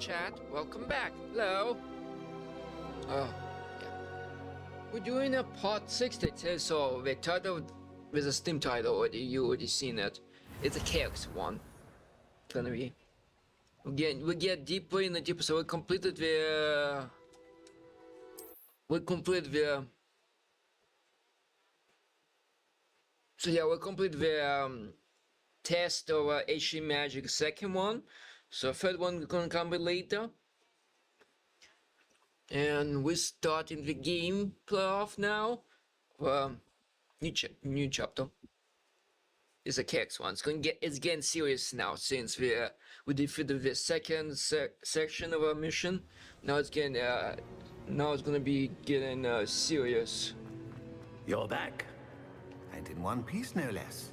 chat. Welcome back. Hello. Oh, yeah. We're doing a part 62, so the title with a Steam title already. You already seen it. It's a chaos one. It's gonna be. Again, we get deeper in the deeper, so we completed the. We complete the. So yeah, we complete the test of HE Magic second one. So third one is gonna come later. And we're starting the game off now. New chapter. It's a KX one. It's getting serious now since we defeated the second section of our mission. Now it's gonna be getting serious. You're back. And in one piece, no less.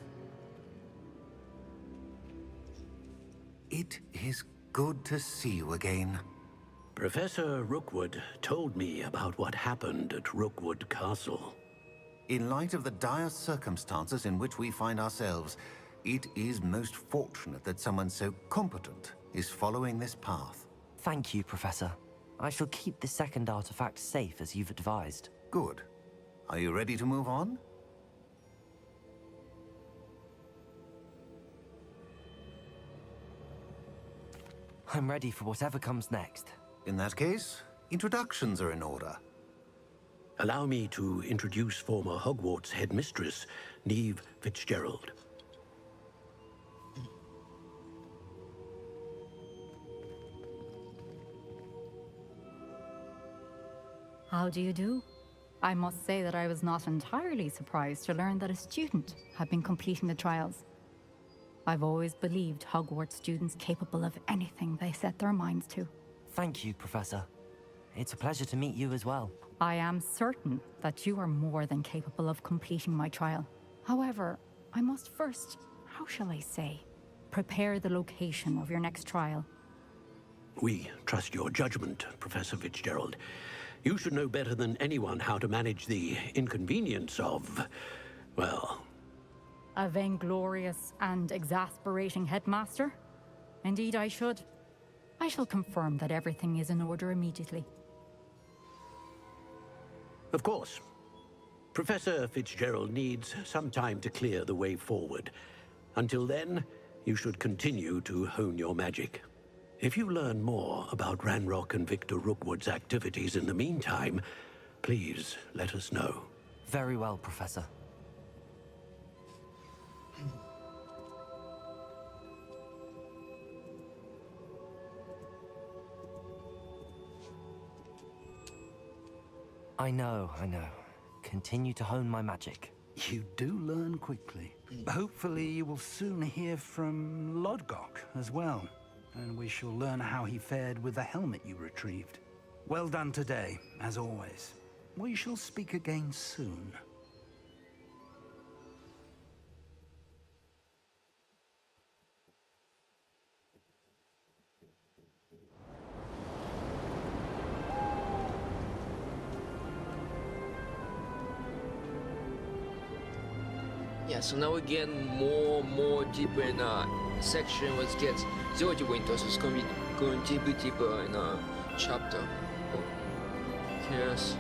It is good to see you again. Professor Rookwood told me about what happened at Rookwood Castle. In light of the dire circumstances in which we find ourselves, it is most fortunate that someone so competent is following this path. Thank you, Professor. I shall keep the second artifact safe as you've advised. Good. Are you ready to move on? I'm ready for whatever comes next. In that case, introductions are in order. Allow me to introduce former Hogwarts headmistress, Neve Fitzgerald. How do you do? I must say that I was not entirely surprised to learn that a student had been completing the trials. I've always believed Hogwarts students capable of anything they set their minds to. Thank you, Professor. It's a pleasure to meet you as well. I am certain that you are more than capable of completing my trial. However, I must first, how shall I say, prepare the location of your next trial. We trust your judgment, Professor Fitzgerald. You should know better than anyone how to manage the inconvenience of, well... A vainglorious and exasperating headmaster? Indeed I should. I shall confirm that everything is in order immediately. Of course. Professor Fitzgerald needs some time to clear the way forward. Until then, you should continue to hone your magic. If you learn more about Ranrock and Victor Rookwood's activities in the meantime, please let us know. Very well, Professor. I know. Continue to hone my magic. You do learn quickly. Hopefully you will soon hear from Lodgok as well, and we shall learn how he fared with the helmet you retrieved. Well done today, as always. We shall speak again soon. Yeah, so now we're getting more deeper in section which gets zero to winter, so it's gonna be going deeper in chapter. Oh, yes.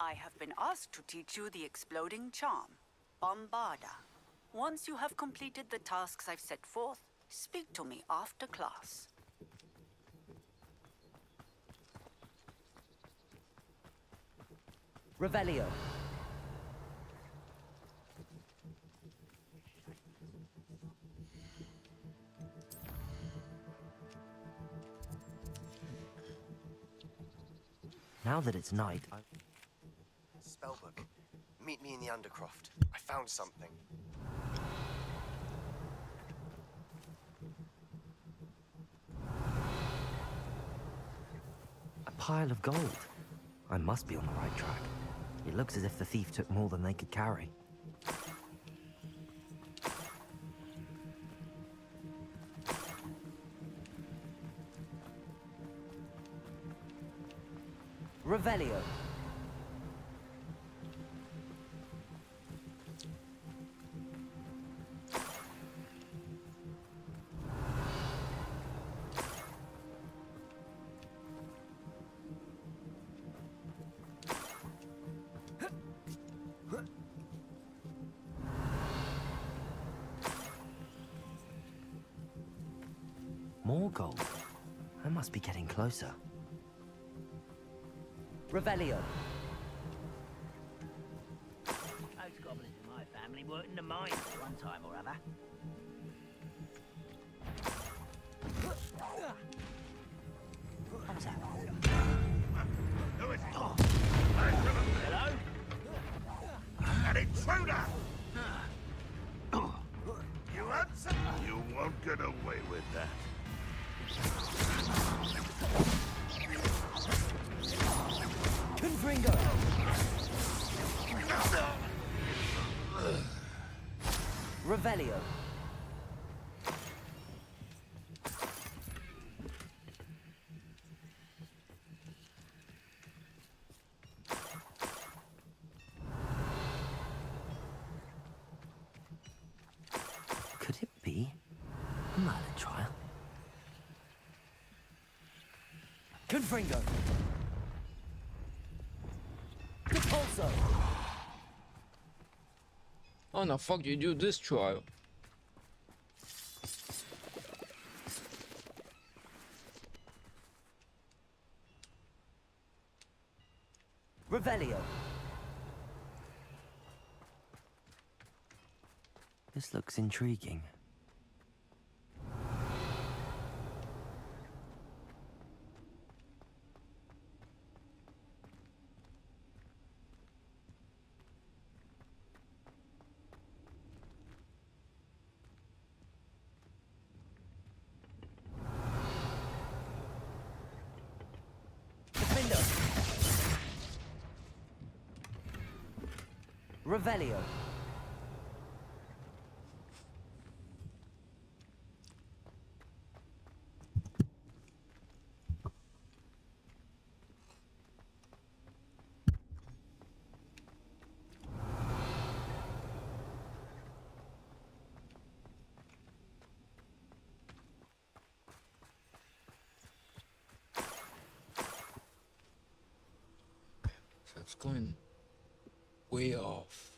I have been asked to teach you the exploding charm, Bombarda. Once you have completed the tasks I've set forth, speak to me after class. Revelio. Now that it's night, Spellbook. Meet me in the Undercroft. I found something. a pile of gold. I must be on the right track. It looks as if the thief took more than they could carry. Revelio. More gold. I must be getting closer. Revelio. Most goblins in my family worked in the mines at one time or other. What was that? Who is it? Hello? An intruder! You answer? You won't get away with that. Confringo. Revelio. Could it be a Merlin trial? Confringo. Repulso. How the fuck do you do this trial? Revelio. This looks intriguing. Revelio. That's going way off.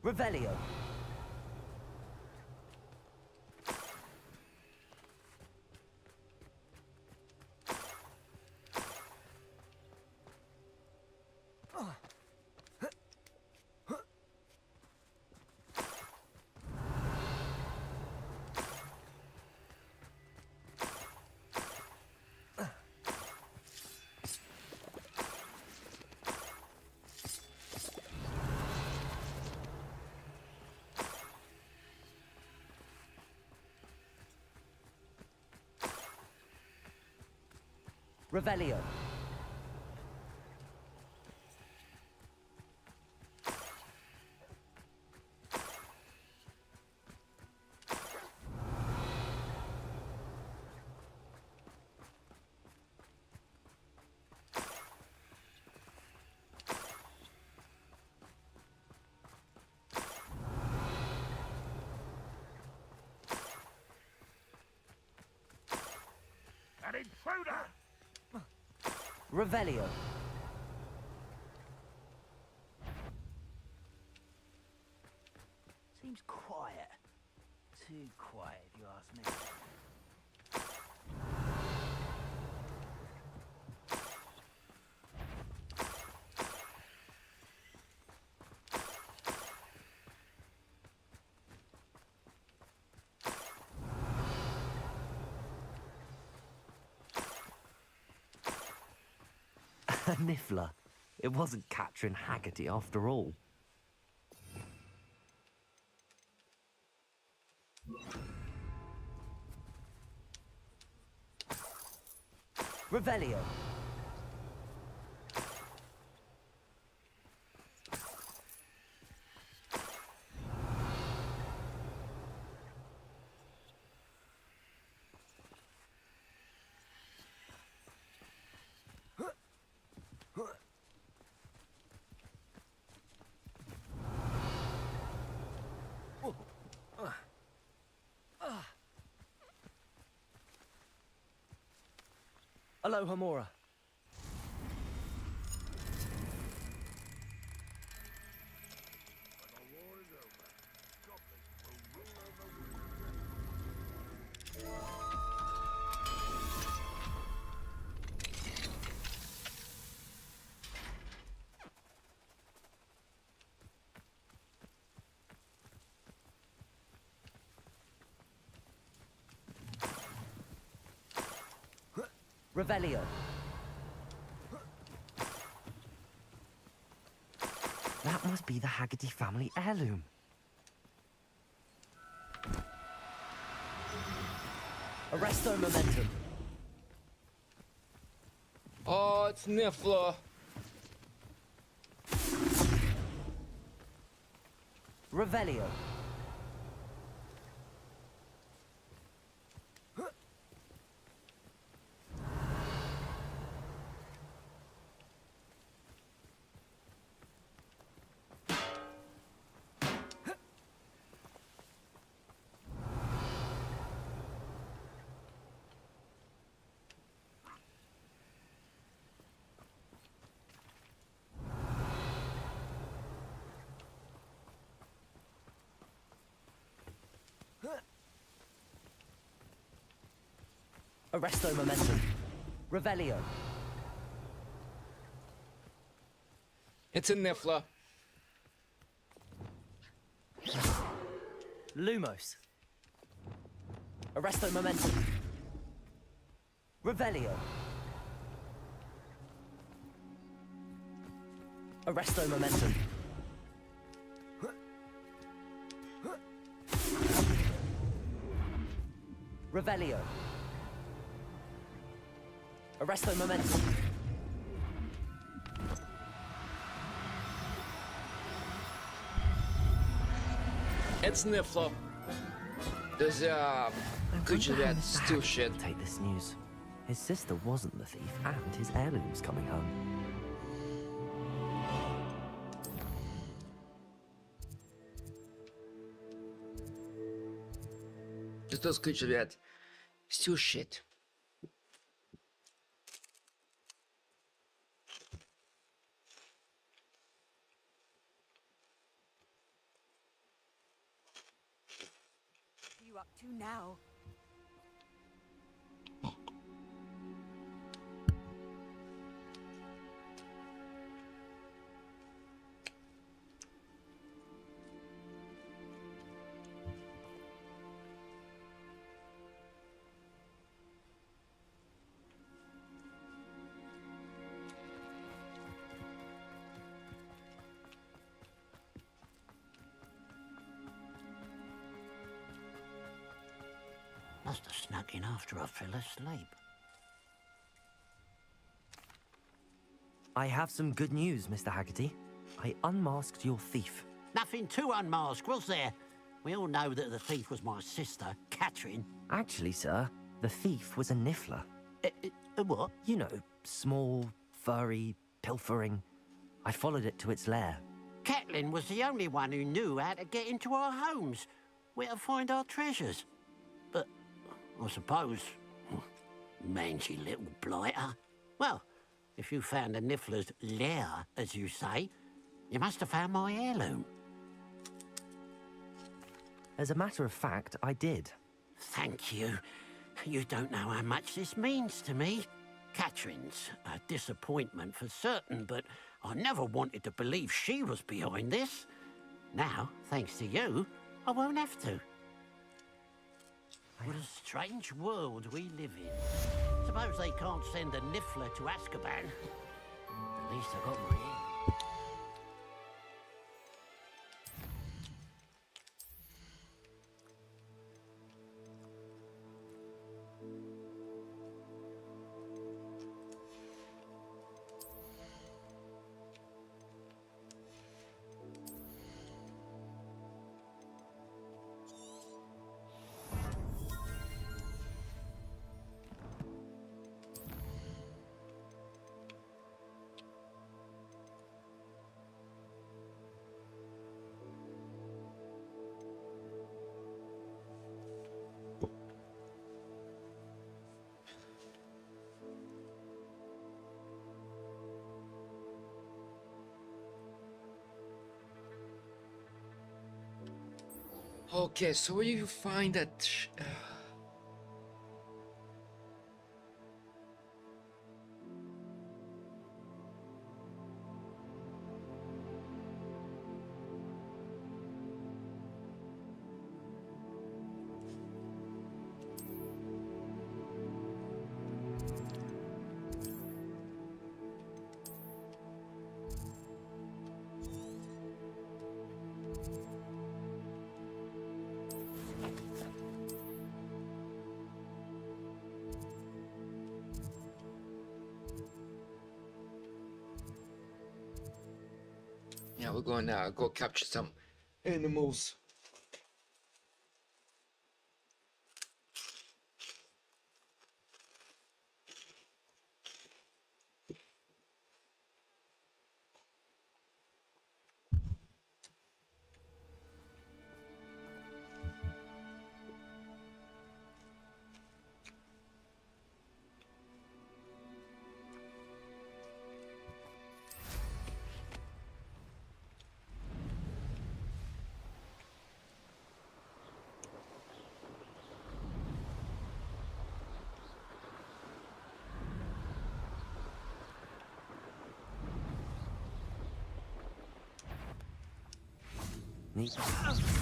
Revelio. Revelio. An intruder! Revelio. Seems quiet. Too quiet, if you ask me. A niffler. It wasn't Catherine Haggerty after all. Revelio. Aloha Mora. Revelio. That must be the Haggerty family heirloom. Arresto momentum. Oh, it's Niffler. Revelio. Arresto momentum. Revelio. It's a Niffler. Lumos. Arresto momentum. Revelio. Arresto momentum. Revelio. Arresto momentum. It's Niffler. There's creature that steal shit. Take this news. His sister wasn't the thief, and his heirloom's coming home. It's those creatures that steal shit. What are you up to now? Must have snuck in after I fell asleep. I have some good news, Mr. Haggerty. I unmasked your thief. Nothing to unmask, was there? We all know that the thief was my sister, Catherine. Actually, sir, the thief was a niffler. What? You know, small, furry, pilfering. I followed it to its lair. Catelyn was the only one who knew how to get into our homes, where to find our treasures. But I suppose, mangy little blighter. Well, if you found the Niffler's lair, as you say, you must have found my heirloom. As a matter of fact, I did. Thank you. You don't know how much this means to me. Catherine's a disappointment for certain, but I never wanted to believe she was behind this. Now, thanks to you, I won't have to. What a strange world we live in. Suppose they can't send a Niffler to Azkaban. At least I got my heir. Okay, so where do you find that? Yeah, we're going to go capture some animals.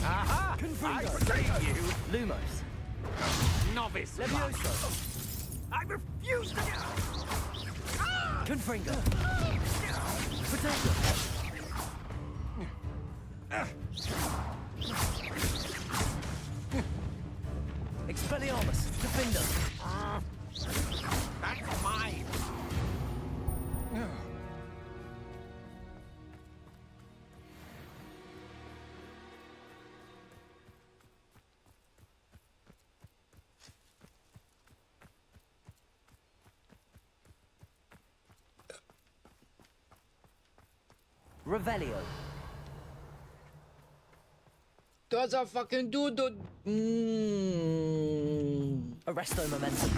Aha! I forgave you! Lumos. Novice! Levioso! I refuse to... Confringo! Potato! Expelliarmus! Defender! That's mine! Revelio. Does a fucking doodle. Arresto momentum.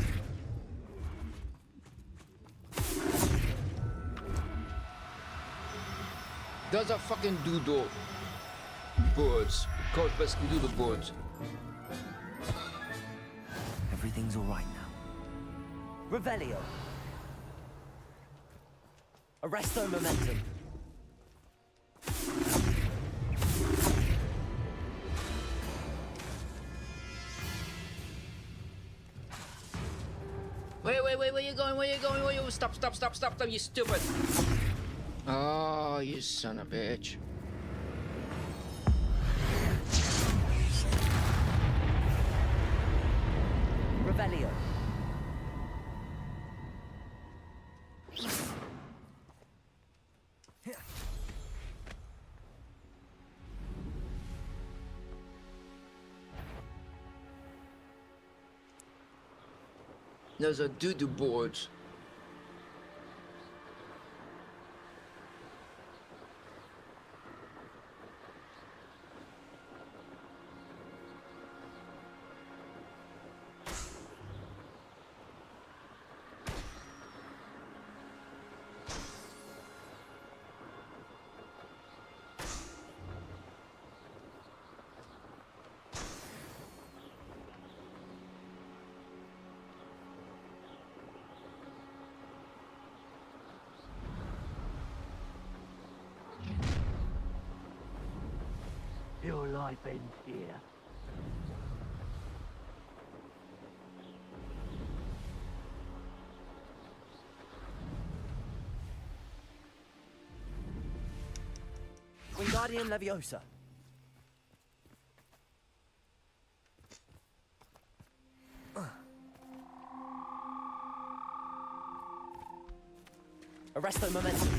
Does a fucking doodle. Birds. Called basically doodle birds. Everything's all right now. Revelio. Arresto momentum. Wait, where you going? Where you going? Where you? Stop, you stupid. Oh, you son of a bitch. Revelio. Those are doo-doo boards. Your life ends here. Wingardium Leviosa. Arresto Momentum.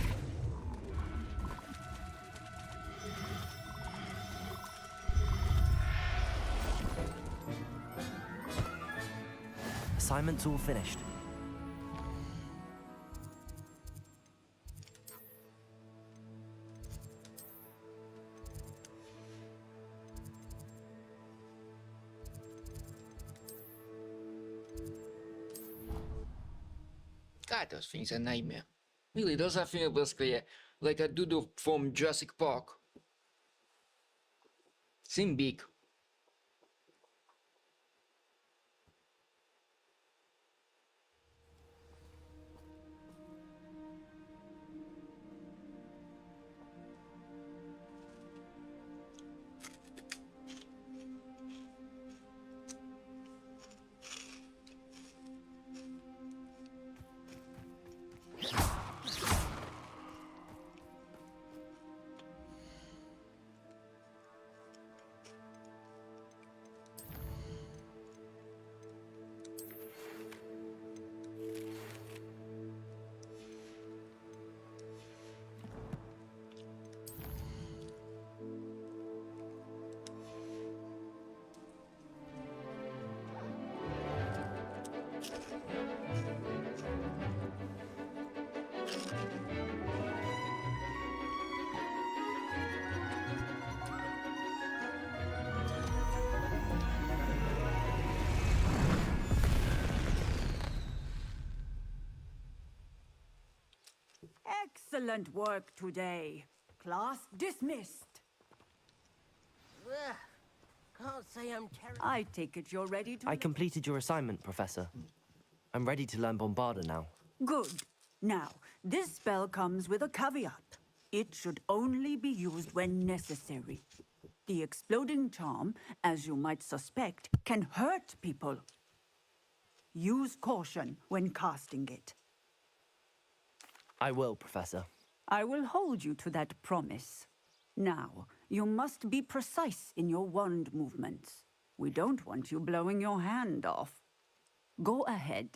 Assignment's all finished. God, those things are a nightmare. Really, those are things basically like a doodle from Jurassic Park. Seem big. Excellent work today. Class dismissed. Ugh, can't say I'm terrible. I take it you're ready to... I completed your assignment, Professor. I'm ready to learn Bombarda now. Good. Now, this spell comes with a caveat. It should only be used when necessary. The exploding charm, as you might suspect, can hurt people. Use caution when casting it. I will, Professor. I will hold you to that promise. Now, you must be precise in your wand movements. We don't want you blowing your hand off. Go ahead.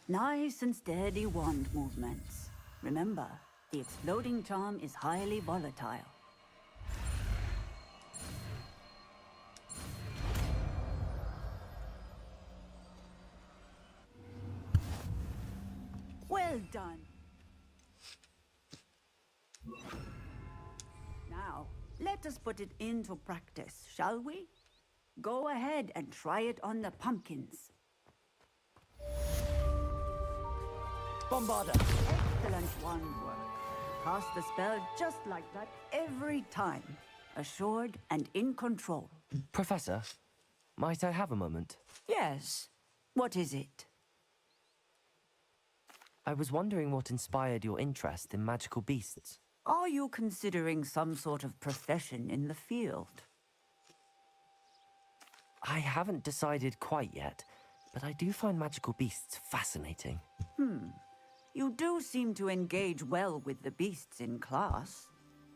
Nice and steady wand movements. Remember, the exploding charm is highly volatile. Well done. Now, let us put it into practice, shall we? Go ahead and try it on the pumpkins. Bombarda. Excellent wand work. Cast the spell just like that every time. Assured and in control. Professor, might I have a moment? Yes. What is it? I was wondering what inspired your interest in magical beasts. Are you considering some sort of profession in the field? I haven't decided quite yet, but I do find magical beasts fascinating. You do seem to engage well with the beasts in class.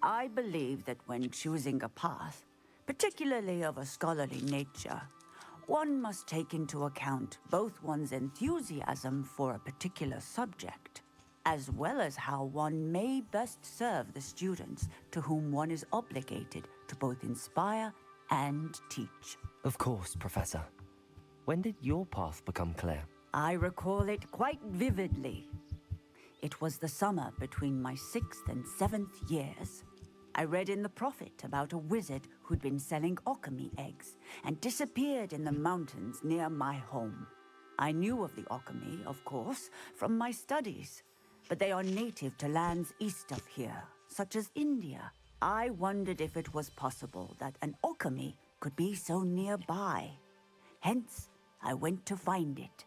I believe that when choosing a path, particularly of a scholarly nature, one must take into account both one's enthusiasm for a particular subject, as well as how one may best serve the students to whom one is obligated to both inspire and teach. Of course, Professor. When did your path become clear? I recall it quite vividly. It was the summer between my 6th and 7th years. I read in the Prophet about a wizard who'd been selling alchemy eggs and disappeared in the mountains near my home. I knew of the alchemy, of course, from my studies, but they are native to lands east of here, such as India. I wondered if it was possible that an alchemy could be so nearby. Hence, I went to find it.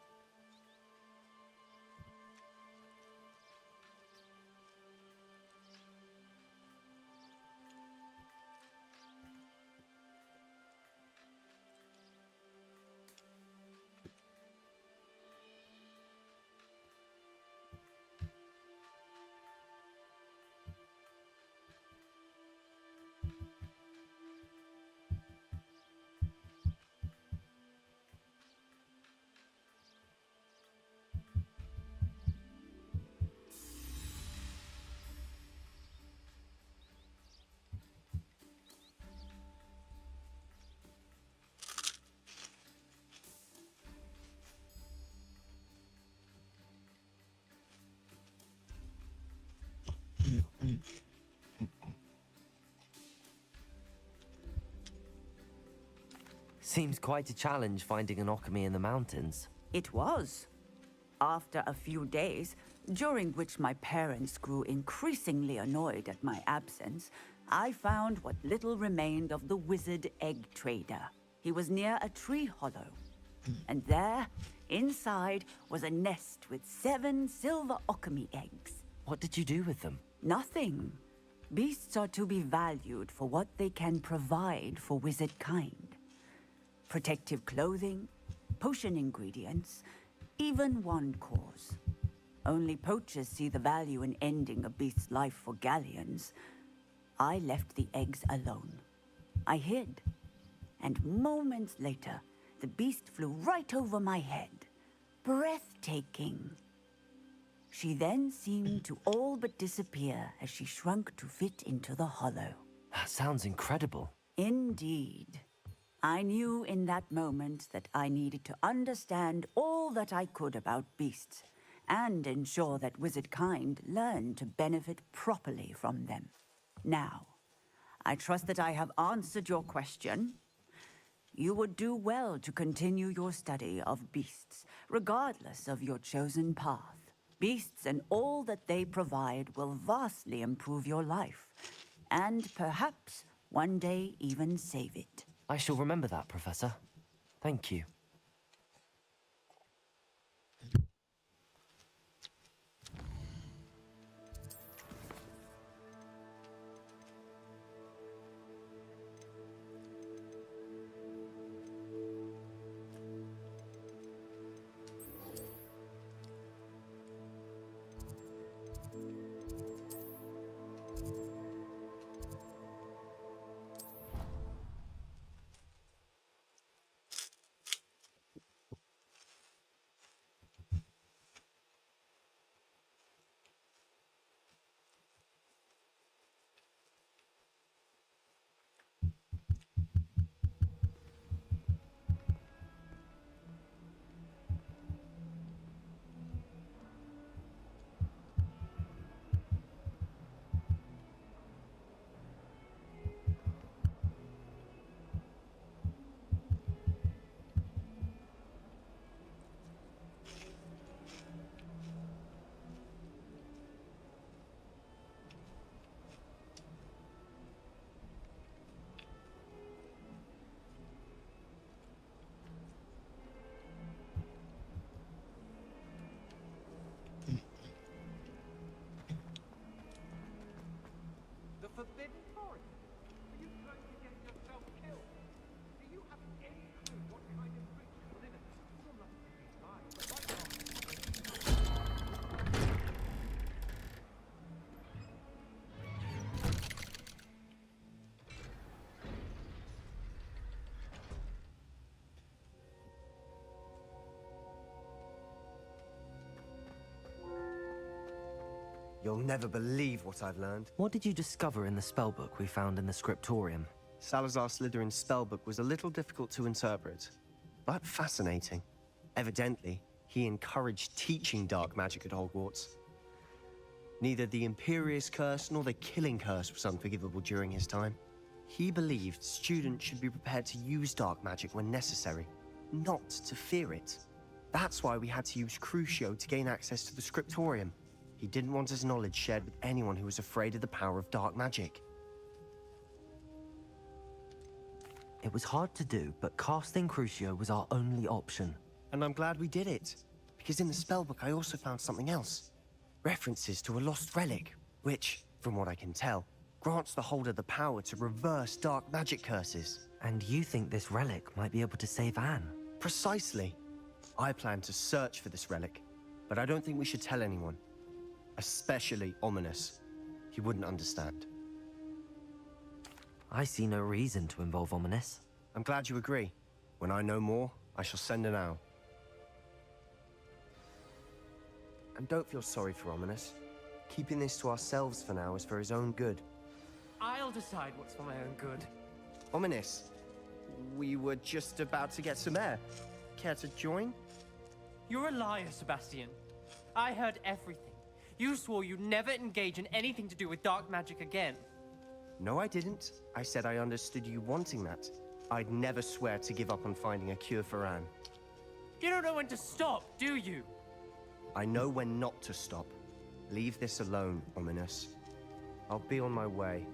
Seems quite a challenge finding an alchemy in the mountains. It was. After a few days, during which my parents grew increasingly annoyed at my absence, I found what little remained of the wizard egg trader. He was near a tree hollow. And there, inside, was a nest with 7 silver alchemy eggs. What did you do with them? Nothing. Beasts are to be valued for what they can provide for wizard kind. Protective clothing, potion ingredients, even wand cores. Only poachers see the value in ending a beast's life for galleons. I left the eggs alone. I hid. And moments later, the beast flew right over my head. Breathtaking. She then seemed to all but disappear as she shrunk to fit into the hollow. That sounds incredible. Indeed. I knew in that moment that I needed to understand all that I could about beasts and ensure that wizard kind learned to benefit properly from them. Now, I trust that I have answered your question. You would do well to continue your study of beasts, regardless of your chosen path. Beasts and all that they provide will vastly improve your life, and perhaps one day even save it. I shall remember that, Professor. Thank you. Forbidden forest? Are you trying to get yourself killed? Do you have any clue what kind of creatures live in it? You're not to be mine, but why You'll never believe what I've learned. What did you discover in the spellbook we found in the scriptorium? Salazar Slytherin's spellbook was a little difficult to interpret. but fascinating. Evidently, he encouraged teaching dark magic at Hogwarts. Neither the Imperious Curse nor the Killing Curse was unforgivable during his time. He believed students should be prepared to use dark magic when necessary, not to fear it. That's why we had to use Crucio to gain access to the Scriptorium. He didn't want his knowledge shared with anyone who was afraid of the power of dark magic. It was hard to do, but casting Crucio was our only option. And I'm glad we did it, because in the spellbook I also found something else. References to a lost relic, which, from what I can tell, grants the holder the power to reverse dark magic curses. And you think this relic might be able to save Anne? Precisely. I plan to search for this relic, but I don't think we should tell anyone. Especially Ominous. He wouldn't understand. I see no reason to involve Ominous. I'm glad you agree. When I know more, I shall send an owl. And don't feel sorry for Ominous. Keeping this to ourselves for now is for his own good. I'll decide what's for my own good. Ominous, we were just about to get some air. Care to join? You're a liar, Sebastian. I heard everything. You swore you'd never engage in anything to do with dark magic again. No, I didn't. I said I understood you wanting that. I'd never swear to give up on finding a cure for Anne. You don't know when to stop, do you? I know when not to stop. Leave this alone, Ominous. I'll be on my way.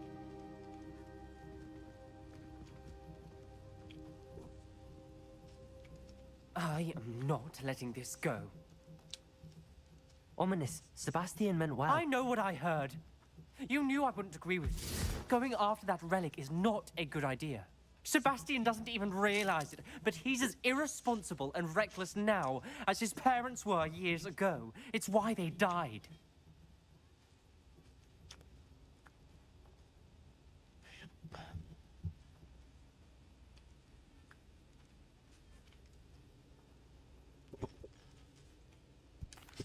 I am not letting this go. Ominous, Sebastian meant well. I know what I heard. You knew I wouldn't agree with you. Going after that relic is not a good idea. Sebastian doesn't even realize it, but he's as irresponsible and reckless now as his parents were years ago. It's why they died.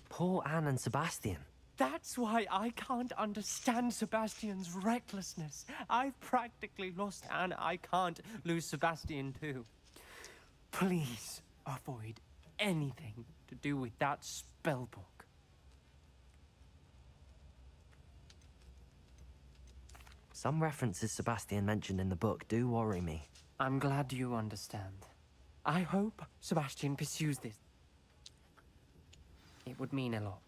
Poor Anne and Sebastian. That's why I can't understand Sebastian's recklessness. I've practically lost Anne. I can't lose Sebastian too. Please avoid anything to do with that spellbook. Some references Sebastian mentioned in the book do worry me. I'm glad you understand. I hope Sebastian pursues this. It would mean a lot.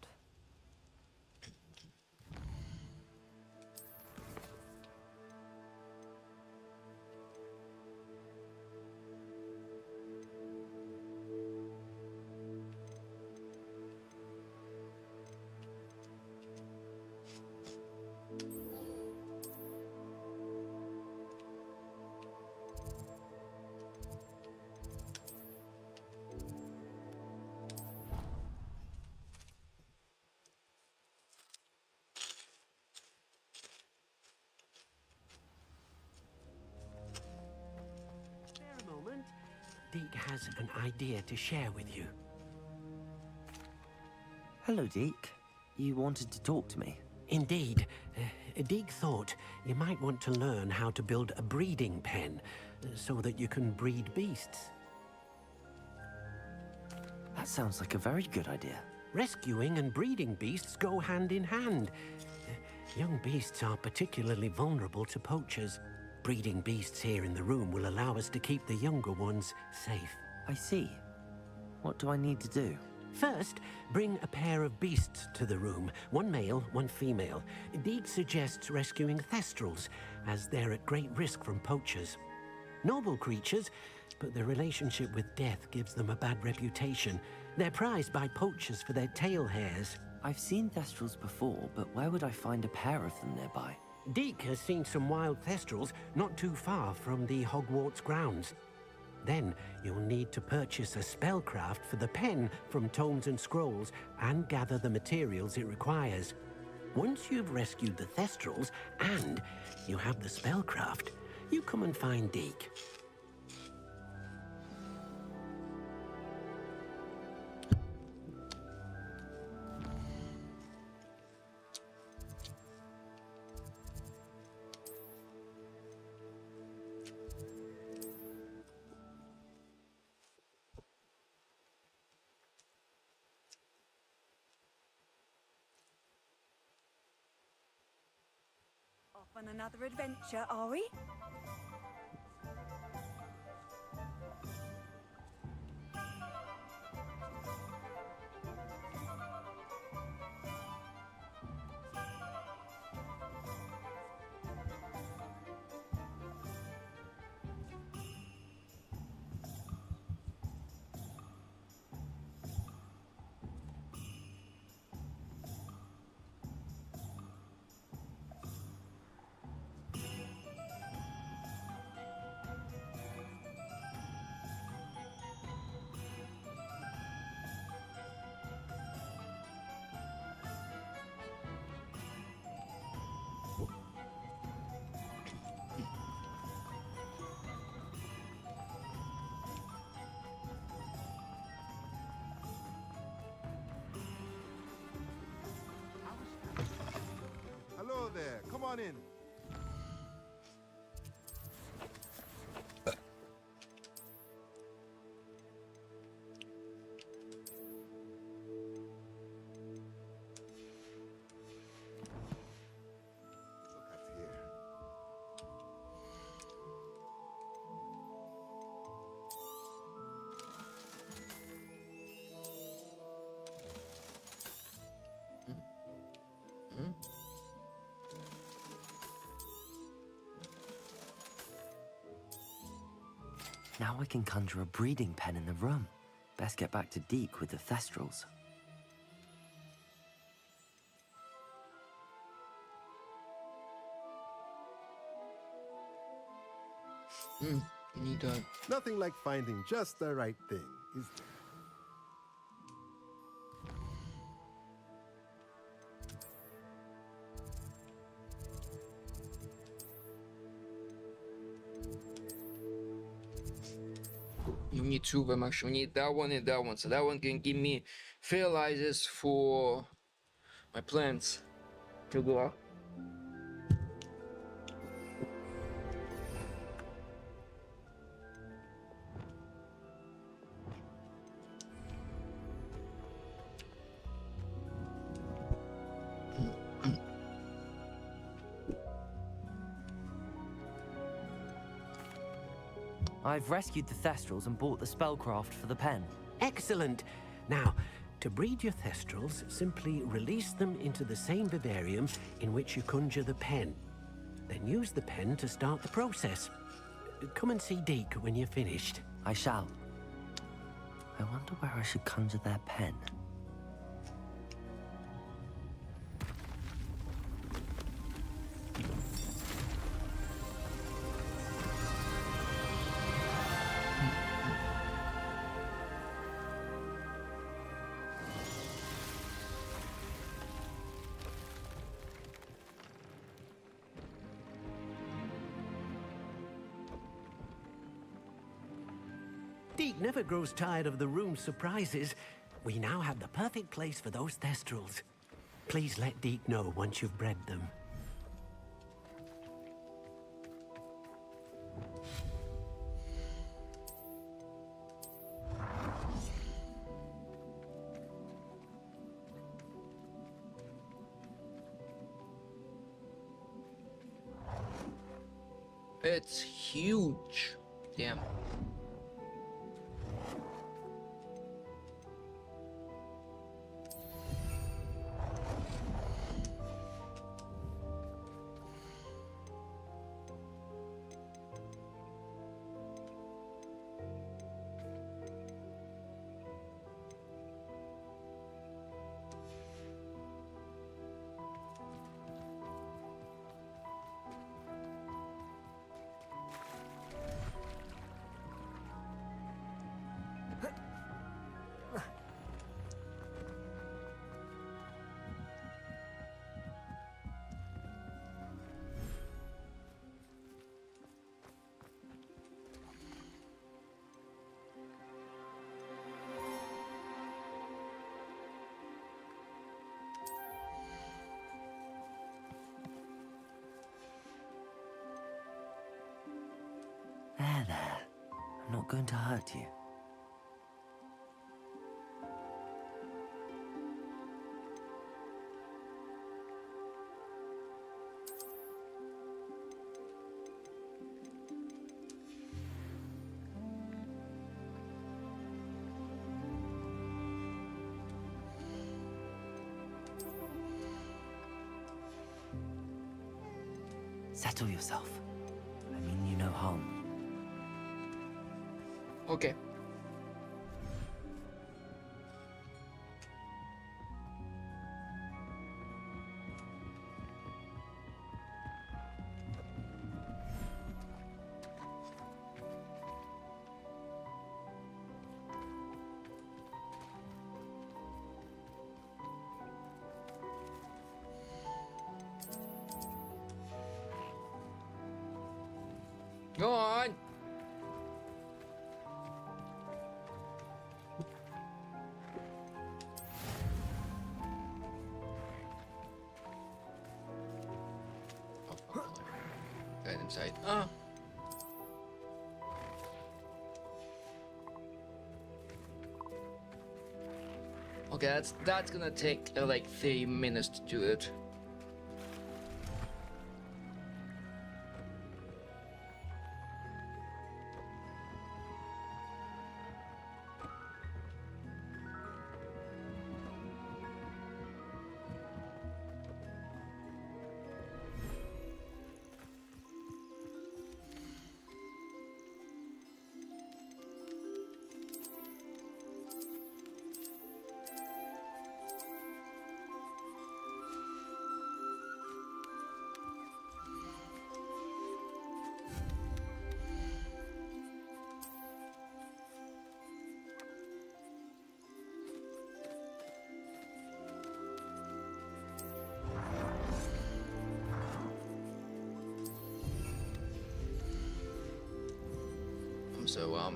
Deke has an idea to share with you. Hello, Deke. You wanted to talk to me? Indeed. Deke thought you might want to learn how to build a breeding pen so that you can breed beasts. That sounds like a very good idea. Rescuing and breeding beasts go hand in hand. Young beasts are particularly vulnerable to poachers. Breeding beasts here in the room will allow us to keep the younger ones safe. I see. What do I need to do? First, bring a pair of beasts to the room. One male, one female. Deke suggests rescuing thestrals, as they're at great risk from poachers. Noble creatures, but their relationship with death gives them a bad reputation. They're prized by poachers for their tail hairs. I've seen thestrals before, but where would I find a pair of them nearby? Deke has seen some wild thestrals not too far from the Hogwarts grounds. Then you'll need to purchase a spellcraft for the pen from Tomes and Scrolls and gather the materials it requires. Once you've rescued the thestrals and you have the spellcraft, you come and find Deke. on another adventure, are we? Hello there. Come on in. Look at here. Now I can conjure a breeding pen in the room. Best get back to Deke with the Thestrals. You need that. Nothing like finding just the right thing, is there? You need two of them actually. You need that one and that one. So that one can give me fertilizers for my plants to go out. I've rescued the Thestrals and bought the spellcraft for the pen. Excellent. Now, to breed your Thestrals, simply release them into the same vivarium in which you conjure the pen. Then use the pen to start the process. Come and see Deke when you're finished. I shall. I wonder where I should conjure their pen. Deke never grows tired of the room's surprises. We now have the perfect place for those Thestrals. Please let Deke know once you've bred them. It's huge. Damn. There. I'm not going to hurt you. Settle yourself. I mean you no harm. Okay. Go on. Get inside. Okay, that's gonna take like 3 minutes to do it.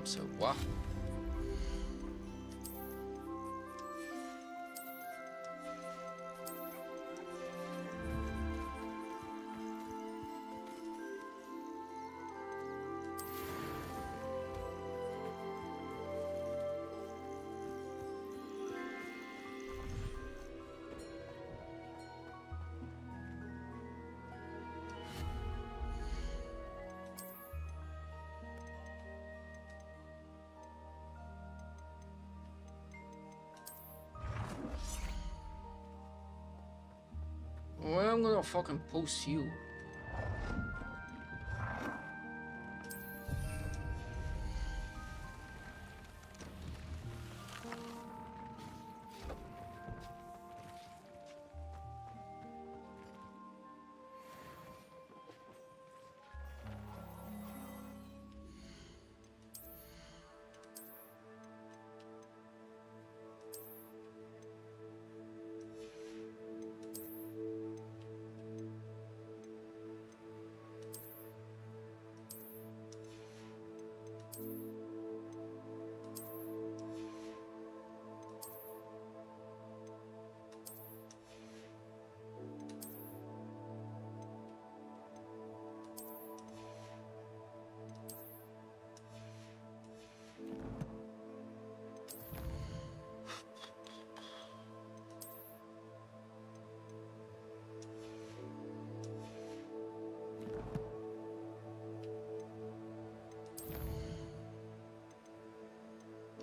So what? Well, I'm gonna fucking post you.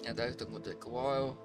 Yeah, that's gonna take a while.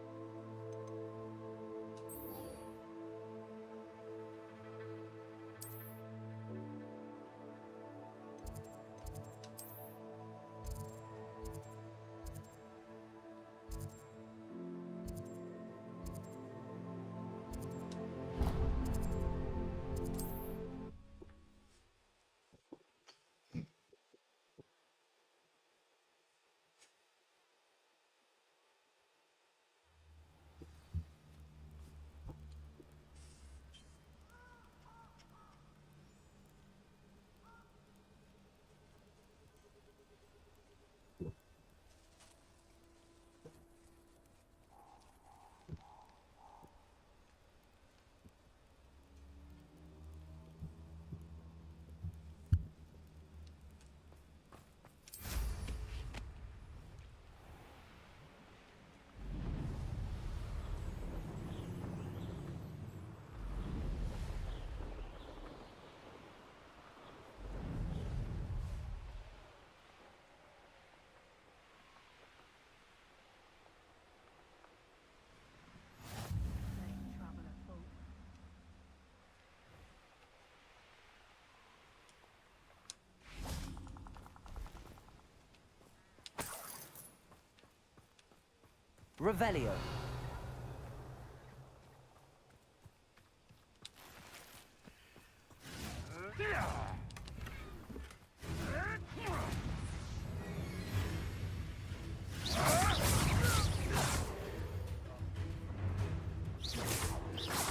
Revelio.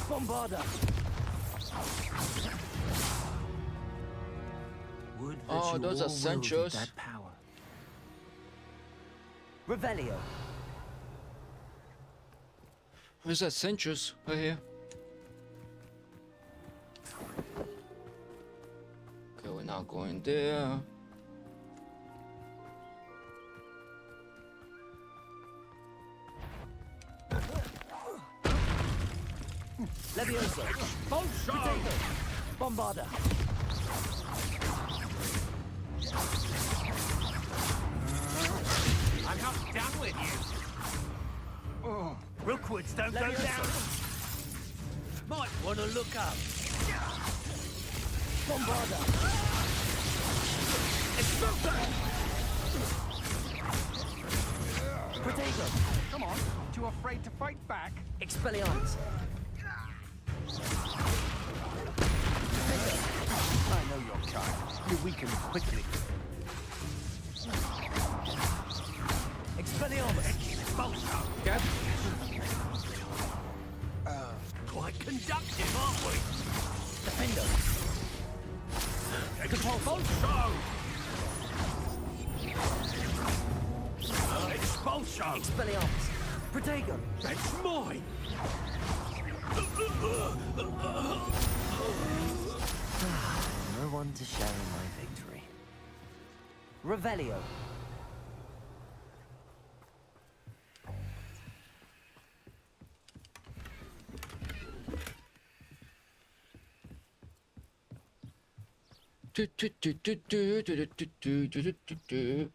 Bombarda. Would that Oh, you those all are wielded Sanchos. that power. Revelio. Where's that Centrus? Right here. Okay, we're not going there. Levioso. Potato. Bombarda. I'm not done with you. Oh, Rookwoods don't go down. Might want to look up. Bombarda. Potato. Come on, too afraid to fight back? Expelliarmus. I know your kind. You weaken quickly. Expelliarmus. Get Quite conductive, aren't we? Defender. Expulso! Expulso! Expelliarmus. Protego. That's mine! No one to share in my victory. Revelio. Do, do, do, do, do, do, do, do, do, do, do.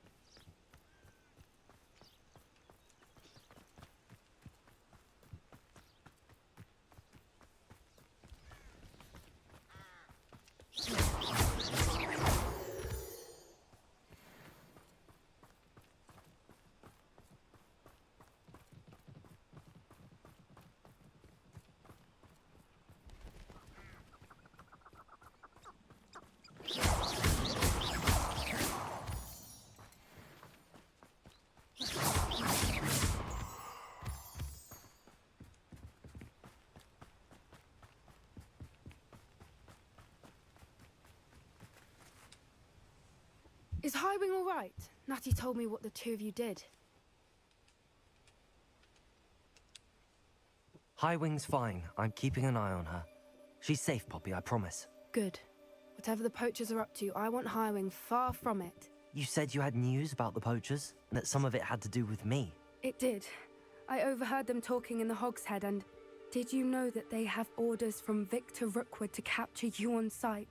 Is Highwing all right? Natty told me what the two of you did. Highwing's fine. I'm keeping an eye on her. She's safe, Poppy, I promise. Good. Whatever the poachers are up to, I want Highwing far from it. You said you had news about the poachers, and that some of it had to do with me. It did. I overheard them talking in the Hogshead, and did you know that they have orders from Victor Rookwood to capture you on sight?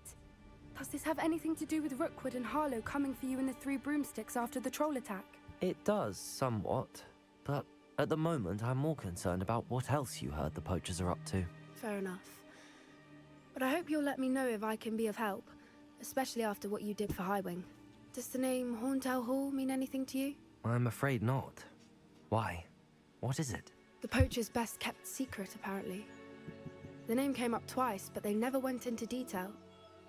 Does this have anything to do with Rookwood and Harlow coming for you in the Three Broomsticks after the troll attack? It does, somewhat. But at the moment, I'm more concerned about what else you heard the poachers are up to. Fair enough. But I hope you'll let me know if I can be of help, especially after what you did for Highwing. Does the name Horntail Hall mean anything to you? I'm afraid not. Why? What is it? The poacher's best kept secret, apparently. The name came up twice, but they never went into detail.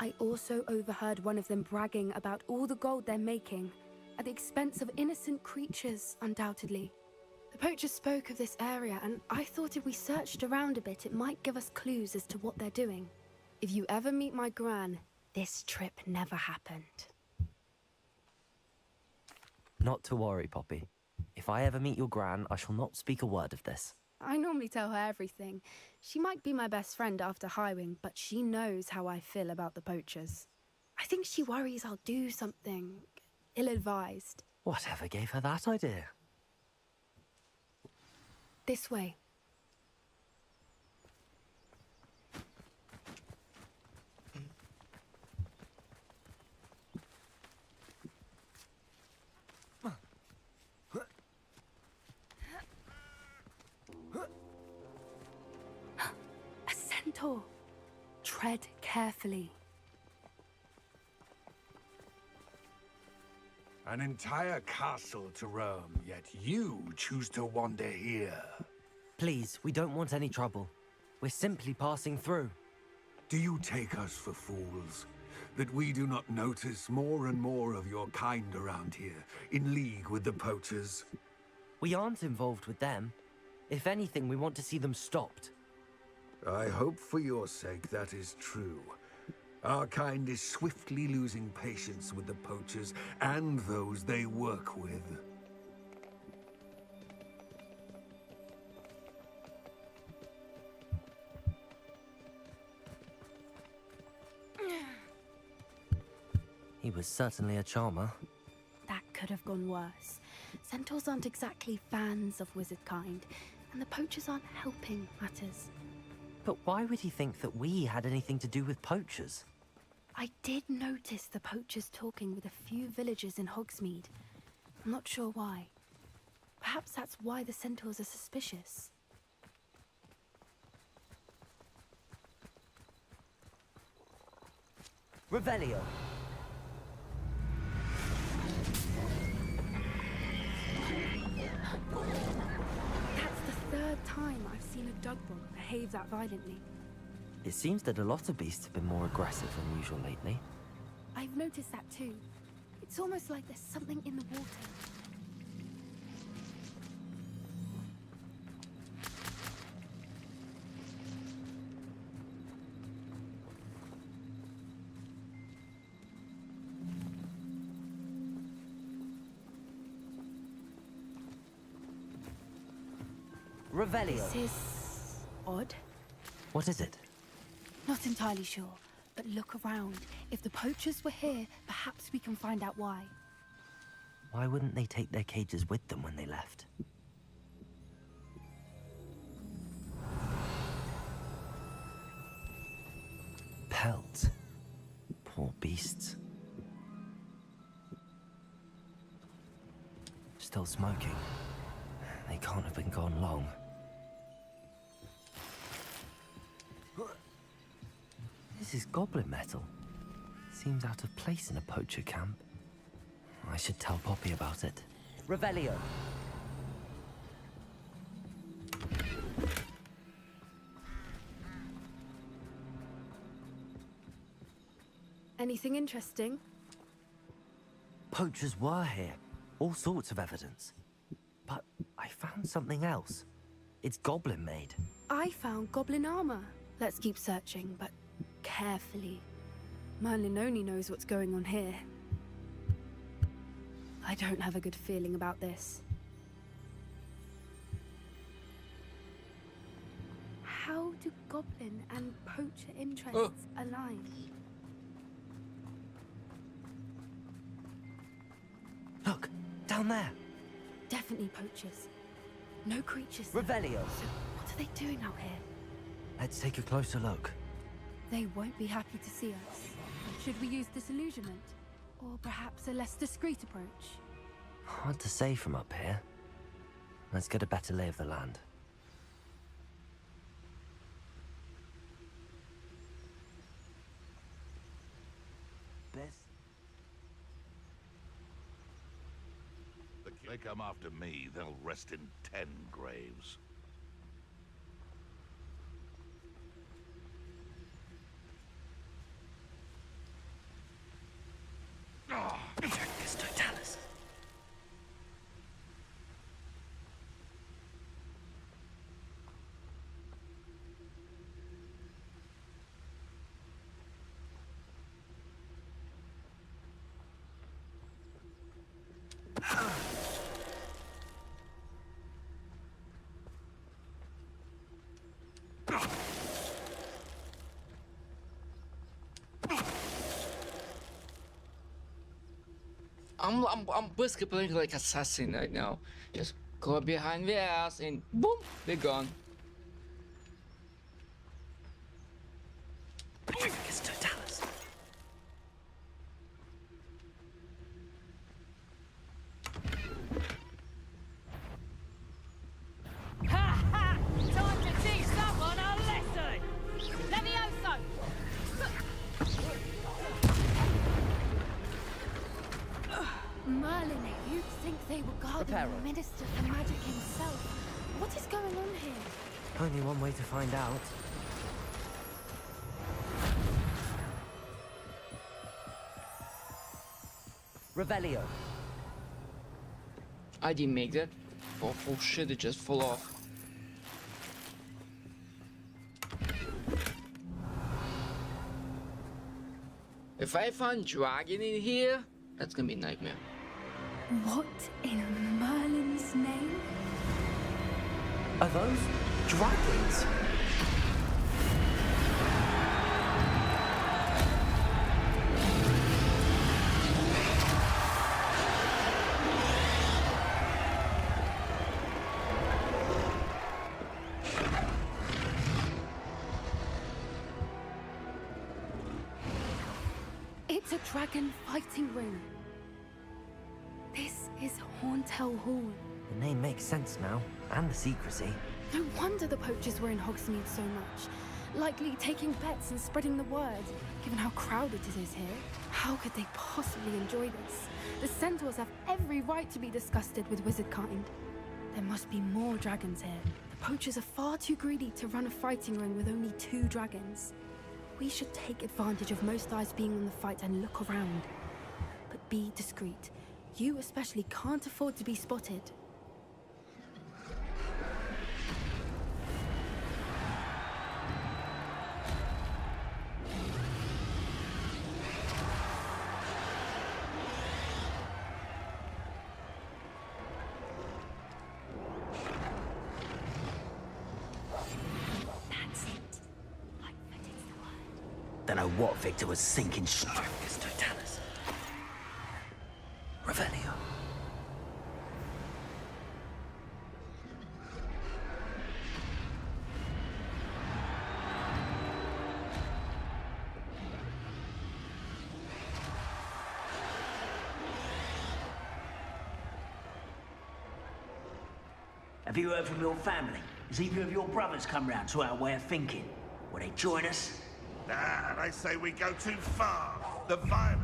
I also overheard one of them bragging about all the gold they're making, at the expense of innocent creatures, undoubtedly. The poacher spoke of this area, and I thought if we searched around a bit, it might give us clues as to what they're doing. If you ever meet my gran, this trip never happened. Not to worry, Poppy. If I ever meet your gran, I shall not speak a word of this. I normally tell her everything. She might be my best friend after Highwing, but she knows how I feel about the poachers. I think she worries I'll do something ill-advised. Whatever gave her that idea? This way. A centaur. Tread carefully. An entire castle to roam, yet you choose to wander here. Please, we don't want any trouble. We're simply passing through. Do you take us for fools? That we do not notice more and more of your kind around here, in league with the poachers? We aren't involved with them. If anything, we want to see them stopped. I hope for your sake that is true. Our kind is swiftly losing patience with the poachers and those they work with. He was certainly a charmer. That could have gone worse. Centaurs aren't exactly fans of wizard kind, and the poachers aren't helping matters. But why would he think that we had anything to do with poachers? I did notice the poachers talking with a few villagers in Hogsmeade. I'm not sure why. Perhaps that's why the centaurs are suspicious. Revelio. That's the third time I've seen a Dugbog behave that violently. It seems that a lot of beasts have been more aggressive than usual lately. I've noticed that too. It's almost like there's something in the water. Revelio. This is odd. What is it? Not entirely sure, but look around. If the poachers were here, perhaps we can find out why. Why wouldn't they take their cages with them when they left? Pelts. Poor beasts. Still smoking. They can't have been gone long. This is goblin metal. Seems out of place in a poacher camp. I should tell Poppy about it. Revelio. Anything interesting? Poachers were here. All sorts of evidence. But I found something else. It's goblin made. I found goblin armor. Let's keep searching, but carefully. Merlin only knows what's going on here. I don't have a good feeling about this. How do goblin and poacher interests align? Look, down there. Definitely poachers. No creatures. Revelio. So what are they doing out here? Let's take a closer look. They won't be happy to see us. Should we use disillusionment? Or perhaps a less discreet approach? Hard to say from up here. Let's get a better lay of the land. If they come after me, they'll rest in 10 graves. Ejectus totalis. I'm basically playing like assassin right now. Just go behind the ass and boom, they're gone. Ejectus totalis. Ha ha! Time to teach someone a lesson! Levioso! Merlin Minister for Magic himself. What is going on here? Only one way to find out. Revelio. I didn't make that. Oh shit, it just fell off. If I find dragon in here, that's gonna be a nightmare. What in Merlin's name? Are those dragons? It's a dragon fighting ring. This is Hauntel Hall. The name makes sense now, and the secrecy. No wonder the poachers were in Hogsmeade so much. Likely taking bets and spreading the word, given how crowded it is here. How could they possibly enjoy this? The centaurs have every right to be disgusted with wizard kind. There must be more dragons here. The poachers are far too greedy to run a fighting ring with only 2 dragons. We should take advantage of most eyes being on the fight and look around. But be discreet. You especially can't afford to be spotted. Don't know what Victor was thinking. Strictus totalis. Revelio. Have you heard from your family? Has either of your brothers come round to our way of thinking? Will they join us? Nah, they say we go too far. The violence.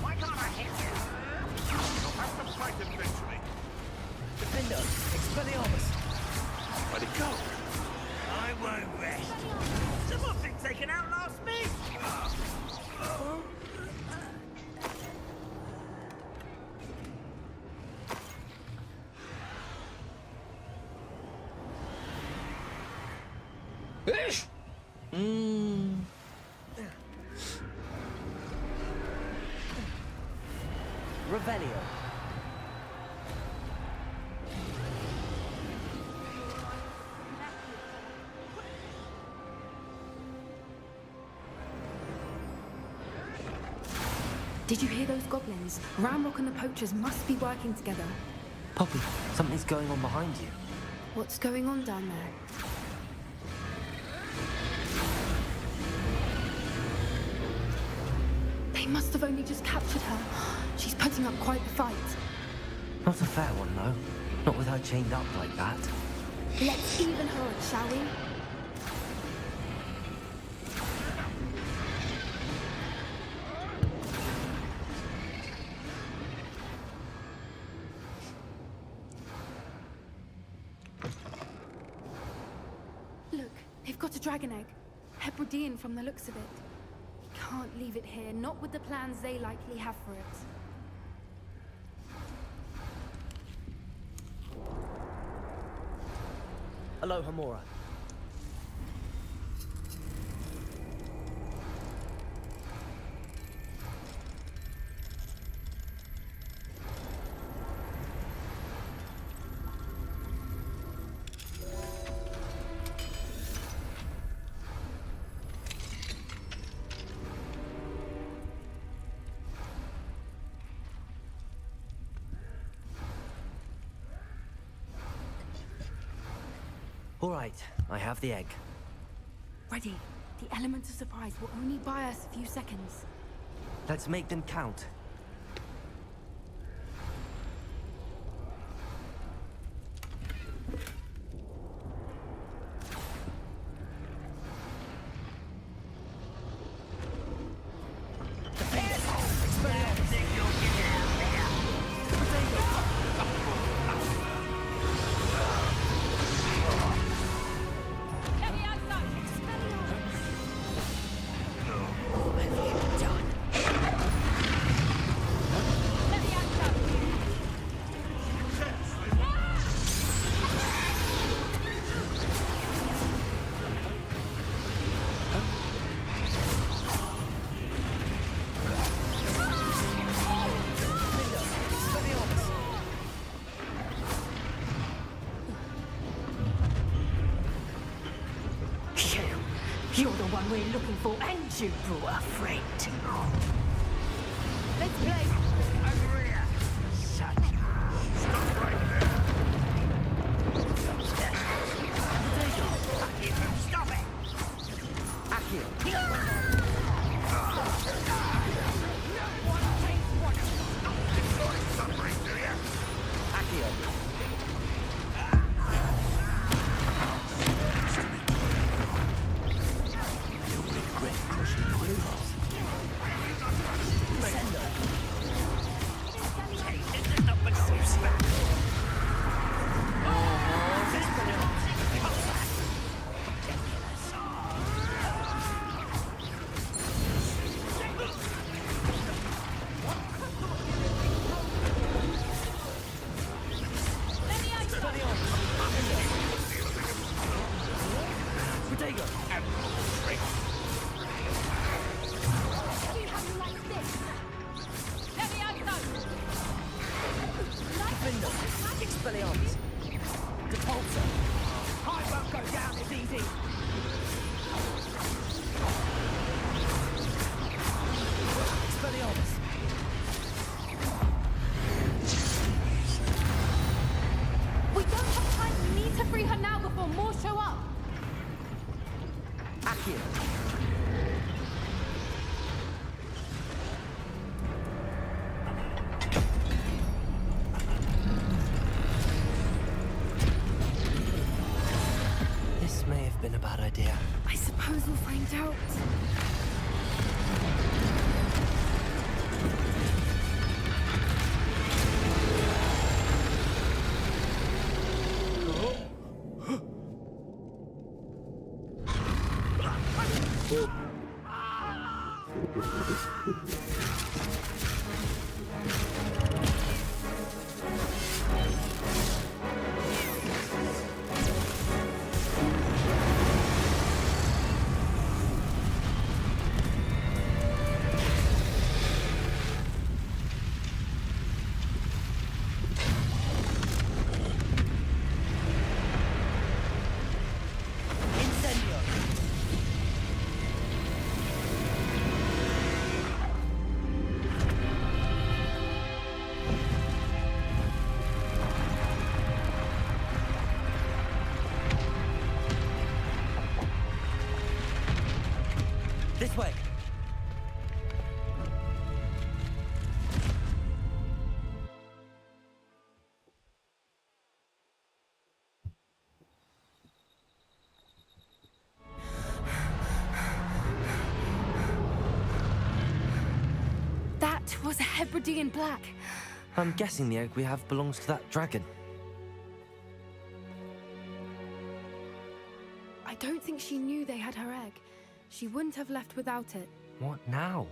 Why can't I hit you? You'll have to fight eventually. Defendo, Expelliarmus. Where'd it go? I won't rest. Someone think they can outlast me? Revelio. Did you hear those goblins? Ramrock and the poachers must be working together. Poppy, something's going on behind you. What's going on down there? They must have only just captured her. She's putting up quite the fight. Not a fair one, though. Not with her chained up like that. Let's even her up, shall we? Look, they've got a dragon egg. Hebridean from the looks of it. We can't leave it here, not with the plans they likely have for it. Aloha Mora. All right, I have the egg. Ready. The element of surprise will only buy us a few seconds. Let's make them count. man we're looking for, and you brought a friend. Let's play. Over here. Shut. Stop right there. Stop it. We don't have time. We need to free her now before more show up. This may have been a bad idea. I suppose we'll find out. This way. That was a Hebridean black. I'm guessing the egg we have belongs to that dragon. I don't think she knew they had her egg. She wouldn't have left without it. What now?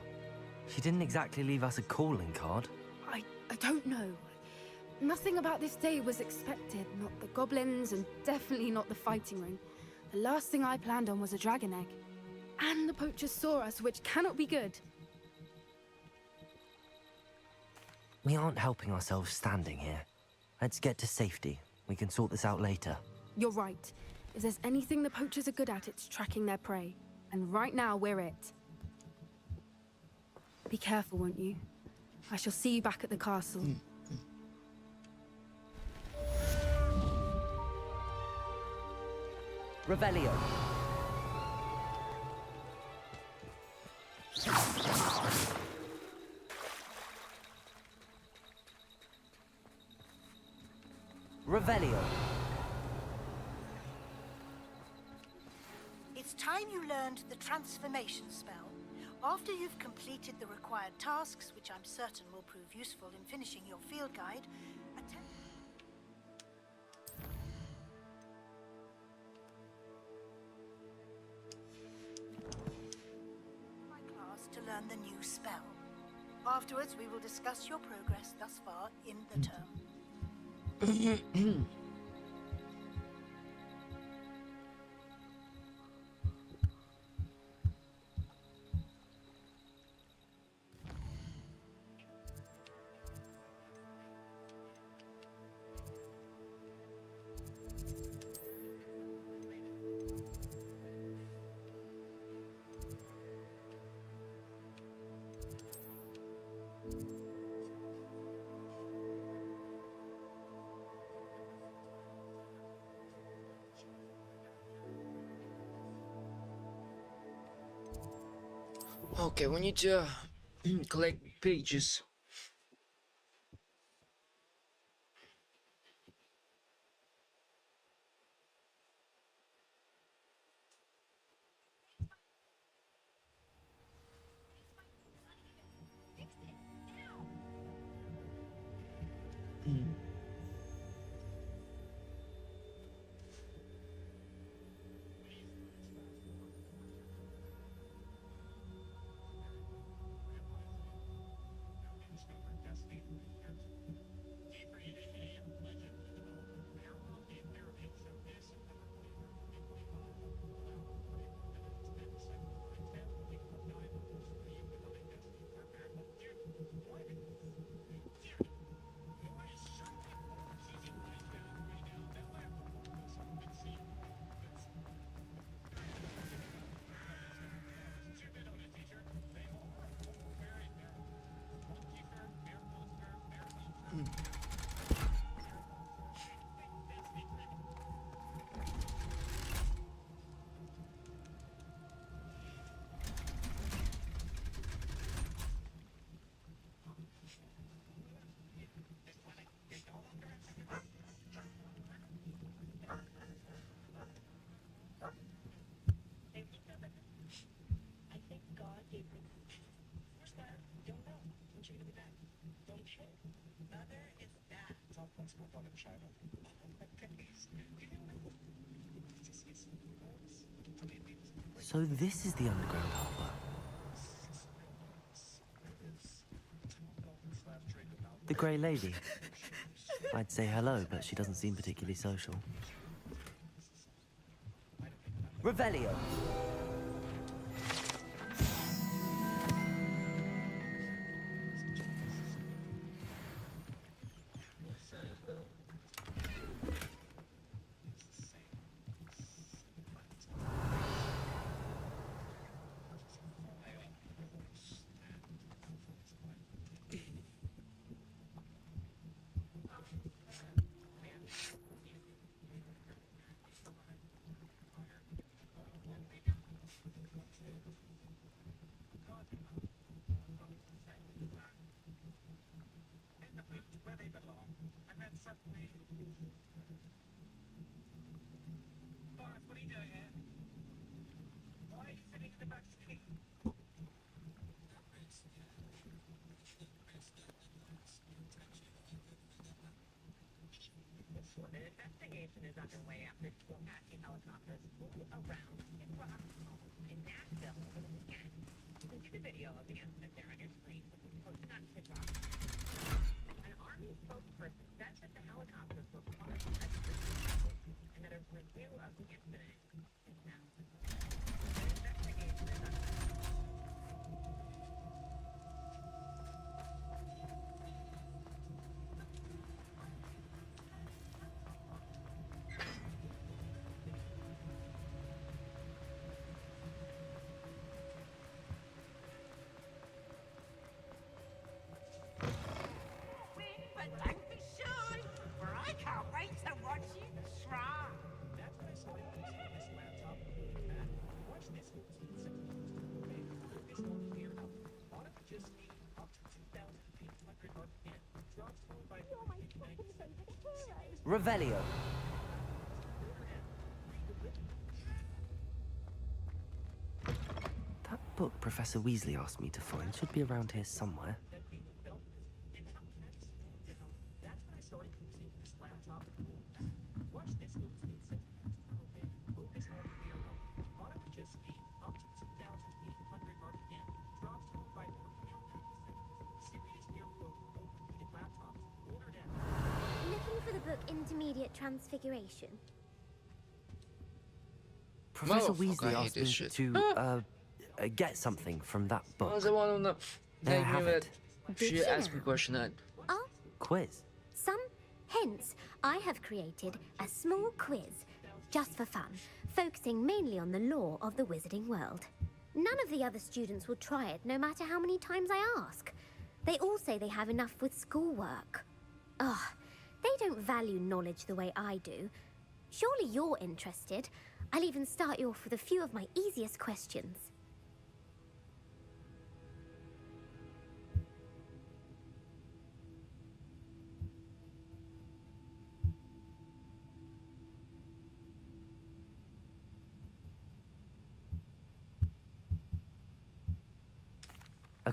She didn't exactly leave us a calling card. I don't know. Nothing about this day was expected. Not the goblins, and definitely not the fighting ring. The last thing I planned on was a dragon egg. And the poachers saw us, which cannot be good. We aren't helping ourselves standing here. Let's get to safety. We can sort this out later. You're right. If there's anything the poachers are good at, it's tracking their prey. And right now, we're it. Be careful, won't you? I shall see you back at the castle. Revelio. Revelio. It's time you learned the transformation spell. After you've completed the required tasks, which I'm certain will prove useful in finishing your field guide, attend my class to learn the new spell. Afterwards, we will discuss your progress thus far in the term. Okay, we need to collect pages. So this is the underground harbor. The Grey Lady. I'd say hello, but she doesn't seem particularly social. Revelio. Is underway after two Apache helicopters flew around in Rockville in Nashville over the weekend. You can see the video of the incident there on your screen. Posted on TikTok. An Army spokesperson said that the helicopters were part of the investigation and that a review of the incident is now. An investigation is underway. Revelio. That book Professor Weasley asked me to find should be around here somewhere. Intermediate Transfiguration. Professor Motherfucker, Weasley I hate asked this me shit. to get something from that book. I was the one on the There I have that it. Did she you asked me know? a question that Oh, Quiz. hence, I have created a small quiz, just for fun, focusing mainly on the lore of the wizarding world. None of the other students will try it, no matter how many times I ask. They all say they have enough with schoolwork. Ugh, they don't value knowledge the way I do. Surely you're interested. I'll even start you off with a few of my easiest questions.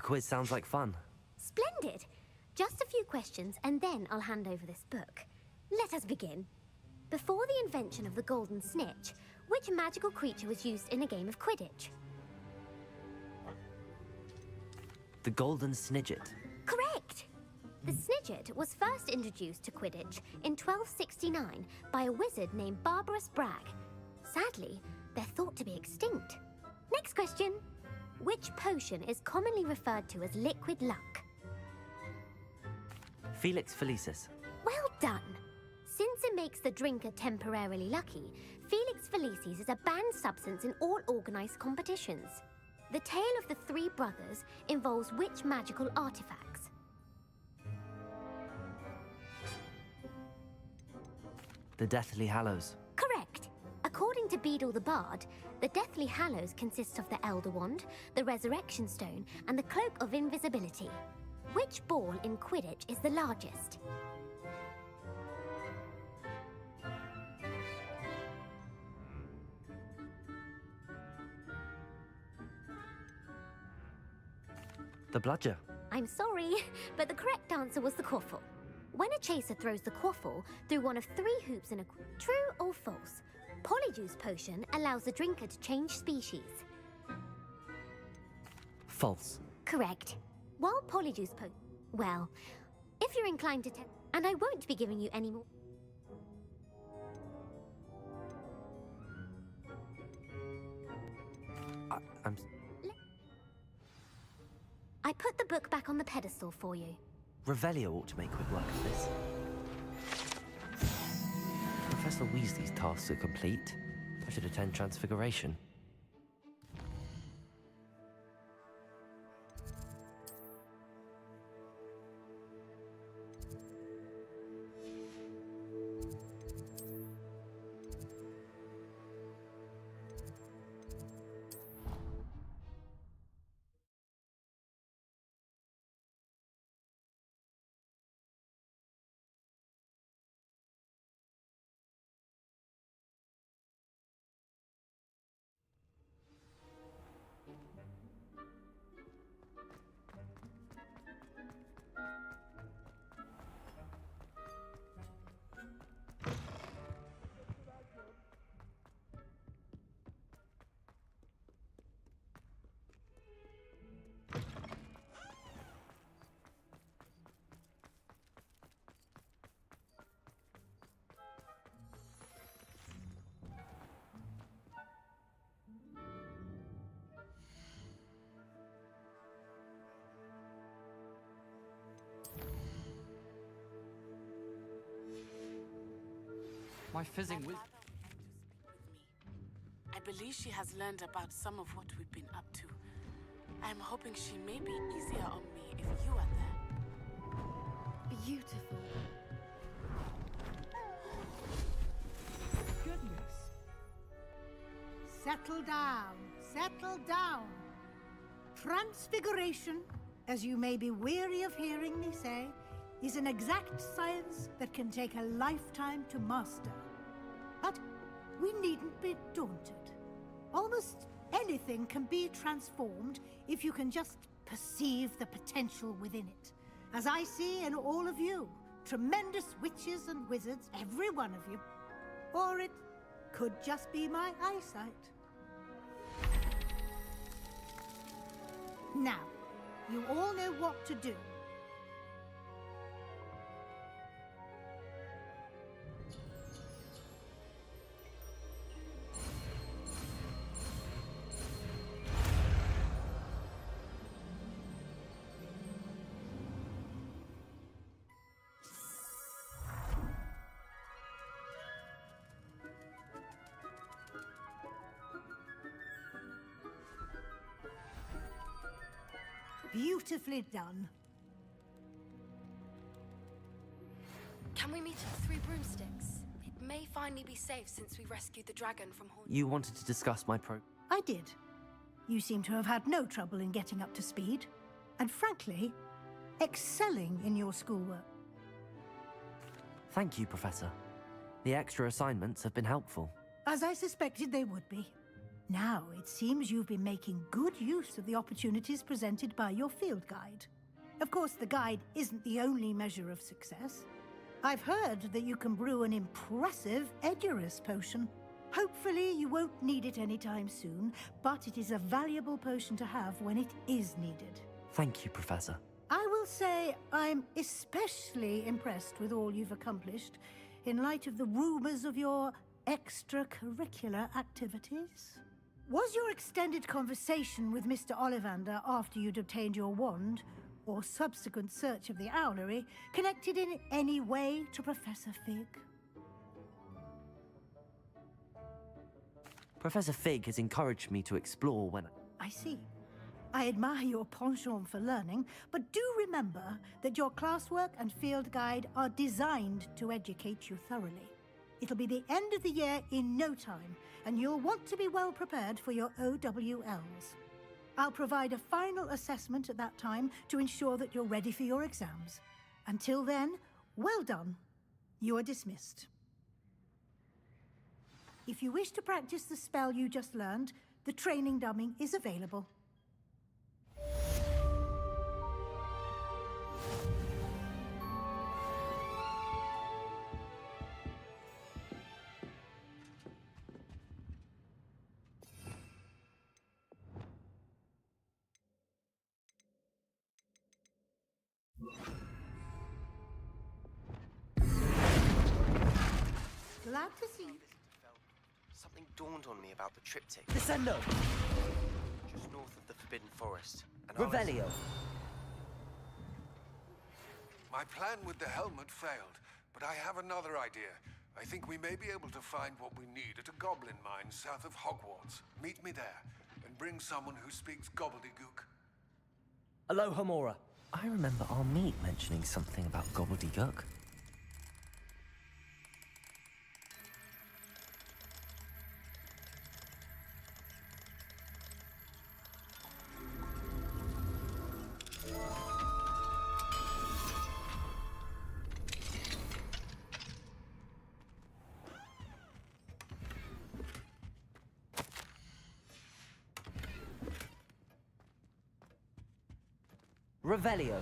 quiz sounds like fun. Splendid! Just a few questions, and then I'll hand over this book. Let us begin. Before the invention of the golden snitch, which magical creature was used in a game of Quidditch? The Golden Snidget. Correct! The Snidget was first introduced to Quidditch in 1269 by a wizard named Barbarous Bragg. Sadly, they're thought to be extinct. Next question. Which potion is commonly referred to as liquid luck? Felix Felicis. Well done! Since it makes the drinker temporarily lucky, Felix Felicis is a banned substance in all organized competitions. The tale of the three brothers involves which magical artifacts? The Deathly Hallows. Correct! According to Beadle the Bard, the Deathly Hallows consists of the Elder Wand, the Resurrection Stone, and the Cloak of Invisibility. Which ball in Quidditch is the largest? The Bludger. I'm sorry, but the correct answer was the quaffle. When a chaser throws the quaffle through one of three hoops in a... True or false? Polyjuice potion allows the drinker to change species. False. Correct. While Polyjuice well, if you're inclined to and I won't be giving you any more... I put the book back on the pedestal for you. Revelio ought to make quick work of this. Professor Weasley's tasks are complete. I should attend Transfiguration. My fizzing with... I believe she has learned about some of what we've been up to. I'm hoping she may be easier on me if you are there. Beautiful. Goodness. Settle down. Settle down. Transfiguration, as you may be weary of hearing me say, is an exact science that can take a lifetime to master. But we needn't be daunted. Almost anything can be transformed if you can just perceive the potential within it. As I see in all of you, tremendous witches and wizards, every one of you. Or it could just be my eyesight. Now, you all know what to do. Beautifully done. Can we meet at the Three Broomsticks? It may finally be safe since we rescued the dragon from Hogwarts. You wanted to discuss my I did. You seem to have had no trouble in getting up to speed, and frankly, excelling in your schoolwork. Thank you, Professor. The extra assignments have been helpful. As I suspected they would be. Now, it seems you've been making good use of the opportunities presented by your field guide. Of course, the guide isn't the only measure of success. I've heard that you can brew an impressive Edurus potion. Hopefully, you won't need it anytime soon, but it is a valuable potion to have when it is needed. Thank you, Professor. I will say I'm especially impressed with all you've accomplished in light of the rumors of your extracurricular activities. Was your extended conversation with Mr. Ollivander after you'd obtained your wand, or subsequent search of the owlery, connected in any way to Professor Fig? Professor Fig has encouraged me to explore when I see. I admire your penchant for learning, but do remember that your classwork and field guide are designed to educate you thoroughly. It'll be the end of the year in no time, and you'll want to be well prepared for your OWLs. I'll provide a final assessment at that time to ensure that you're ready for your exams. Until then, well done. You are dismissed. If you wish to practice the spell you just learned, the training dummy is available. Glad to see you. Something dawned on me about the triptych. Descendo! Just north of the Forbidden Forest. And Revelio! My plan with the helmet failed, but I have another idea. I think we may be able to find what we need at a goblin mine south of Hogwarts. Meet me there, and bring someone who speaks gobbledygook. Aloha Mora. I remember our meet mentioning something about gobbledygook. Revelio.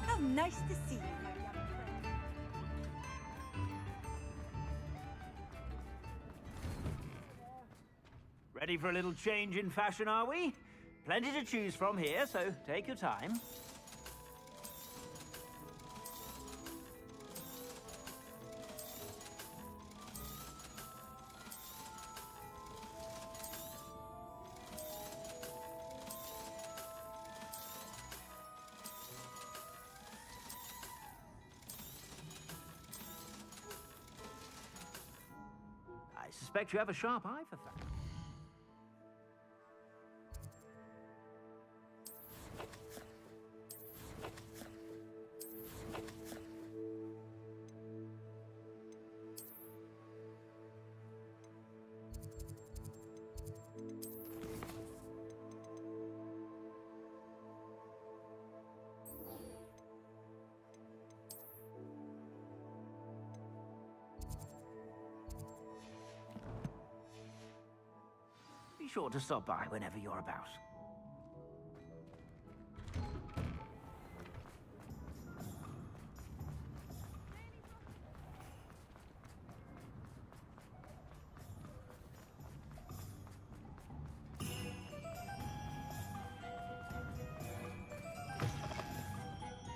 How nice to see you, my young friend. Ready for a little change in fashion, are we? Plenty to choose from here, so take your time. I suspect you have a sharp eye for fashion. sure to stop by whenever you're about.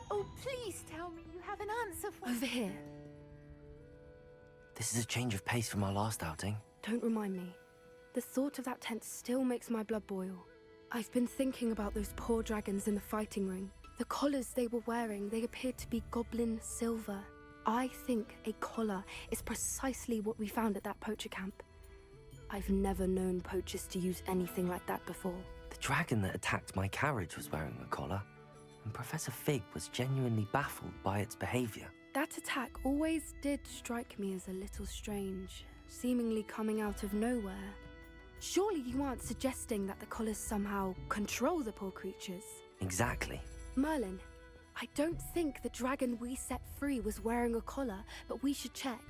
Oh, please tell me you have an answer for Over here. This is a change of pace from our last outing. Don't remind me. The thought of that tent still makes my blood boil. I've been thinking about those poor dragons in the fighting ring. The collars they were wearing, they appeared to be goblin silver. I think a collar is precisely what we found at that poacher camp. I've never known poachers to use anything like that before. The dragon that attacked my carriage was wearing a collar, and Professor Fig was genuinely baffled by its behavior. That attack always did strike me as a little strange, seemingly coming out of nowhere. Surely you aren't suggesting that the collars somehow control the poor creatures? Exactly. Merlin, I don't think the dragon we set free was wearing a collar, but we should check.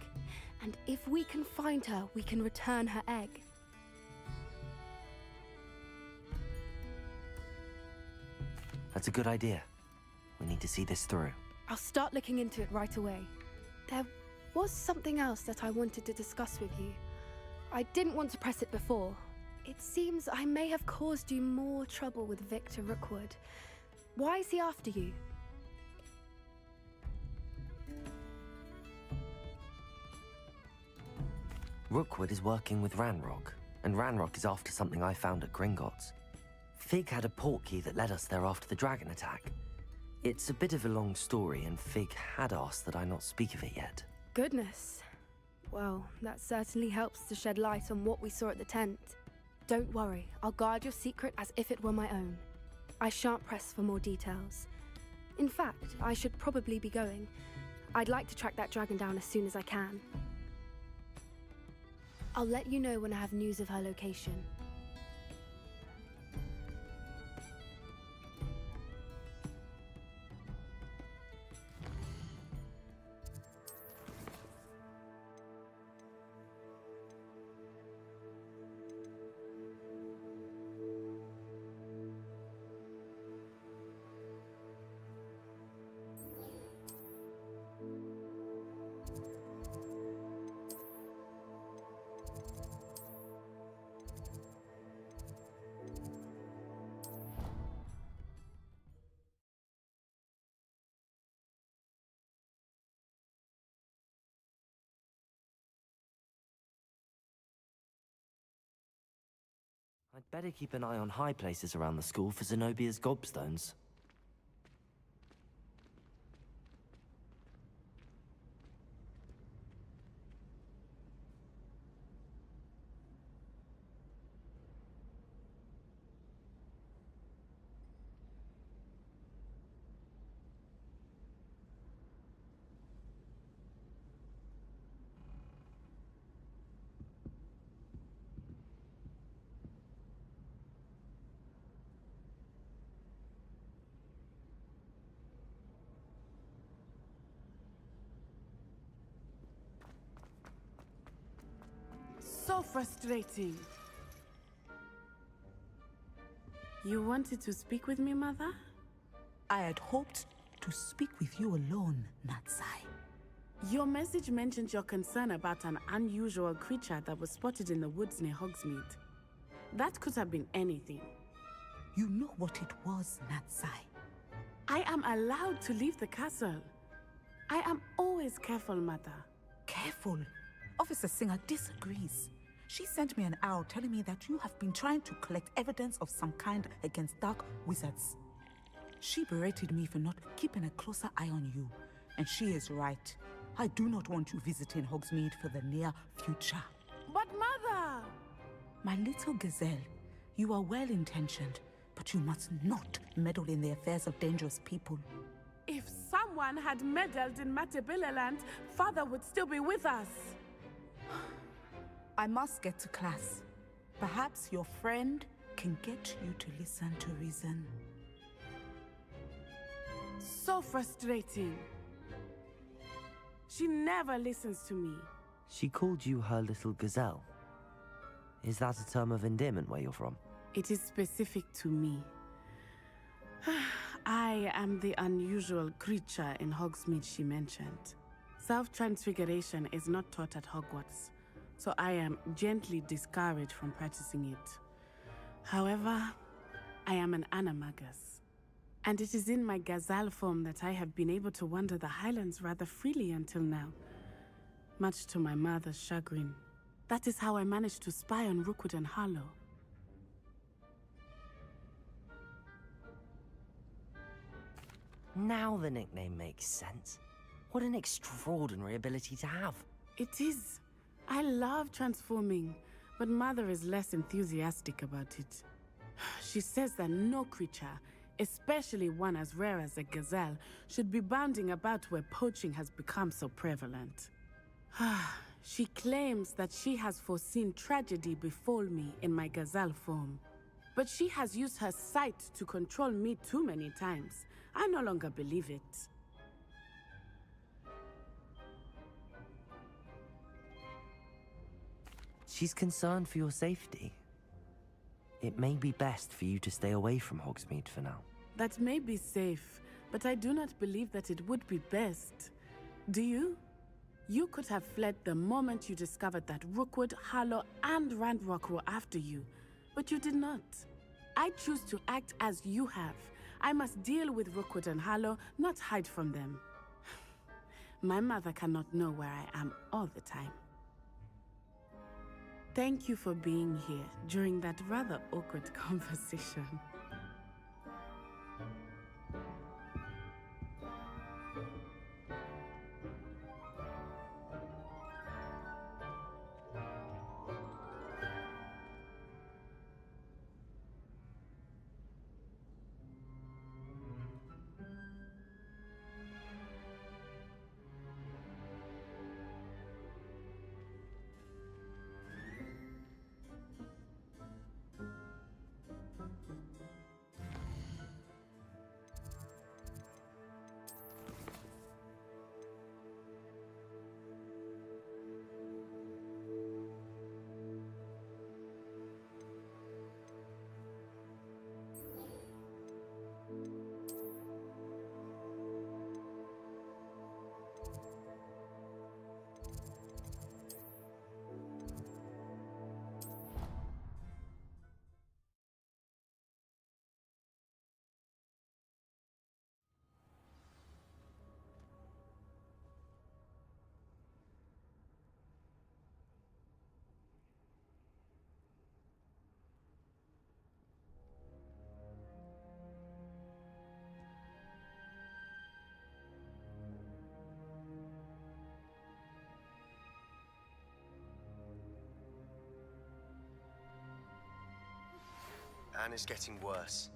And if we can find her, we can return her egg. That's a good idea. We need to see this through. I'll start looking into it right away. There was something else that I wanted to discuss with you. I didn't want to press it before. It seems I may have caused you more trouble with Victor Rookwood. Why is he after you? Rookwood is working with Ranrock, and Ranrock is after something I found at Gringotts. Fig had a portkey that led us there after the dragon attack. It's a bit of a long story, and Fig had asked that I not speak of it yet. Goodness. Well, that certainly helps to shed light on what we saw at the tent. Don't worry, I'll guard your secret as if it were my own. I shan't press for more details. In fact, I should probably be going. I'd like to track that dragon down as soon as I can. I'll let you know when I have news of her location. I'd better keep an eye on high places around the school for Zenobia's gobstones. So frustrating. You wanted to speak with me, Mother? I had hoped to speak with you alone, Natsai. Your message mentioned your concern about an unusual creature that was spotted in the woods near Hogsmeade. That could have been anything. You know what it was, Natsai. I am allowed to leave the castle. I am always careful, Mother. Careful? Officer Singer disagrees. She sent me an owl telling me that you have been trying to collect evidence of some kind against dark wizards. She berated me for not keeping a closer eye on you, and she is right. I do not want you visiting Hogsmeade for the near future. But Mother! My little gazelle, you are well-intentioned, but you must not meddle in the affairs of dangerous people. If someone had meddled in Matabeleland, Father would still be with us. I must get to class. Perhaps your friend can get you to listen to reason. So frustrating. She never listens to me. She called you her little gazelle. Is that a term of endearment where you're from? It is specific to me. I am the unusual creature in Hogsmeade she mentioned. Self-transfiguration is not taught at Hogwarts, so I am gently discouraged from practicing it. However, I am an animagus, and it is in my gazelle form that I have been able to wander the Highlands rather freely until now, much to my mother's chagrin. That is how I managed to spy on Rookwood and Harlow. Now the nickname makes sense. What an extraordinary ability to have. It is. I love transforming, but Mother is less enthusiastic about it. She says that no creature, especially one as rare as a gazelle, should be bounding about where poaching has become so prevalent. She claims that she has foreseen tragedy befall me in my gazelle form. But she has used her sight to control me too many times. I no longer believe it. She's concerned for your safety. It may be best for you to stay away from Hogsmeade for now. That may be safe, but I do not believe that it would be best. Do you? You could have fled the moment you discovered that Rookwood, Harlow, and Ranrock were after you, but you did not. I choose to act as you have. I must deal with Rookwood and Harlow, not hide from them. My mother cannot know where I am all the time. Thank you for being here during that rather awkward conversation. Anne is getting worse.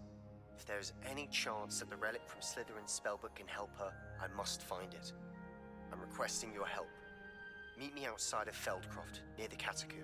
If there is any chance that the relic from Slytherin's spellbook can help her, I must find it. I'm requesting your help. Meet me outside of Feldcroft, near the Catacomb.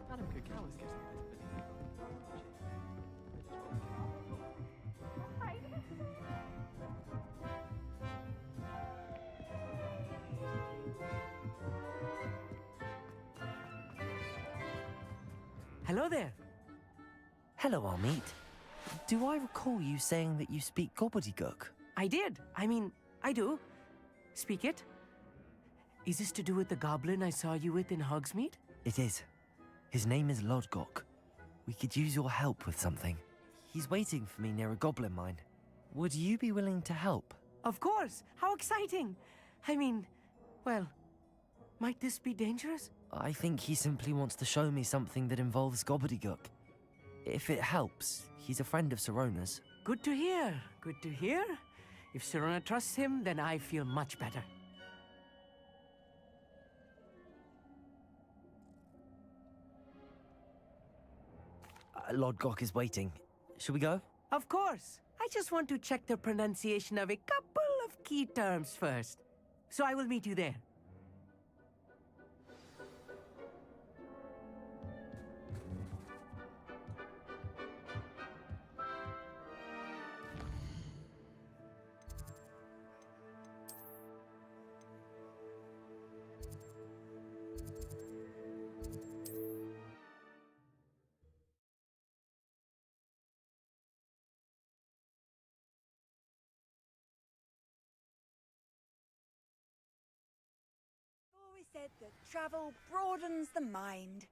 Madam Cacao is getting a bit of Hello there. Hello, Armeet. Do I recall you saying that you speak gobbledygook? I did. I mean, I do. Speak it. Is this to do with the goblin I saw you with in Hogsmeade? It is. His name is Lodgok. We could use your help with something. He's waiting for me near a goblin mine. Would you be willing to help? Of course! How exciting! I mean, well, might this be dangerous? I think he simply wants to show me something that involves gobbledygook. If it helps, he's a friend of Sirona's. Good to hear. Good to hear. If Sirona trusts him, then I feel much better. Lodgok is waiting. Shall we go? Of course. I just want to check the pronunciation of a couple of key terms first. So I will meet you there. Always said that travel broadens the mind.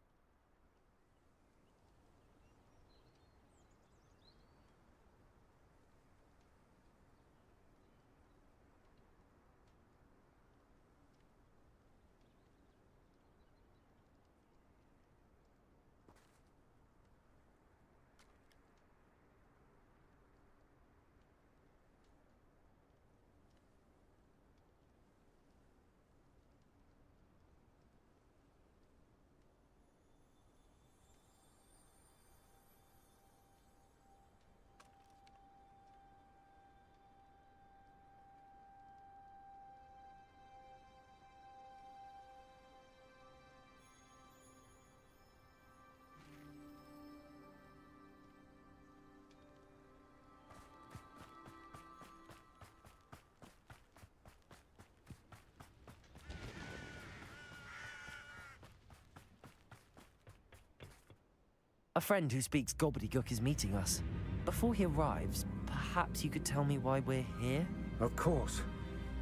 A friend who speaks gobbledygook is meeting us. Before he arrives, perhaps you could tell me why we're here? Of course.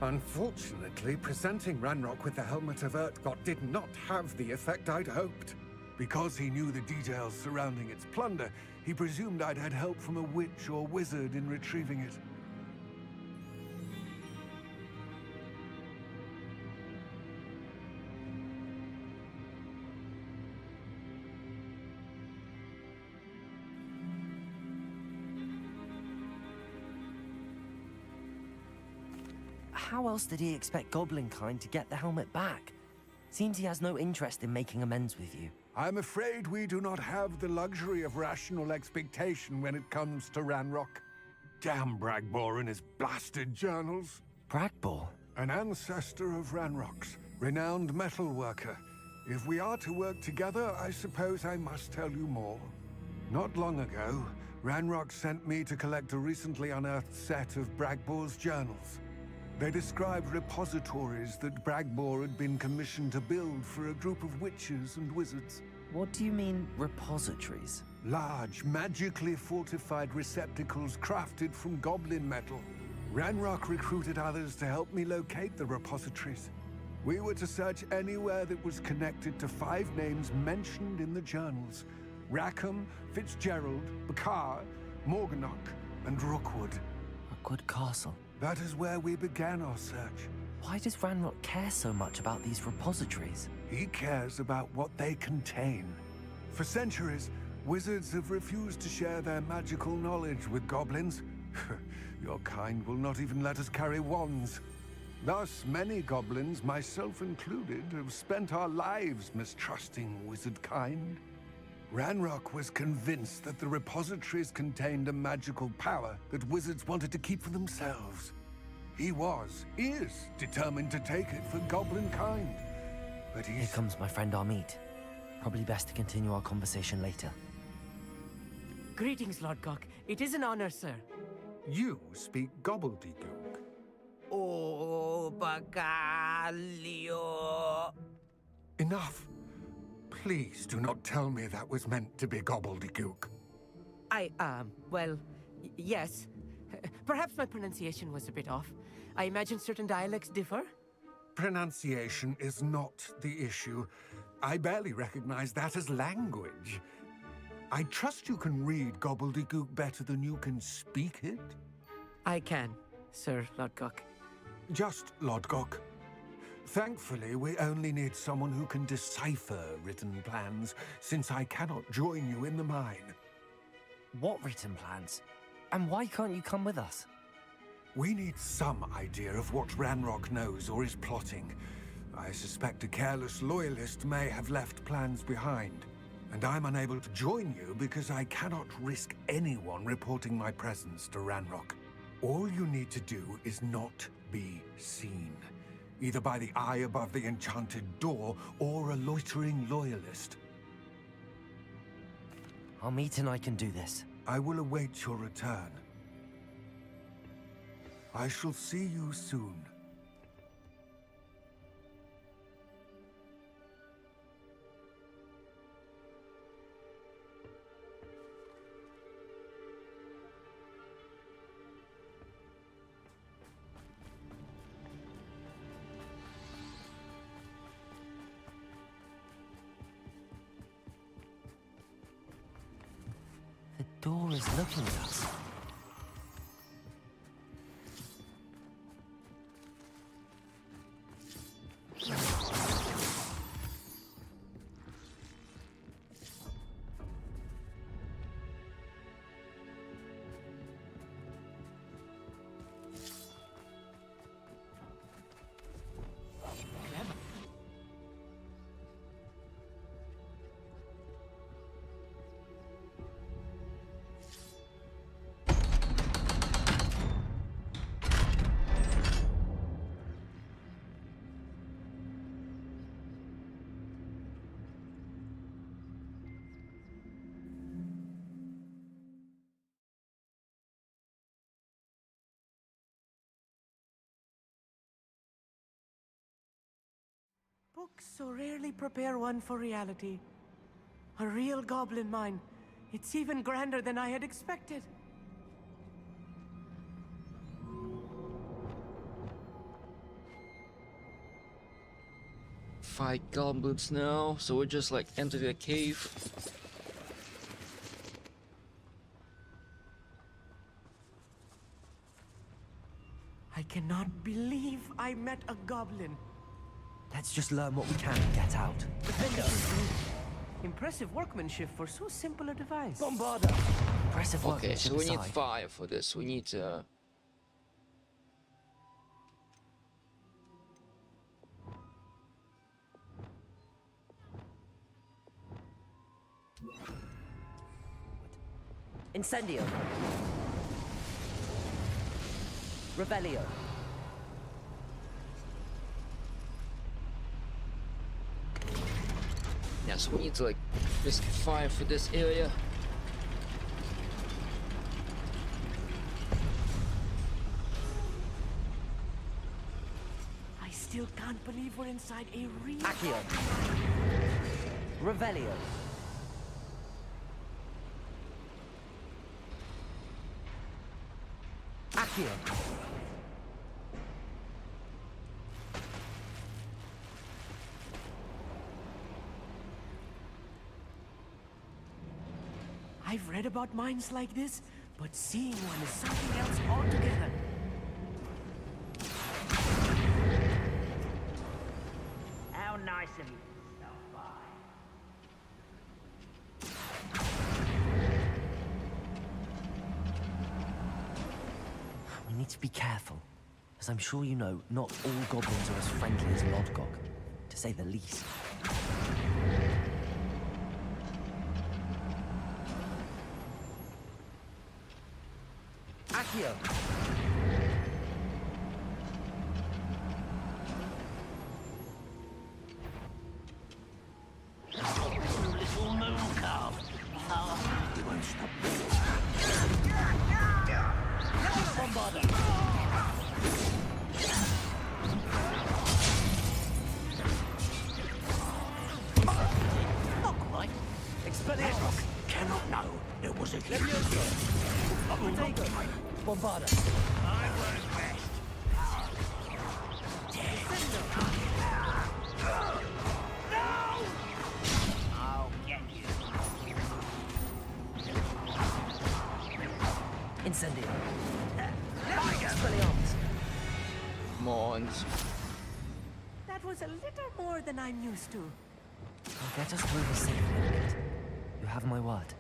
Unfortunately, presenting Ranrock with the Helmet of Urtkot did not have the effect I'd hoped. Because he knew the details surrounding its plunder, he presumed I'd had help from a witch or wizard in retrieving it. How else did he expect Goblinkind to get the helmet back? Seems he has no interest in making amends with you. I'm afraid we do not have the luxury of rational expectation when it comes to Ranrock. Damn Bragbor and his blasted journals. Bragbor? An ancestor of Ranrock's, renowned metal worker. If we are to work together, I suppose I must tell you more. Not long ago, Ranrock sent me to collect a recently unearthed set of Bragbor's journals. They described repositories that Bragbor had been commissioned to build for a group of witches and wizards. What do you mean, repositories? Large, magically fortified receptacles crafted from goblin metal. Ranrock recruited others to help me locate the repositories. We were to search anywhere that was connected to 5 names mentioned in the journals. Rackham, Fitzgerald, Bakar, Morganach, and Rookwood. Rookwood Castle. That is where we began our search. Why does Ranrock care so much about these repositories? He cares about what they contain. For centuries, wizards have refused to share their magical knowledge with goblins. Your kind will not even let us carry wands. Thus, many goblins, myself included, have spent our lives mistrusting wizard kind. Ranrock was convinced that the repositories contained a magical power that wizards wanted to keep for themselves. He is determined to take it for goblin kind. But Here comes my friend Amit. Probably best to continue our conversation later. Greetings, Lodgok. It is an honor, sir. You speak gobbledygook. Oh, Bacalio. Enough. Please do not tell me that was meant to be gobbledygook. Well, yes. Perhaps my pronunciation was a bit off. I imagine certain dialects differ. Pronunciation is not the issue. I barely recognize that as language. I trust you can read gobbledygook better than you can speak it. I can, Sir Lodgok. Just Lodgok. Thankfully, we only need someone who can decipher written plans, since I cannot join you in the mine. What written plans? And why can't you come with us? We need some idea of what Ranrock knows or is plotting. I suspect a careless loyalist may have left plans behind. And I'm unable to join you because I cannot risk anyone reporting my presence to Ranrock. All you need to do is not be seen, either by the eye above the enchanted door or a loitering loyalist. Our meet and I can do this. I will await your return. I shall see you soon. The door is looking at us. Books so rarely prepare one for reality. A real goblin mine. It's even grander than I had expected. Fight goblins now, so we're just like enter the cave. I cannot believe I met a goblin. Let's just learn what we can and get out. Impressive workmanship for so simple a device. Bombarder! Impressive Okay, workmanship so we need aside. 5 for this. We need to... Incendio. Revelio. Yeah, so we need to like risk 5 for this area. I still can't believe we're inside a real... Accio. Revelio. Accio. I've read about mines like this, but seeing one is something else altogether. How nice of you to stop by. We need to be careful. As I'm sure you know, not all goblins are as friendly as Lodgok, to say the least. Accio. Little moon calf. He won't stop. Bombarder. Not quite. Expelliarmus cannot know there was a Bombarder. I work best. No! I'll get you. Incendio. Expelliarmus! Mons. That was a little more than I'm used to. I'll get us through this safely, Emmet. You have my word.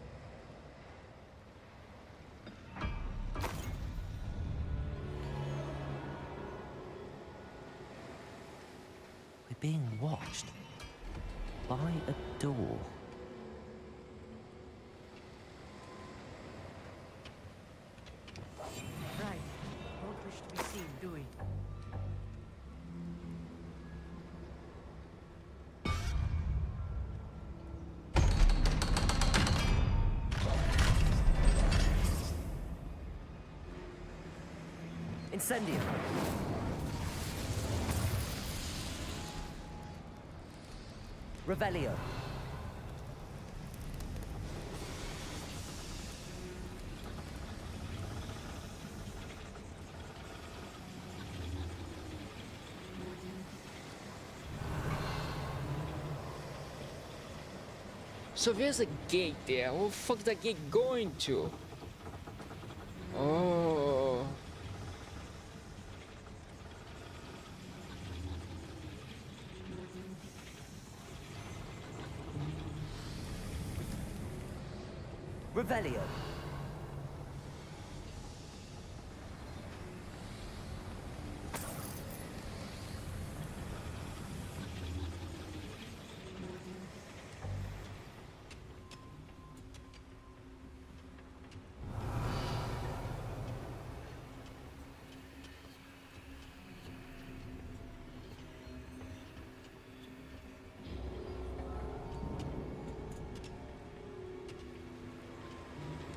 We're being watched by a door. Right. Don't wish to be seen, do we? Incendio! Revelio! So there's a gate there. Where the fuck is that gate going to? Oh. Revelio!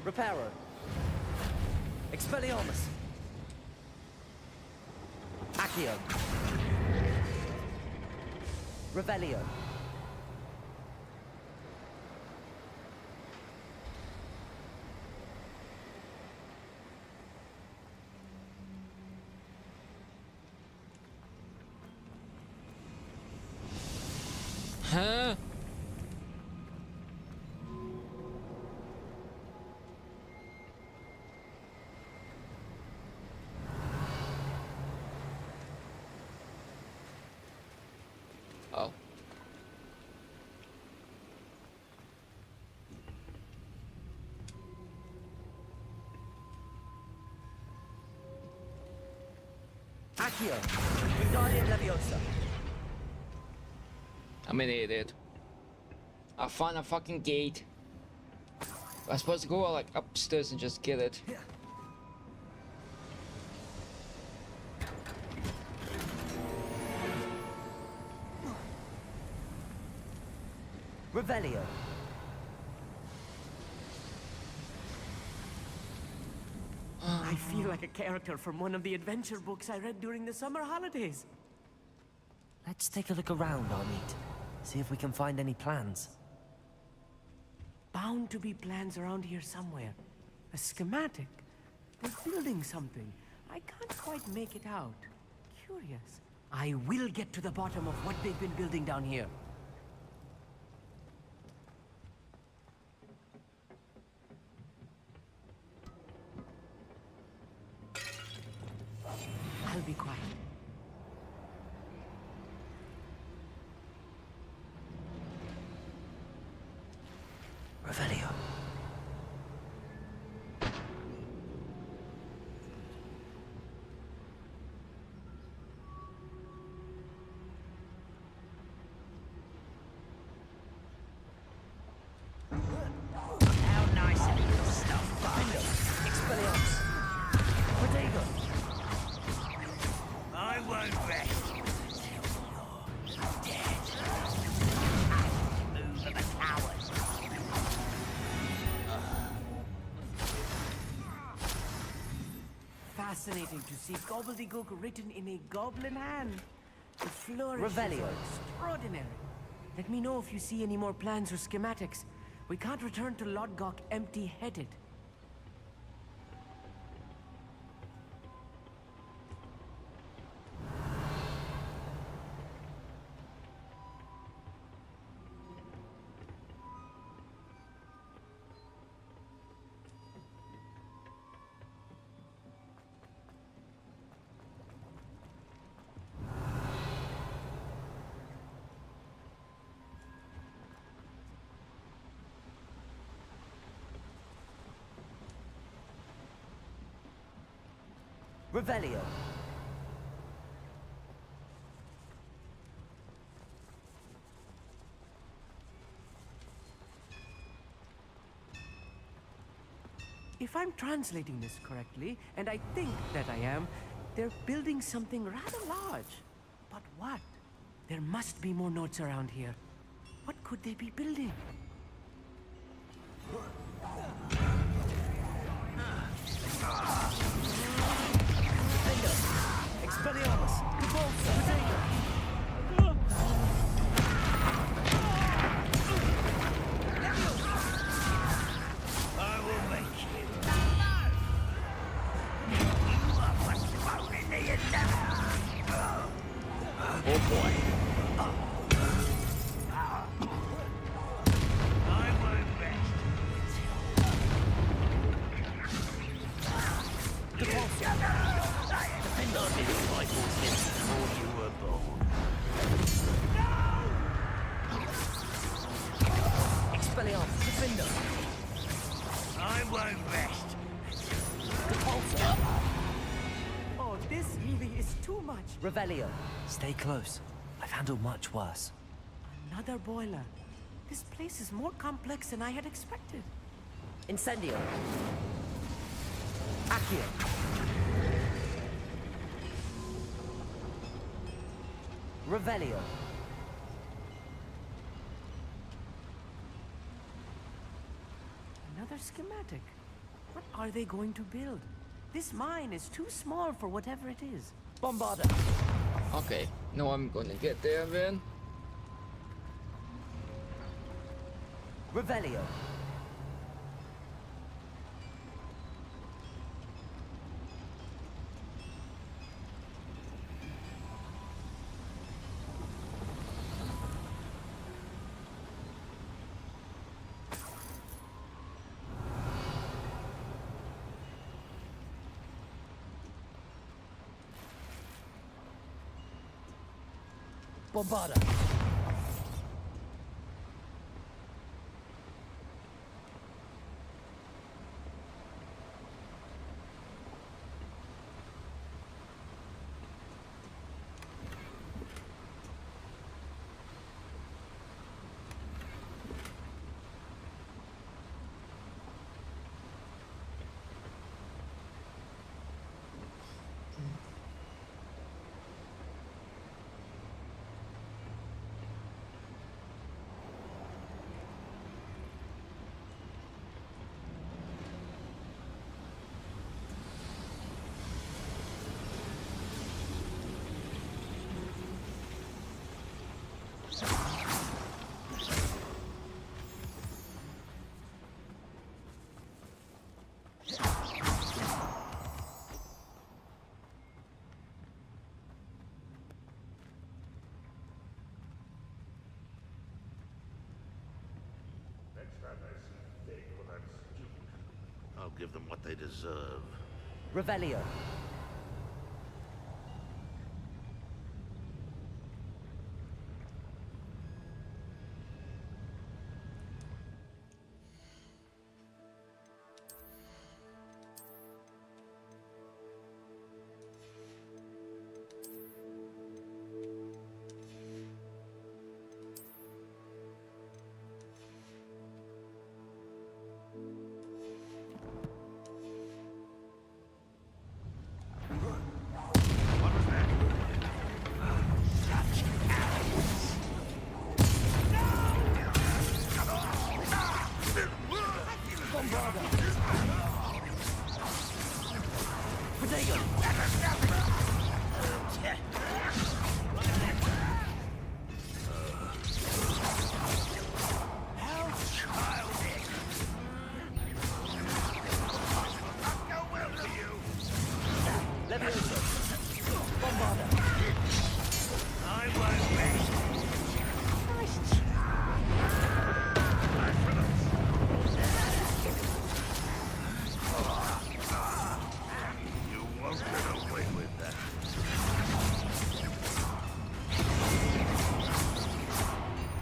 Reparo! Expelliarmus! Accio! Revelio! Huh? Oh. Accio! Wingardium Leviosa! I'm an idiot. I found a fucking gate. I'm supposed to go like upstairs and just get it. Revelio! I feel like a character from one of the adventure books I read during the summer holidays. Let's take a look around, Armit. See if we can find any plans. Bound to be plans around here somewhere. A schematic. They're building something. I can't quite make it out. Curious. I will get to the bottom of what they've been building down here. I'll be quiet. Revelio. How nice of you to stop by. Expelliarmus. Protego. I won't rest until you're dead. Move of a coward. Fascinating to see gobbledygook written in a goblin hand. The flourishes Revelio. are extraordinary. Let me know if you see any more plans or schematics. We can't return to Lodgok empty-headed. Revelio. If I'm translating this correctly, and I think that I am, they're building something rather large. But what? There must be more notes around here. What could they be building? Expelliarmus! Repulsor! I will make you. You are what's thrown in the Oh boy. I won't rest. Defender! Rifles him before you were born. Expelliarmus! Defender! I won't rest. Repulsor! Oh, this really is too much. Revelio. Stay close. I've handled much worse. Another boiler. This place is more complex than I had expected. Incendio. Accio. Revelio. Another schematic. What are they going to build? This mine is too small for whatever it is. Bombarda. Okay, now I'm gonna get there then. Revelio. Bombarda. I'll give them what they deserve. Revelio.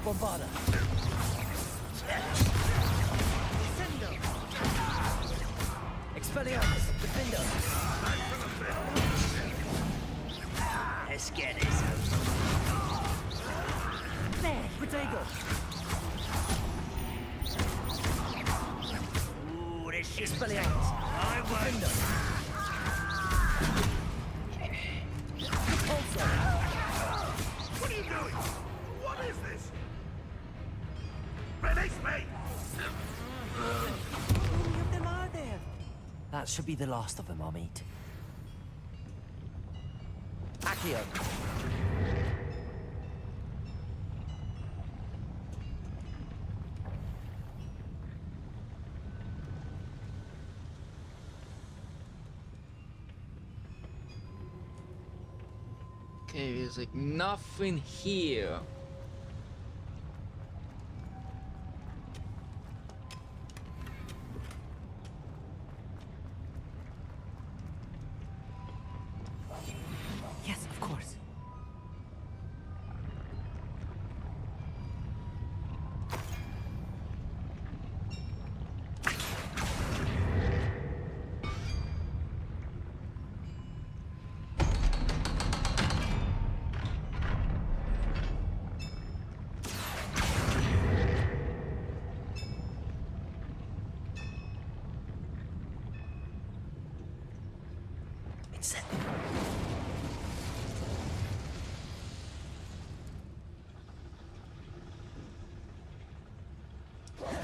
Bombarda. Expelliarmus. Defender. good. Ooh, this shit's brilliant. I won't. What are you doing? What is this? Release me! How many of them are there? That should be the last of them, Amit. Accio. Okay, there's like nothing here. Yes, of course. It's set.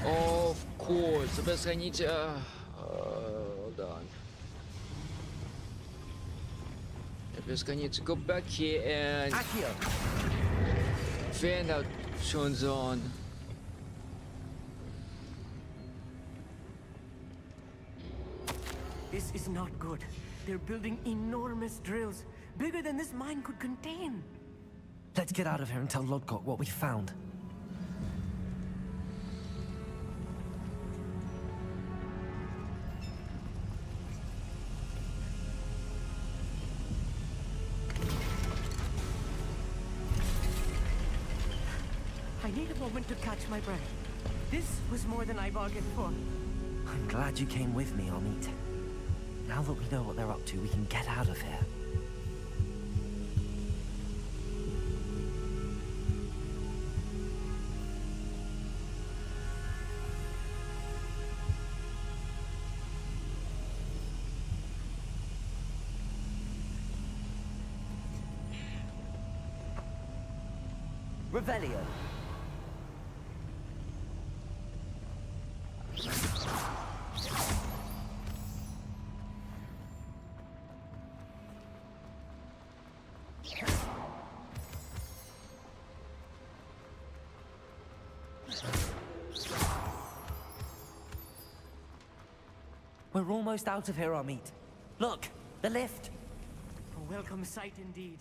Of course, but I need to. Hold on. I just need to go back here and find out Sean's on. This is not good. They're building enormous drills, bigger than this mine could contain. Let's get out of here and tell Lodgok what we found. I need a moment to catch my breath. This was more than I bargained for. I'm glad you came with me, Amit. Now that we know what they're up to, we can get out of here. Revelio. We're almost out of here, Amit. Look, the lift. A welcome sight indeed.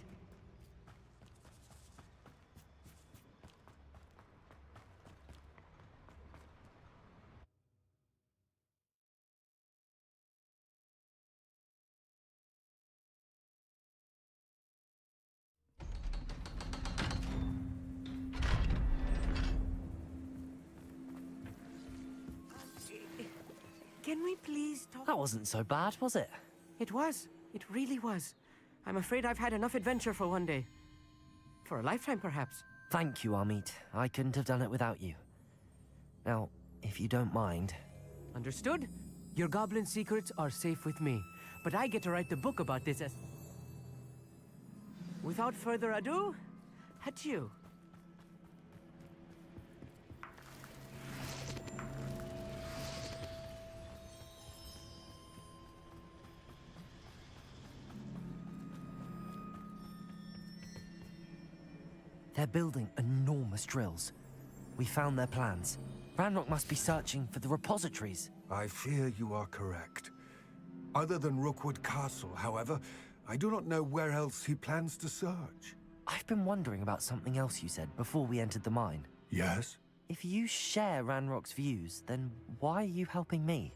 Can we please talk? That wasn't so bad, was it? It was. It really was. I'm afraid I've had enough adventure for one day. For a lifetime, perhaps. Thank you, Amit. I couldn't have done it without you. Now, if you don't mind... Understood? Your goblin secrets are safe with me, but I get to write the book about this as... Without further ado, adieu. They're building enormous drills. We found their plans. Ranrock must be searching for the repositories. I fear you are correct. Other than Rookwood Castle, however, I do not know where else he plans to search. I've been wondering about something else you said before we entered the mine. Yes? If you share Ranrock's views, then why are you helping me?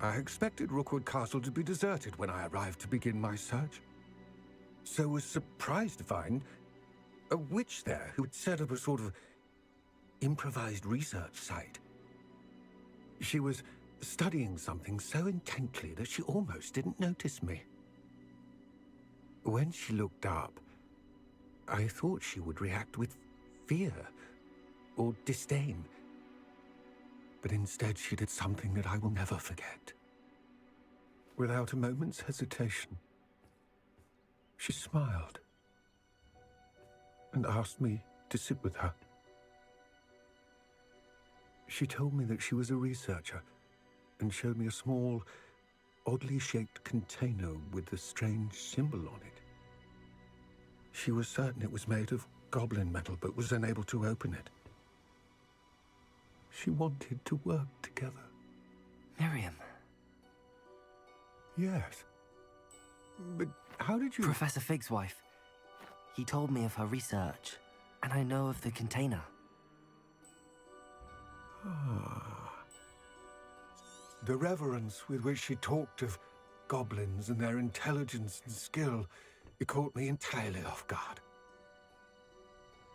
I expected Rookwood Castle to be deserted when I arrived to begin my search. So was surprised to find a witch there who had set up a sort of improvised research site. She was studying something so intently that she almost didn't notice me. When she looked up, I thought she would react with fear, or disdain. But instead, she did something that I will never forget. Without a moment's hesitation, she smiled and asked me to sit with her. She told me that she was a researcher and showed me a small, oddly shaped container with a strange symbol on it. She was certain it was made of goblin metal, but was unable to open it. She wanted to work together. Miriam. Yes. But how did you... Professor Fig's wife. He told me of her research, and I know of the container. Ah. The reverence with which she talked of goblins and their intelligence and skill, it caught me entirely off guard.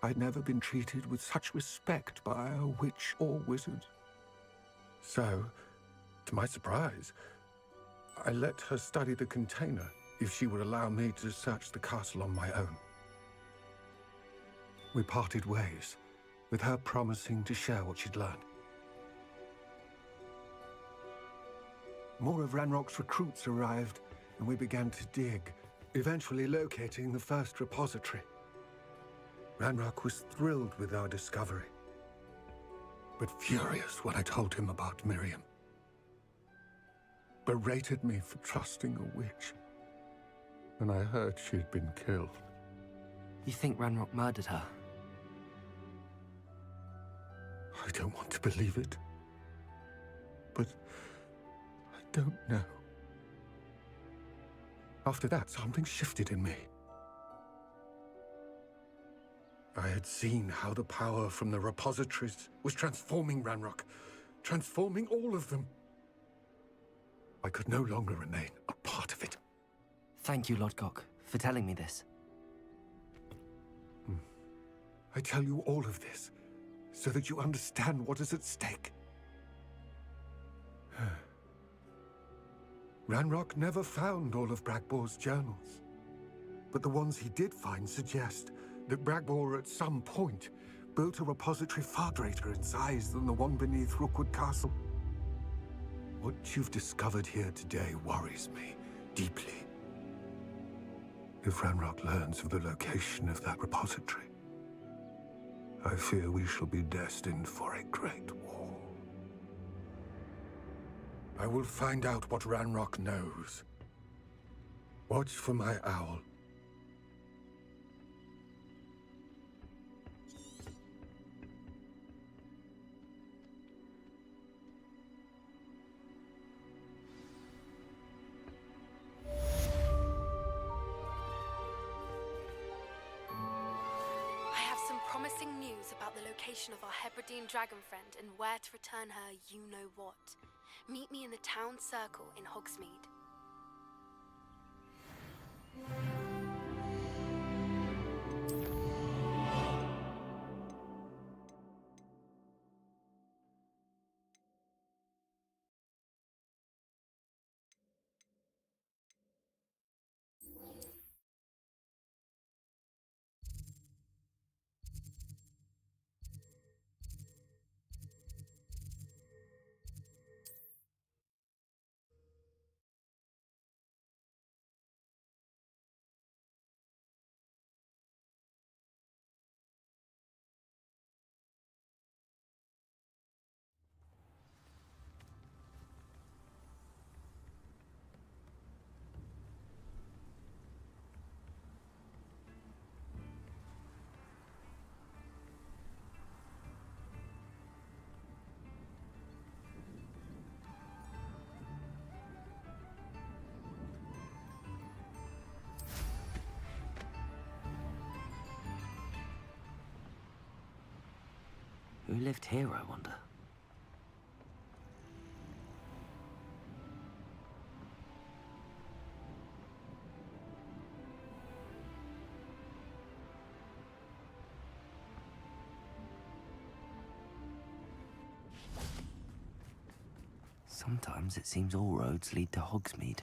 I'd never been treated with such respect by a witch or wizard. So, to my surprise, I let her study the container if she would allow me to search the castle on my own. We parted ways, with her promising to share what she'd learned. More of Ranrock's recruits arrived, and we began to dig, eventually locating the first repository. Ranrock was thrilled with our discovery, but furious when I told him about Miriam. Berated me for trusting a witch, and I heard she'd been killed. You think Ranrock murdered her? I don't want to believe it, but I don't know. After that, something shifted in me. I had seen how the power from the repositories was transforming Ranrock, transforming all of them. I could no longer remain a part of it. Thank you, Lodgok, for telling me this. I tell you all of this so that you understand what is at stake. Ranrock never found all of Bragbor's journals, but the ones he did find suggest that Bragbor at some point built a repository far greater in size than the one beneath Rookwood Castle. What you've discovered here today worries me deeply. If Ranrock learns of the location of that repository, I fear we shall be destined for a great war. I will find out what Ranrock knows. Watch for my owl. Promising news about the location of our Hebridean dragon friend and where to return her you-know-what. Meet me in the town circle in Hogsmeade. Who lived here, I wonder? Sometimes it seems all roads lead to Hogsmeade.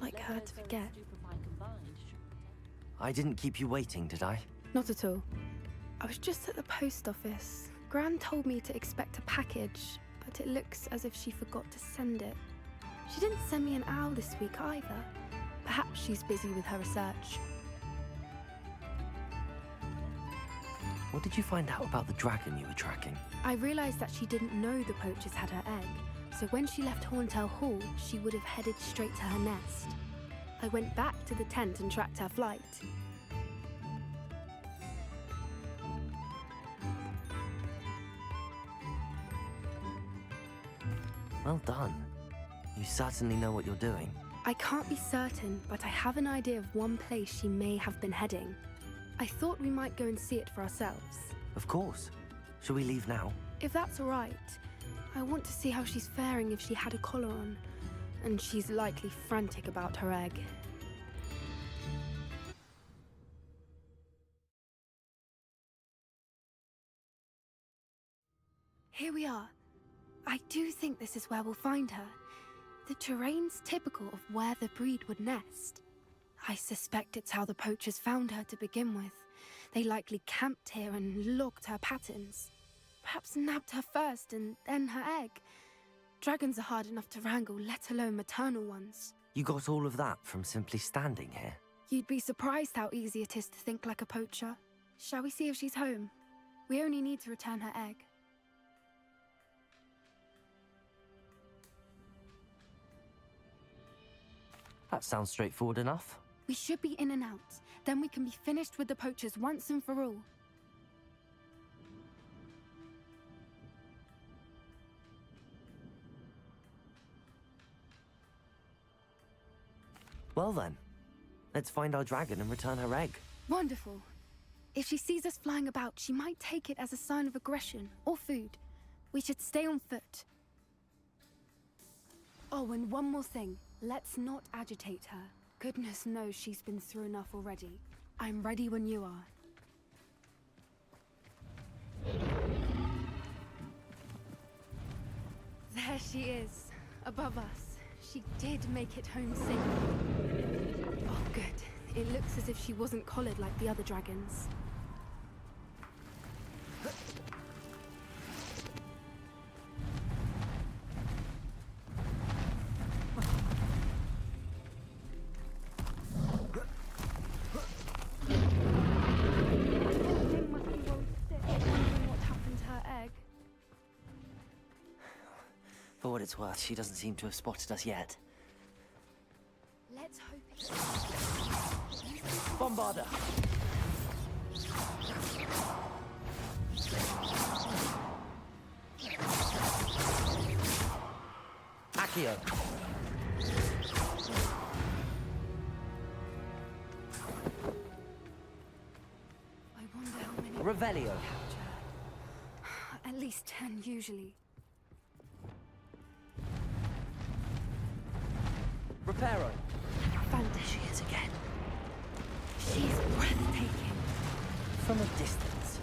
like her to forget. I didn't keep you waiting, did I? Not at all. I was just at the post office. Gran told me to expect a package, but it looks as if she forgot to send it. She didn't send me an owl this week either. Perhaps she's busy with her research. What did you find out about the dragon you were tracking? I realized that she didn't know the poachers had her egg, so when she left Horntail Hall, she would have headed straight to her nest. I went back to the tent and tracked her flight. Well done. You certainly know what you're doing. I can't be certain, but I have an idea of one place she may have been heading. I thought we might go and see it for ourselves. Of course. Shall we leave now? If that's all right. I want to see how she's faring if she had a collar on. And she's likely frantic about her egg. Here we are. I do think this is where we'll find her. The terrain's typical of where the breed would nest. I suspect it's how the poachers found her to begin with. They likely camped here and logged her patterns. Perhaps nabbed her first and then her egg. Dragons are hard enough to wrangle, let alone maternal ones. You got all of that from simply standing here? You'd be surprised how easy it is to think like a poacher. Shall we see if she's home? We only need to return her egg. That sounds straightforward enough. We should be in and out. Then we can be finished with the poachers once and for all. Well then, let's find our dragon and return her egg. Wonderful. If she sees us flying about, she might take it as a sign of aggression or food. We should stay on foot. Oh, and one more thing. Let's not agitate her. Goodness knows she's been through enough already. I'm ready when you are. There she is, above us. She did make it home safely. Oh, good. It looks as if she wasn't collared like the other dragons. For what it's worth, she doesn't seem to have spotted us yet. Let's hope it's... Bombarder! Accio! I wonder how many... Revelio! At least 10 usually. Reparo! There she is again. She's breathtaking. From a distance.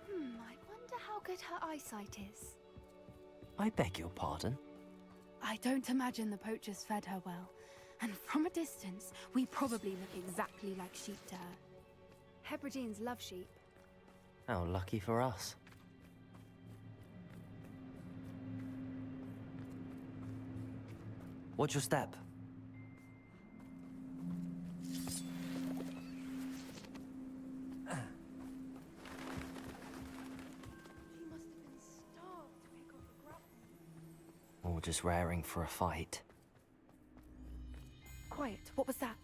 I wonder how good her eyesight is. I beg your pardon? I don't imagine the poachers fed her well. And from a distance, we probably look exactly like sheep to her. Hebrideans love sheep. How lucky for us. Watch your step. Or just raring for a fight. Quiet, what was that?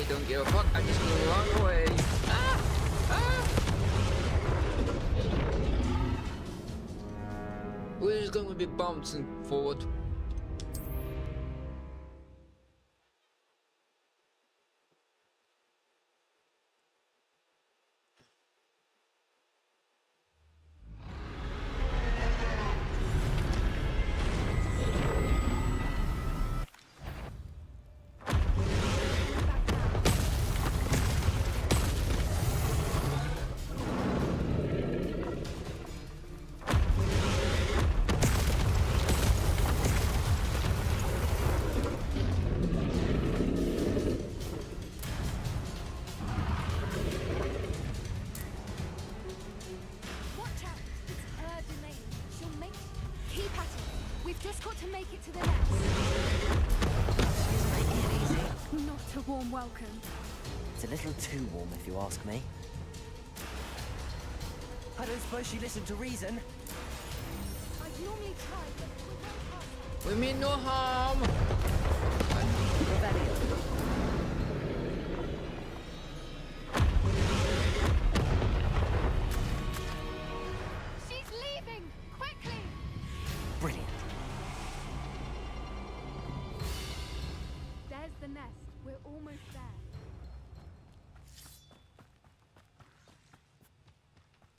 don't give a fuck. I'm just gonna run away. Ah! Ah! We're just gonna be bouncing forward. Welcome. It's a little too warm, if you ask me. I don't suppose she listened to reason. I'd normally try, but we mean no harm. She's leaving! Quickly! Brilliant. There's the nest. We're almost there.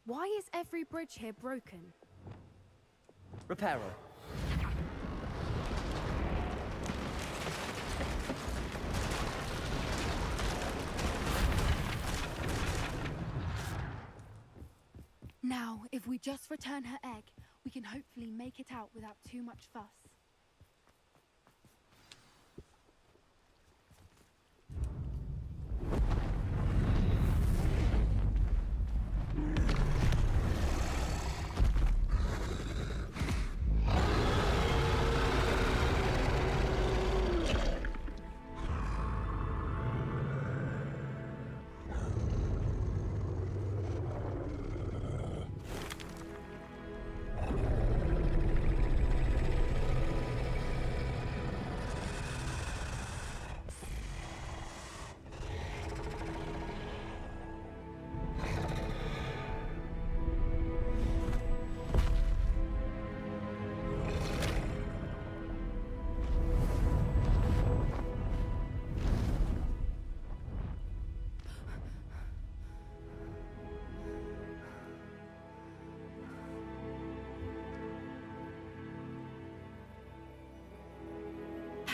Why is every bridge here broken? Reparo. Now, if we just return her egg, we can hopefully make it out without too much fuss.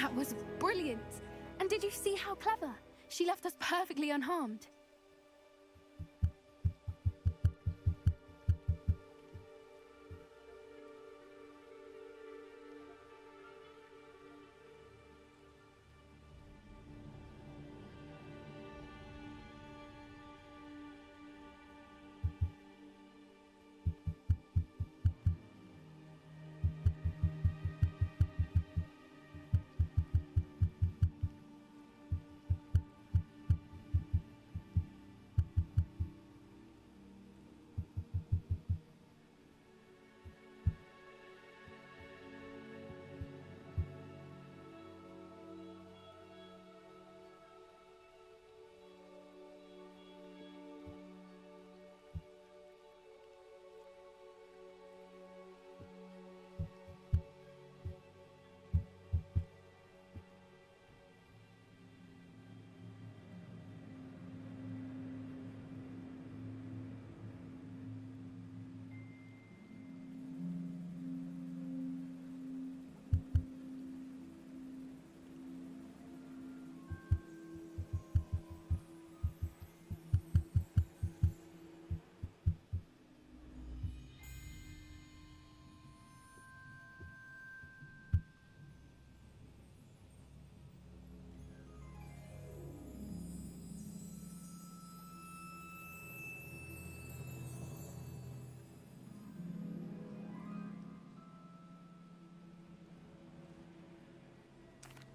That was brilliant! And did you see how clever? She left us perfectly unharmed.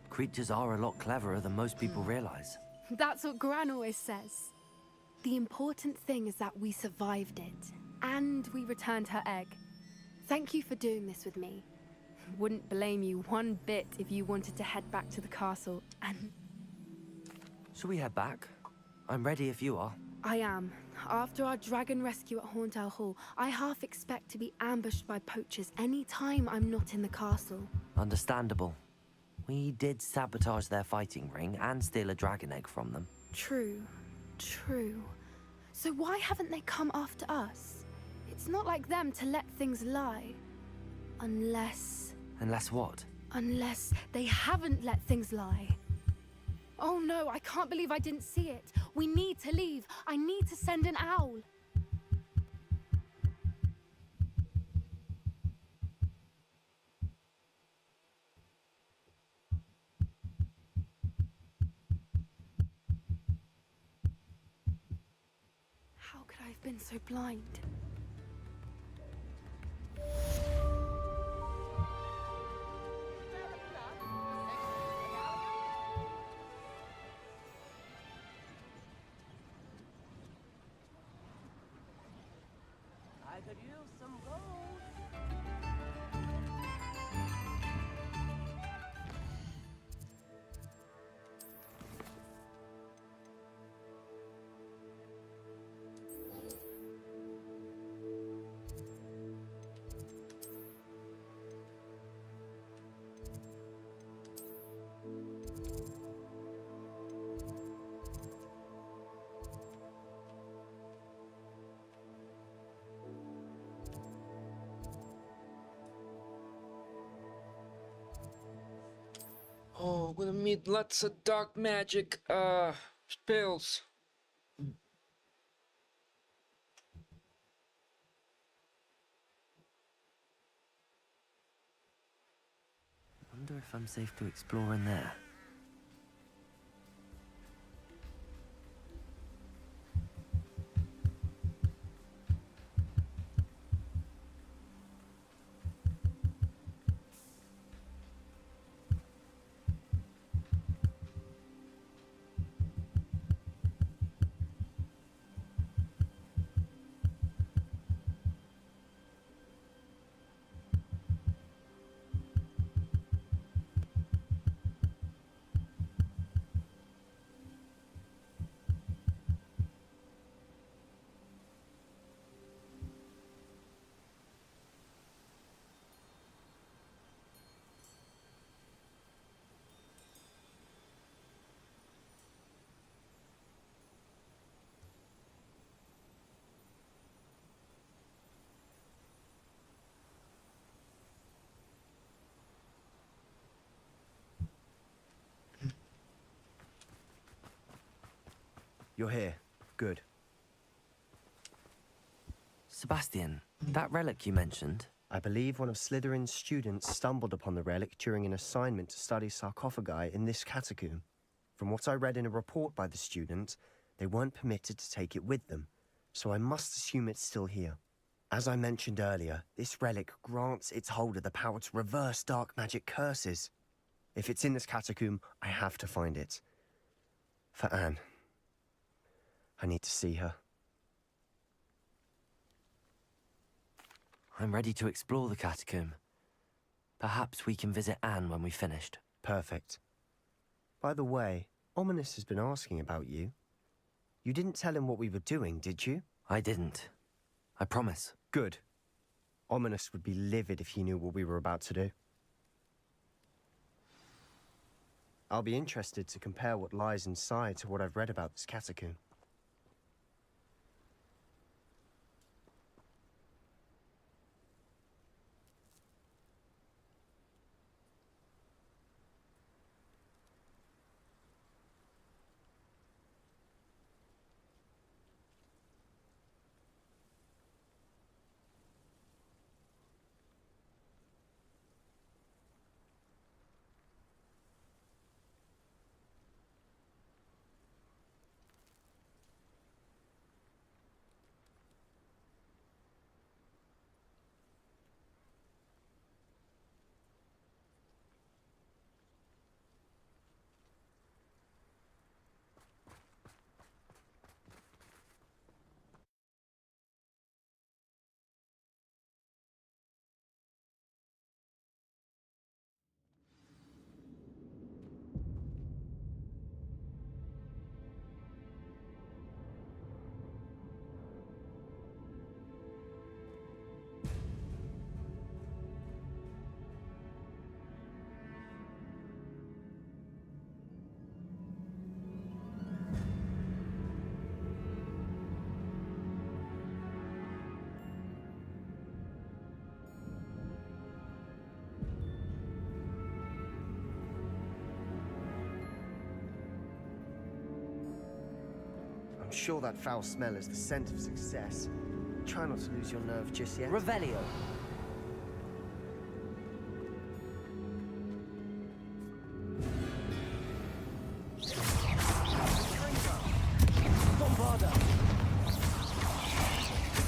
Creatures are a lot cleverer than most people realize. That's what Gran always says. The important thing is that we survived it, and we returned her egg. Thank you for doing this with me. Wouldn't blame you one bit if you wanted to head back to the castle and... Shall we head back? I'm ready if you are. I am. After our dragon rescue at Hauntow Hall, I half expect to be ambushed by poachers any time I'm not in the castle. Understandable. We did sabotage their fighting ring and steal a dragon egg from them. True. True. So why haven't they come after us? It's not like them to let things lie. Unless... Unless what? Unless they haven't let things lie. Oh no, I can't believe I didn't see it. We need to leave. I need to send an owl. How could I have been so blind? I could use some gold. Oh, we're gonna meet lots of dark magic spells. Wonder if I'm safe to explore in there. You're here. Good. Sebastian, that relic you mentioned? I believe one of Slytherin's students stumbled upon the relic during an assignment to study sarcophagi in this catacomb. From what I read in a report by the student, they weren't permitted to take it with them, so I must assume it's still here. As I mentioned earlier, this relic grants its holder the power to reverse dark magic curses. If it's in this catacomb, I have to find it. For Anne. I need to see her. I'm ready to explore the catacomb. Perhaps we can visit Anne when we've finished. Perfect. By the way, Ominous has been asking about you. You didn't tell him what we were doing, did you? I didn't. I promise. Good. Ominous would be livid if he knew what we were about to do. I'll be interested to compare what lies inside to what I've read about this catacomb. sure that foul smell is the scent of success. Try not to lose your nerve just yet. Revelio. Bombarda.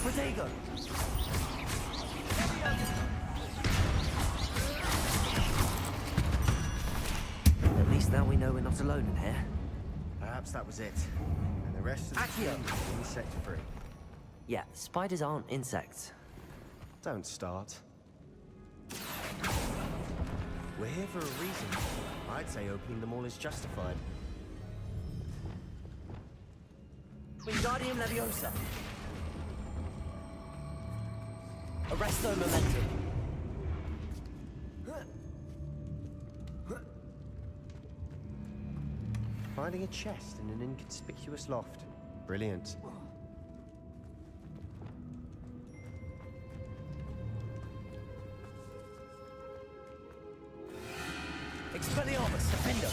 Protego. At least now we know we're not alone in here. Perhaps that was it. And the rest of the Accio. team is insect-free. Yeah, spiders aren't insects. Don't start. We're here for a reason. I'd say opening them all is justified. Wingardium Leviosa. Arresto Momentum. Finding a chest in an inconspicuous loft. Brilliant. Expelliarmus, Defender.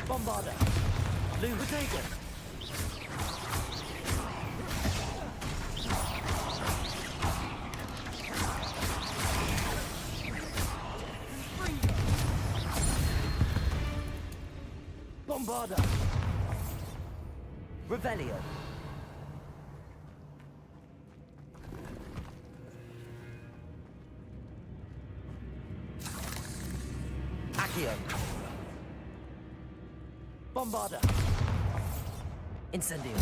Bombarda. Loom. Protego. Bombarda. Revelio. Accio. Bombarda. Incendio.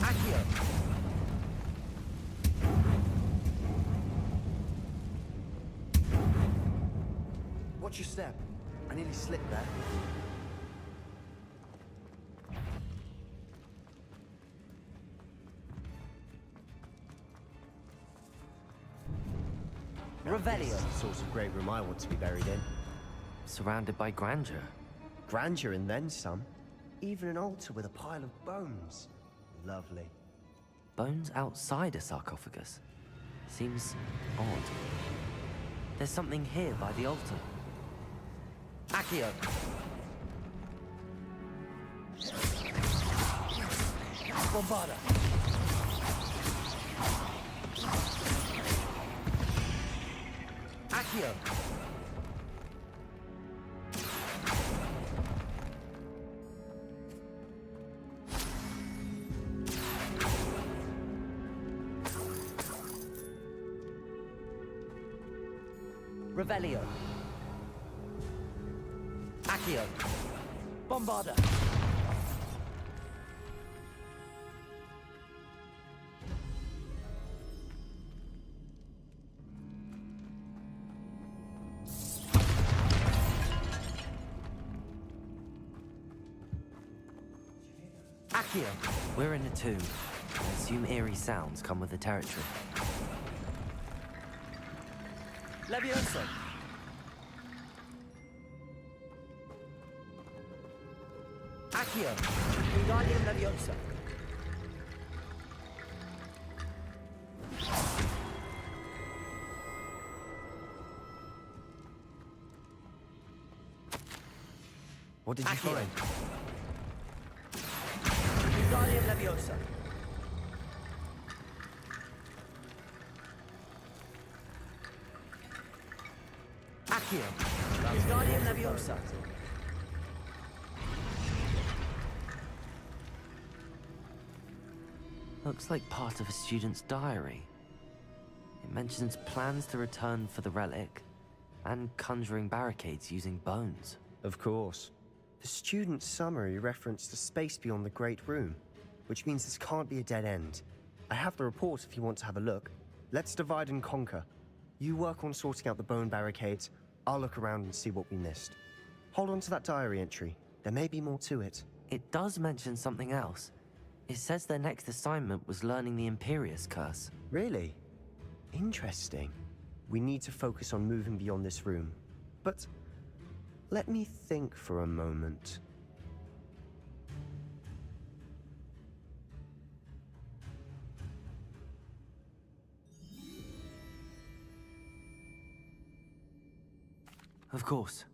Accio. Watch your step. I nearly slipped there. Revelio. This is the sort of great room I want to be buried in. Surrounded by grandeur. Grandeur and then some. Even an altar with a pile of bones. Lovely. Bones outside a sarcophagus. Seems odd. There's something here by the altar. Accio. Bombarda. Accio. Revelio. Accio. Bombarda. Accio. We're in a tomb. I assume eerie sounds come with the territory. Leviosa. Accio. Wingardium Leviosa. What did you find? Wingardium Leviosa. Accio. Wingardium Leviosa. Looks like part of a student's diary. It mentions plans to return for the relic and conjuring barricades using bones. Of course. The student's summary referenced a space beyond the Great Room, which means this can't be a dead end. I have the report if you want to have a look. Let's divide and conquer. You work on sorting out the bone barricades. I'll look around and see what we missed. Hold on to that diary entry. There may be more to it. It does mention something else. It says their next assignment was learning the Imperius Curse. Really? Interesting. We need to focus on moving beyond this room. But let me think for a moment. Of course.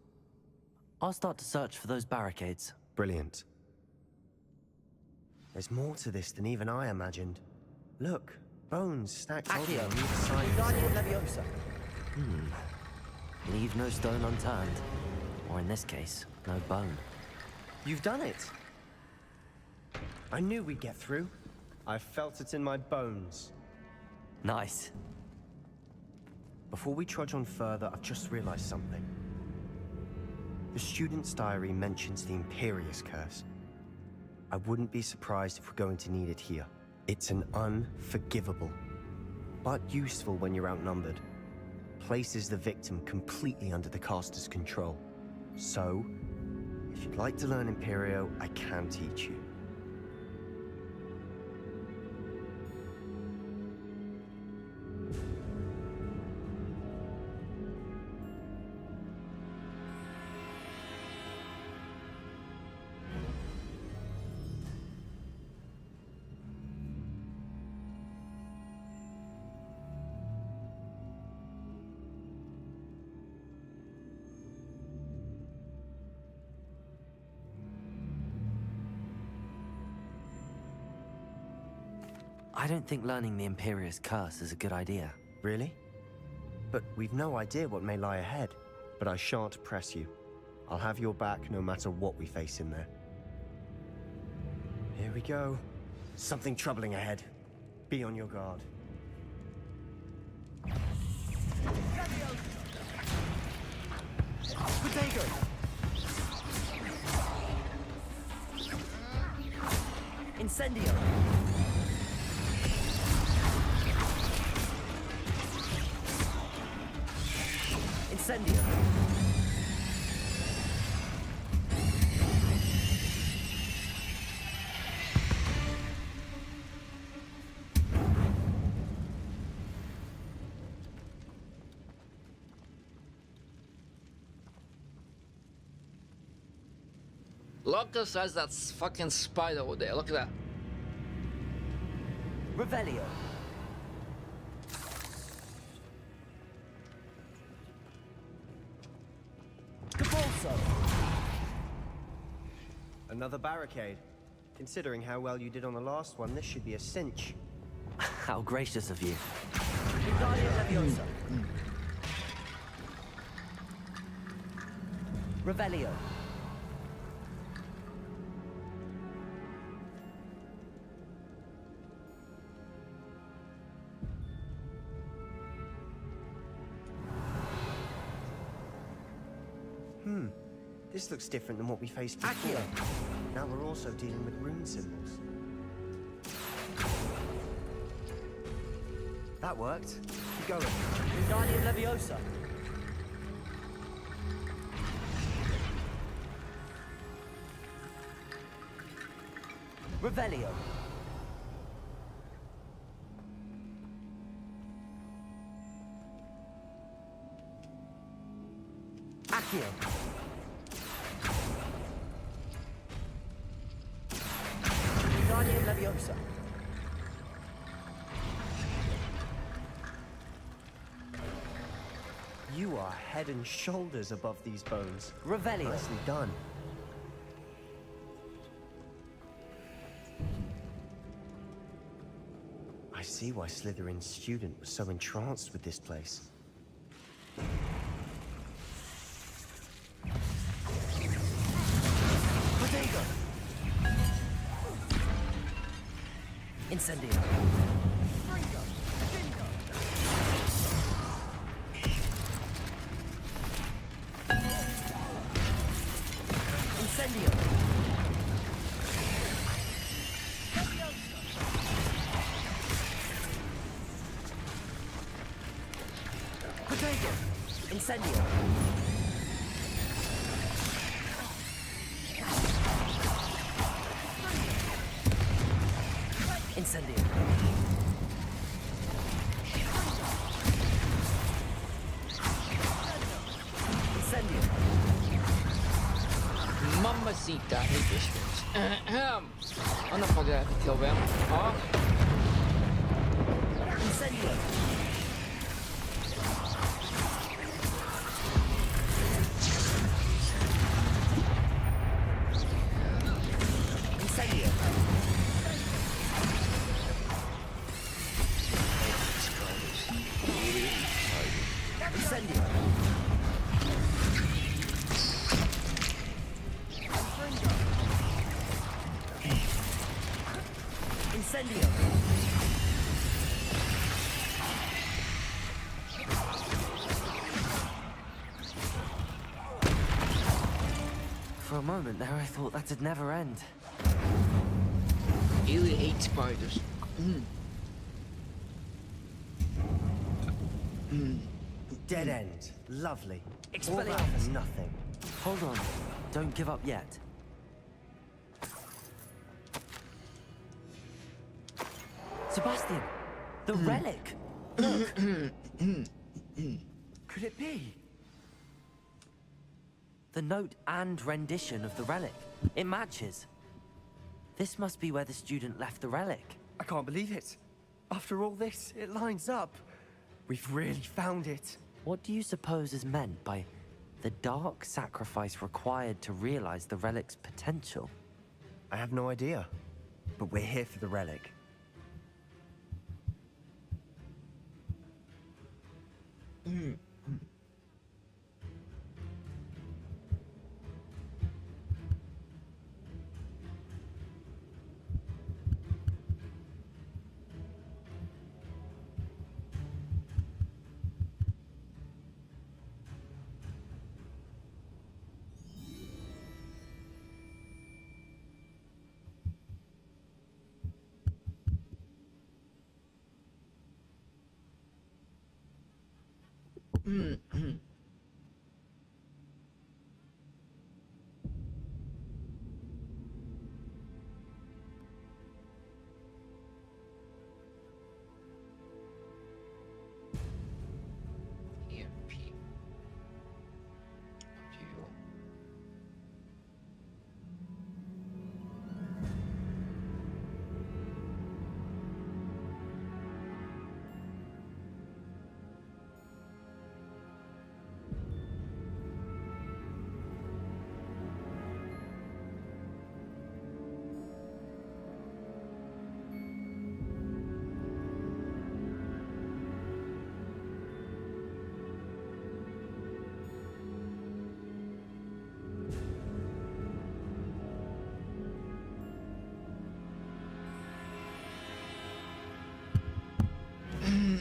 I'll start to search for those barricades. Brilliant. There's more to this than even I imagined. Look, bones stacked on Accio, either side. Wingardium Leviosa. Leave no stone unturned. Or in this case, no bone. You've done it! I knew we'd get through. I felt it in my bones. Nice. Before we trudge on further, I've just realized something. The student's diary mentions the Imperious Curse. I wouldn't be surprised if we're going to need it here. It's an unforgivable, but useful when you're outnumbered. Places the victim completely under the caster's control. So, if you'd like to learn Imperio, I can teach you. I don't think learning the Imperious Curse is a good idea. Really? But we've no idea what may lie ahead. But I shan't press you. I'll have your back no matter what we face in there. Here we go. Something troubling ahead. Be on your guard. Potato! Incendio! Incendio! Locus has that fucking spider over there. Look at that. Revelio. Capulso. Another barricade. Considering how well you did on the last one, this should be a cinch. How gracious of you. Wingardium Leviosa. Revelio. This looks different than what we faced before. Now we're also dealing with rune symbols. That worked. Keep going. Wingardium Leviosa. Revelio. Accio. Wingardium Leviosa. You are head and shoulders above these bones. Revelio. Nicely done. I see why Slytherin's student was so entranced with this place. Potato. Incendio. Incendio. Potato. Incendio. Incendio. Incendio. Mamacita, I hate this bitch. I'm not fucking have to kill them. Huh? Incendio. Incendio! Incendio! Incendio! For a moment there, I thought that'd never end. Really hate spiders. Dead end. Lovely. All Expelliarmus. that for nothing. Hold on. Don't give up yet. Sebastian! The relic! Look! Could it be? The note and rendition of the relic. It matches. This must be where the student left the relic. I can't believe it. After all this, it lines up. We've really found it. What do you suppose is meant by the dark sacrifice required to realize the relic's potential? I have no idea. But we're here for the relic.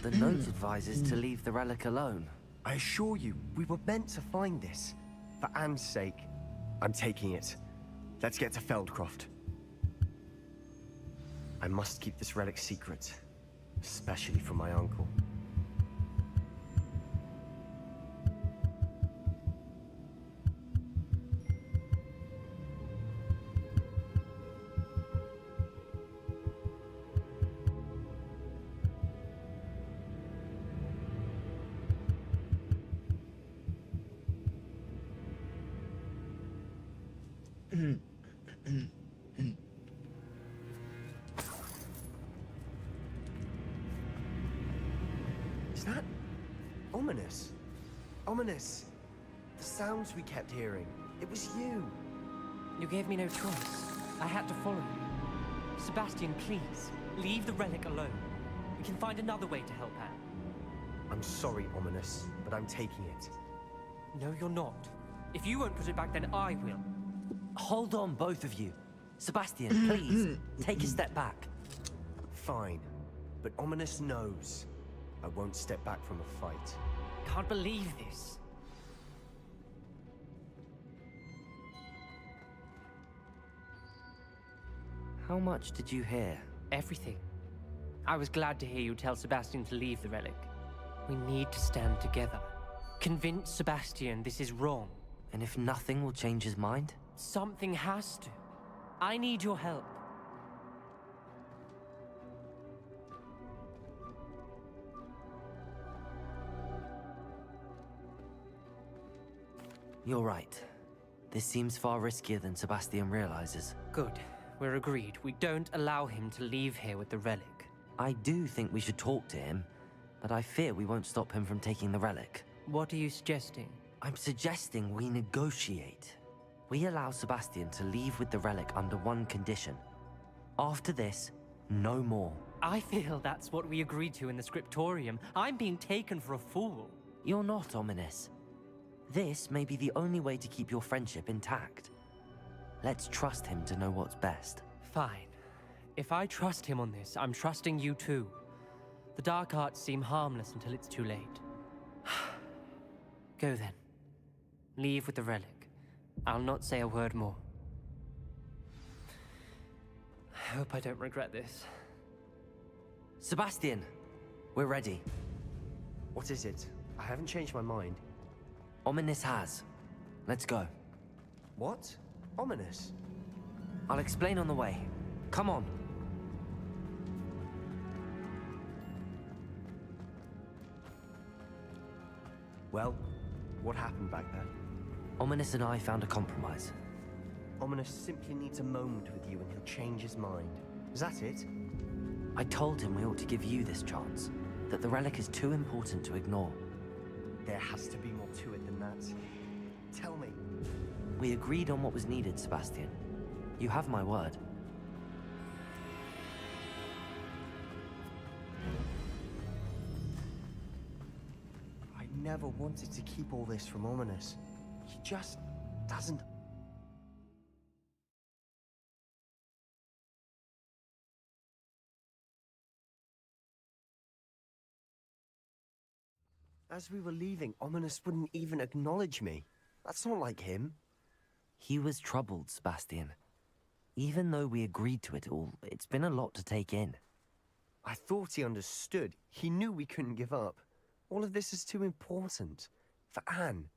The note advises to leave the relic alone. I assure you, we were meant to find this. For Anne's sake, I'm taking it. Let's get to Feldcroft. I must keep this relic secret, especially from my uncle. Is that ominous? Ominous. The sounds we kept hearing. It was you. You gave me no choice. I had to follow you. Sebastian, please, leave the relic alone. We can find another way to help Anne. I'm sorry, Ominous, but I'm taking it. No, you're not. If you won't put it back, then I will. Hold on, both of you. Sebastian, please, take a step back. Fine, but Ominous knows. I won't step back from a fight. Can't believe this. How much did you hear? Everything. I was glad to hear you tell Sebastian to leave the relic. We need to stand together. Convince Sebastian this is wrong. And if nothing will change his mind? Something has to. I need your help. You're right. This seems far riskier than Sebastian realizes. Good. We're agreed. We don't allow him to leave here with the relic. I do think we should talk to him, but I fear we won't stop him from taking the relic. What are you suggesting? I'm suggesting we negotiate. We allow Sebastian to leave with the relic under one condition. After this, no more. I feel that's what we agreed to in the scriptorium. I'm being taken for a fool. You're not, Ominous. This may be the only way to keep your friendship intact. Let's trust him to know what's best. Fine. If I trust him on this, I'm trusting you too. The dark arts seem harmless until it's too late. Go then. Leave with the relic. I'll not say a word more. I hope I don't regret this. Sebastian, we're ready. What is it? I haven't changed my mind. Ominous has. Let's go. What? Ominous? I'll explain on the way. Come on. Well, what happened back there? Ominous and I found a compromise. Ominous simply needs a moment with you and he'll change his mind. Is that it? I told him we ought to give you this chance, that the relic is too important to ignore. There has to be more to it than that. Tell me. We agreed on what was needed, Sebastian. You have my word. I never wanted to keep all this from Ominous. He just doesn't... As we were leaving, Ominous wouldn't even acknowledge me. That's not like him. He was troubled, Sebastian. Even though we agreed to it all, it's been a lot to take in. I thought he understood. He knew we couldn't give up. All of this is too important. For Anne.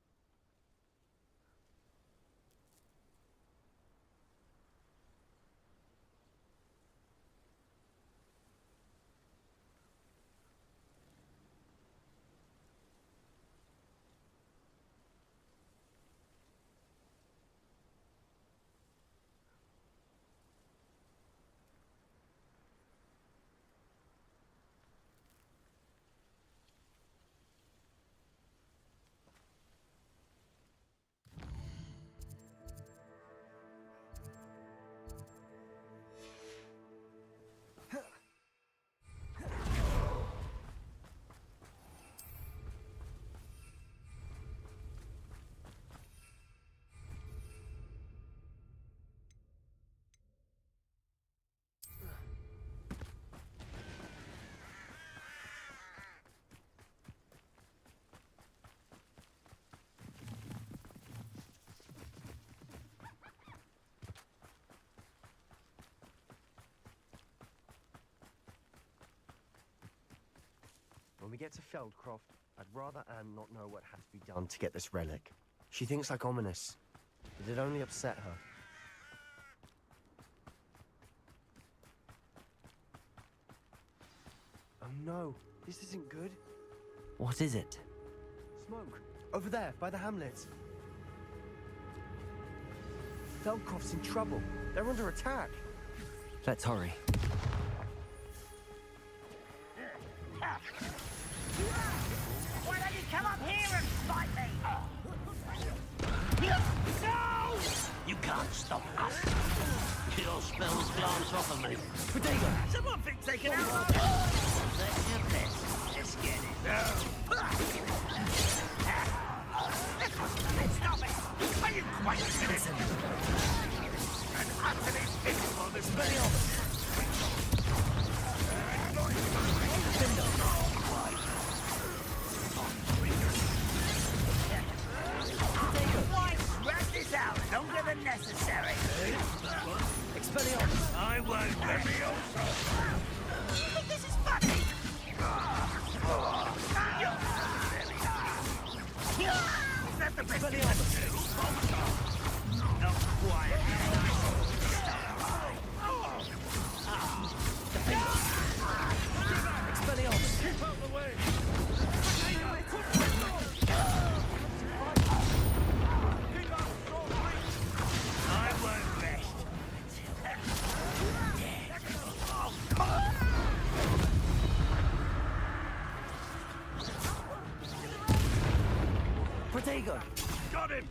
When we get to Feldcroft, I'd rather Anne not know what had to be done to get this relic. She thinks like Ominous, but it only upset her. Oh no, this isn't good. What is it? Smoke! Over there, by the hamlet. Feldcroft's in trouble. They're under attack. Let's hurry. Why don't you come up here and fight me? No! You can't stop us. Your spells glance off of me. Potato! Someone think they can out. Let's do this. Let's get it. Stop it! Are you quite innocent? And utterly pitiful this many of us. Spread this out longer than necessary. Expelliarmus! I won't let me also. You think this is funny? Is that the best you can do? Not quiet. Expelliarmus! Keep out the way! I won't rest. Protego! Got him!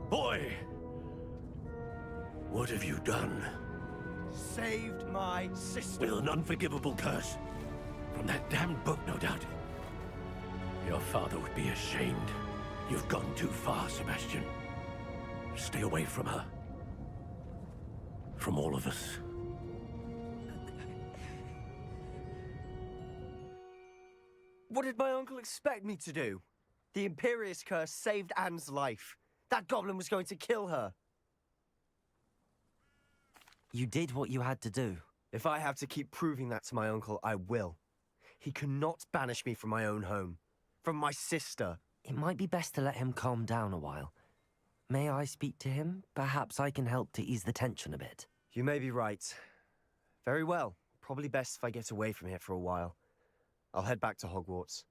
Boy! What have you done? Saved my sister. With an unforgivable curse. From that damned book, no doubt. Your father would be ashamed. You've gone too far, Sebastian. Stay away from her. From all of us. What did my uncle expect me to do? The Imperious Curse saved Anne's life. That goblin was going to kill her. You did what you had to do. If I have to keep proving that to my uncle, I will. He cannot banish me from my own home. From my sister. It might be best to let him calm down a while. May I speak to him? Perhaps I can help to ease the tension a bit. You may be right. Very well. Probably best if I get away from here for a while. I'll head back to Hogwarts.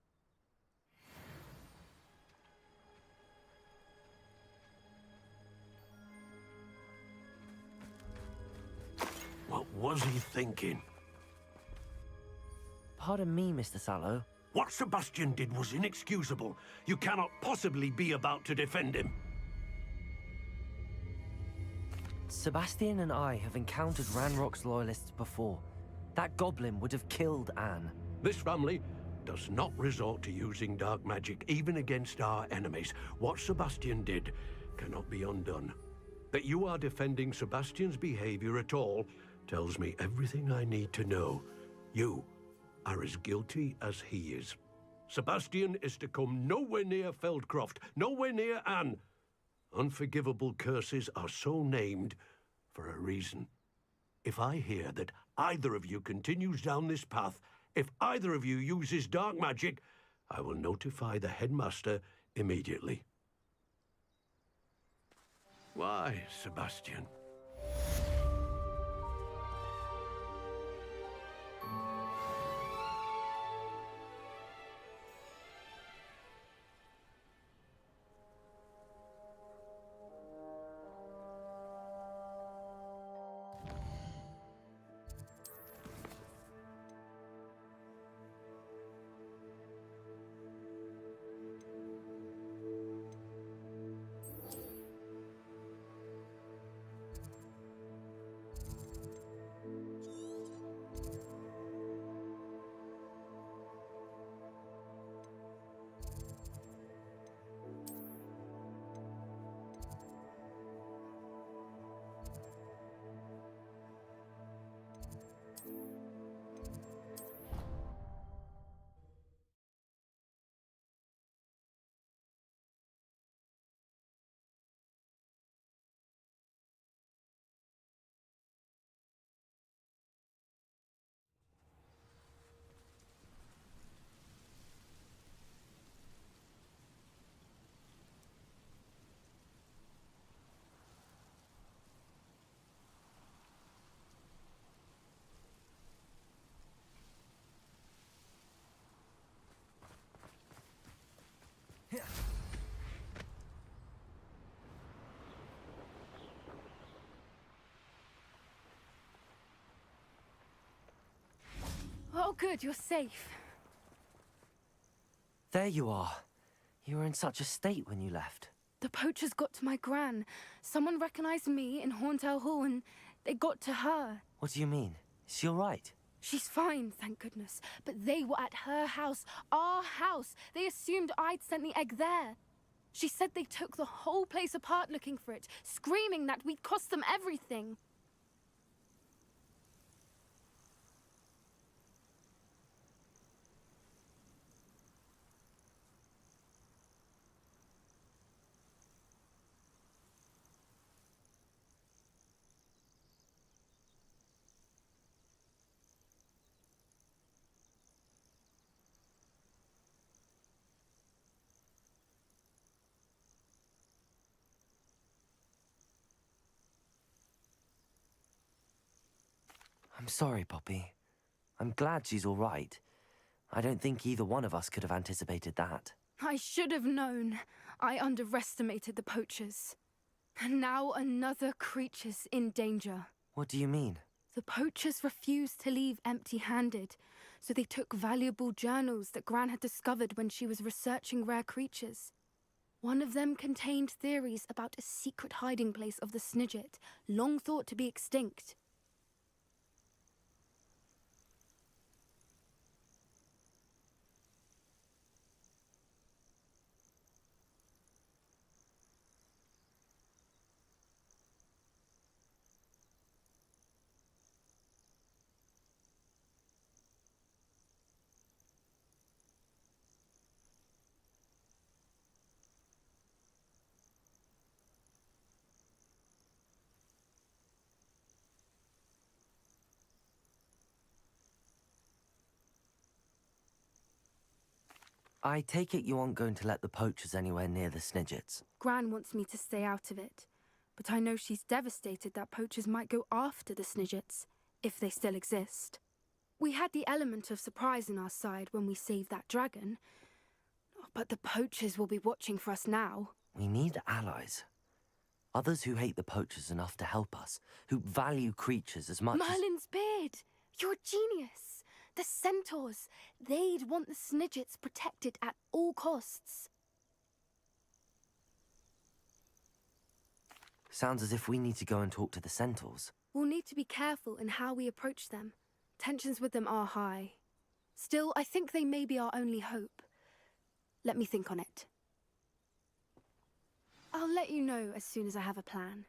What was he thinking? Pardon me, Mr. Sallow. What Sebastian did was inexcusable. You cannot possibly be about to defend him. Sebastian and I have encountered Ranrock's loyalists before. That goblin would have killed Anne. This family does not resort to using dark magic, even against our enemies. What Sebastian did cannot be undone. That you are defending Sebastian's behavior at all tells me everything I need to know. You are as guilty as he is. Sebastian is to come nowhere near Feldcroft, nowhere near Anne. Unforgivable curses are so named for a reason. If I hear that either of you continues down this path, if either of you uses dark magic, I will notify the headmaster immediately. Why, Sebastian? Oh, good, you're safe. There you are. You were in such a state when you left. The poachers got to my gran. Someone recognized me in Hauntel Hall and they got to her. What do you mean? Is she all right? She's fine, thank goodness. But they were at her house, our house. They assumed I'd sent the egg there. She said they took the whole place apart looking for it, screaming that we'd cost them everything. I'm sorry, Poppy. I'm glad she's all right. I don't think either one of us could have anticipated that. I should have known. I underestimated the poachers. And now another creature's in danger. What do you mean? The poachers refused to leave empty-handed, so they took valuable journals that Gran had discovered when she was researching rare creatures. One of them contained theories about a secret hiding place of the Snidget, long thought to be extinct. I take it you aren't going to let the poachers anywhere near the Snidgets. Gran wants me to stay out of it, but I know she's devastated that poachers might go after the Snidgets, if they still exist. We had the element of surprise on our side when we saved that dragon, but the poachers will be watching for us now. We need allies. Others who hate the poachers enough to help us, who value creatures as much Merlin's beard! You're a genius! The centaurs! They'd want the Snidgets protected at all costs. Sounds as if we need to go and talk to the centaurs. We'll need to be careful in how we approach them. Tensions with them are high. Still, I think they may be our only hope. Let me think on it. I'll let you know as soon as I have a plan.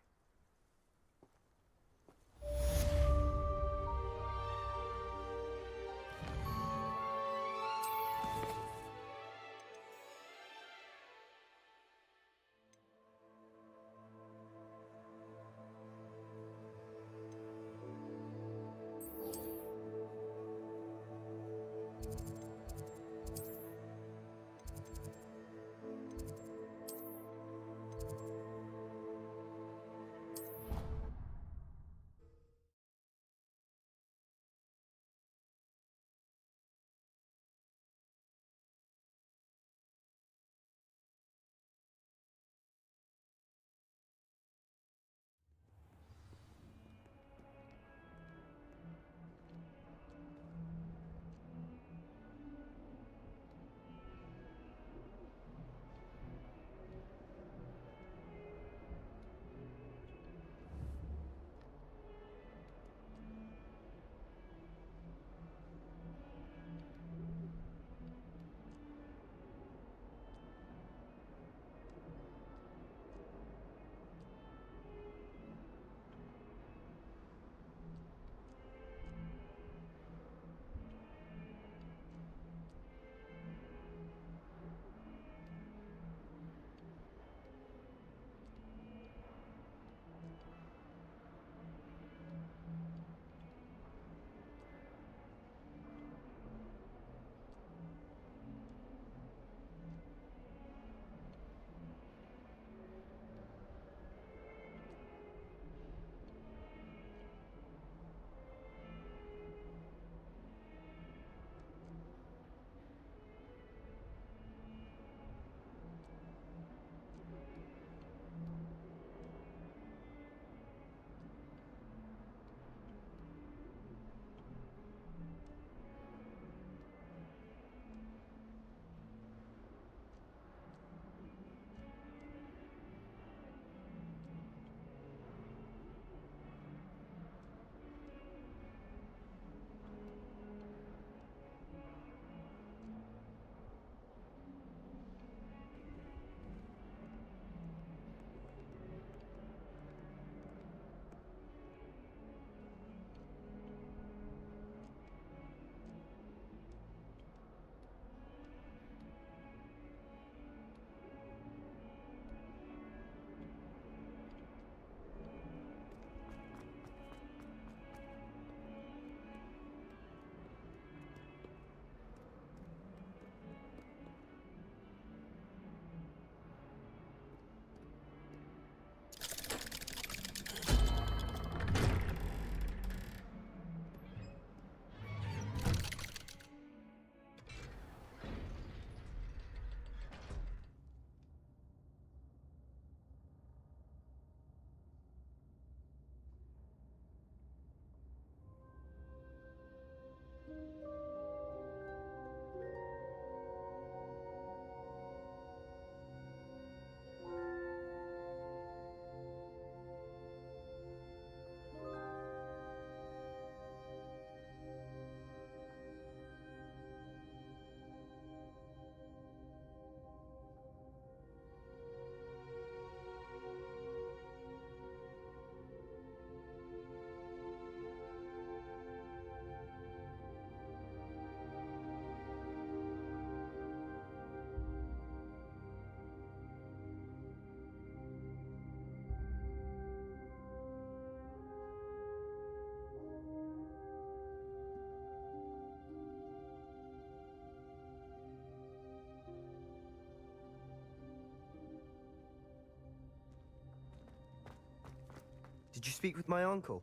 Did you speak with my uncle?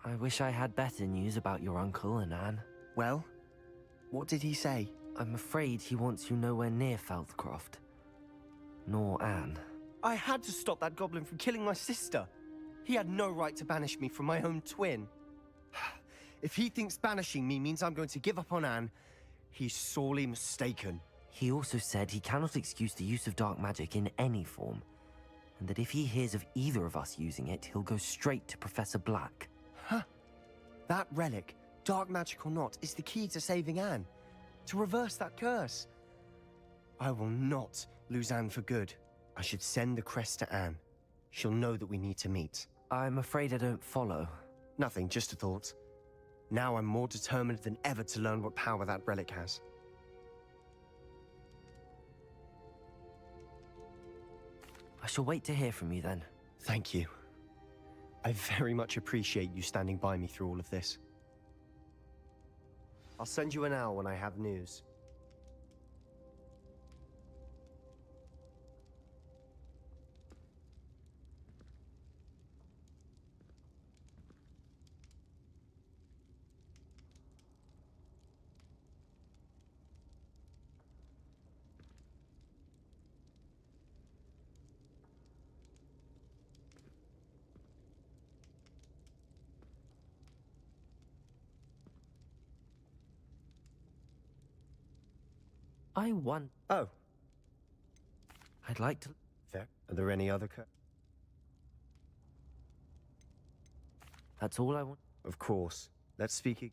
I wish I had better news about your uncle and Anne. Well, what did he say? I'm afraid he wants you nowhere near Feldcroft. Nor Anne. I had to stop that goblin from killing my sister. He had no right to banish me from my own twin. If he thinks banishing me means I'm going to give up on Anne, he's sorely mistaken. He also said he cannot excuse the use of dark magic in any form, and that if he hears of either of us using it, he'll go straight to Professor Black. Huh. That relic, dark magic or not, is the key to saving Anne. To reverse that curse. I will not lose Anne for good. I should send the crest to Anne. She'll know that we need to meet. I'm afraid I don't follow. Nothing, just a thought. Now I'm more determined than ever to learn what power that relic has. I shall wait to hear from you then. Thank you. I very much appreciate you standing by me through all of this. I'll send you an owl when I have news. I want. Oh. I'd like to. Fair. Are there any other That's all I want. Of course. Let's speak.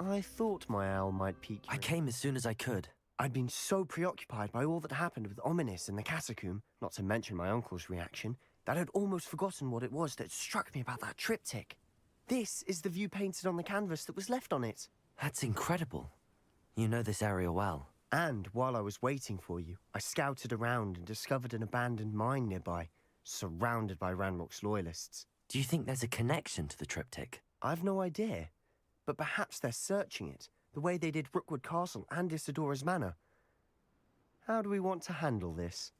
I thought my owl might pique you. I came as soon as I could. I'd been so preoccupied by all that happened with Ominis and the catacomb, not to mention my uncle's reaction, that I'd almost forgotten what it was that struck me about that triptych. This is the view painted on the canvas that was left on it. That's incredible. You know this area well. And while I was waiting for you, I scouted around and discovered an abandoned mine nearby, surrounded by Ranrock's loyalists. Do you think there's a connection to the triptych? I've no idea, but perhaps they're searching it, the way they did Rookwood Castle and Isidora's Manor. How do we want to handle this?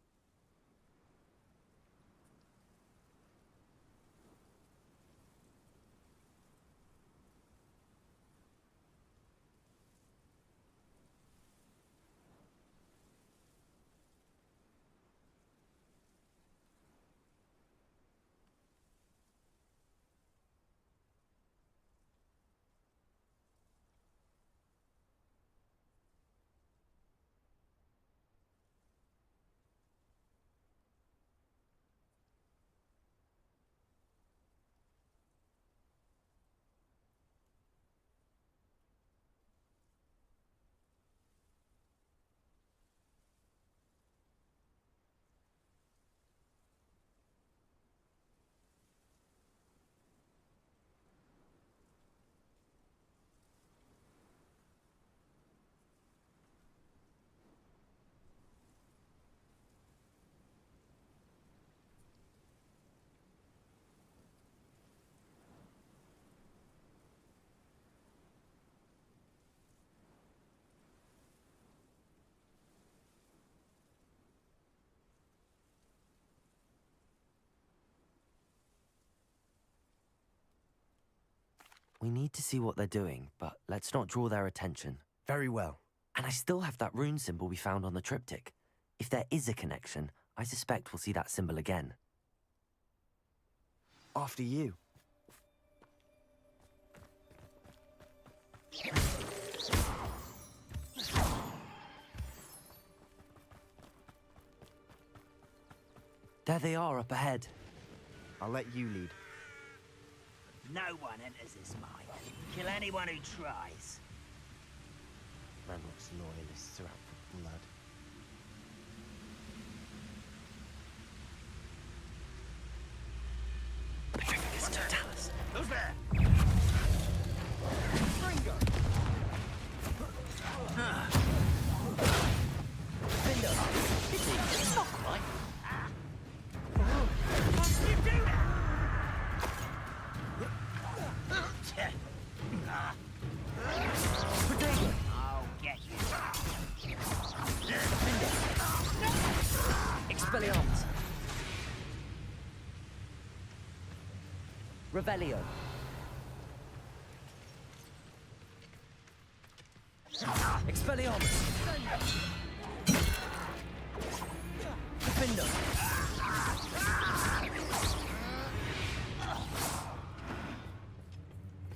We need to see what they're doing, but let's not draw their attention. Very well. And I still have that rune symbol we found on the triptych. If there is a connection, I suspect we'll see that symbol again. After you. There they are up ahead. I'll let you lead. No one enters this mine. Kill anyone who tries. Ranrock's loyalists are out for blood. Who's there? Ringo! Window! It's not quite. You do that! I'll get you. Expelliarmus! Revelio! Expelliarmus! Defender!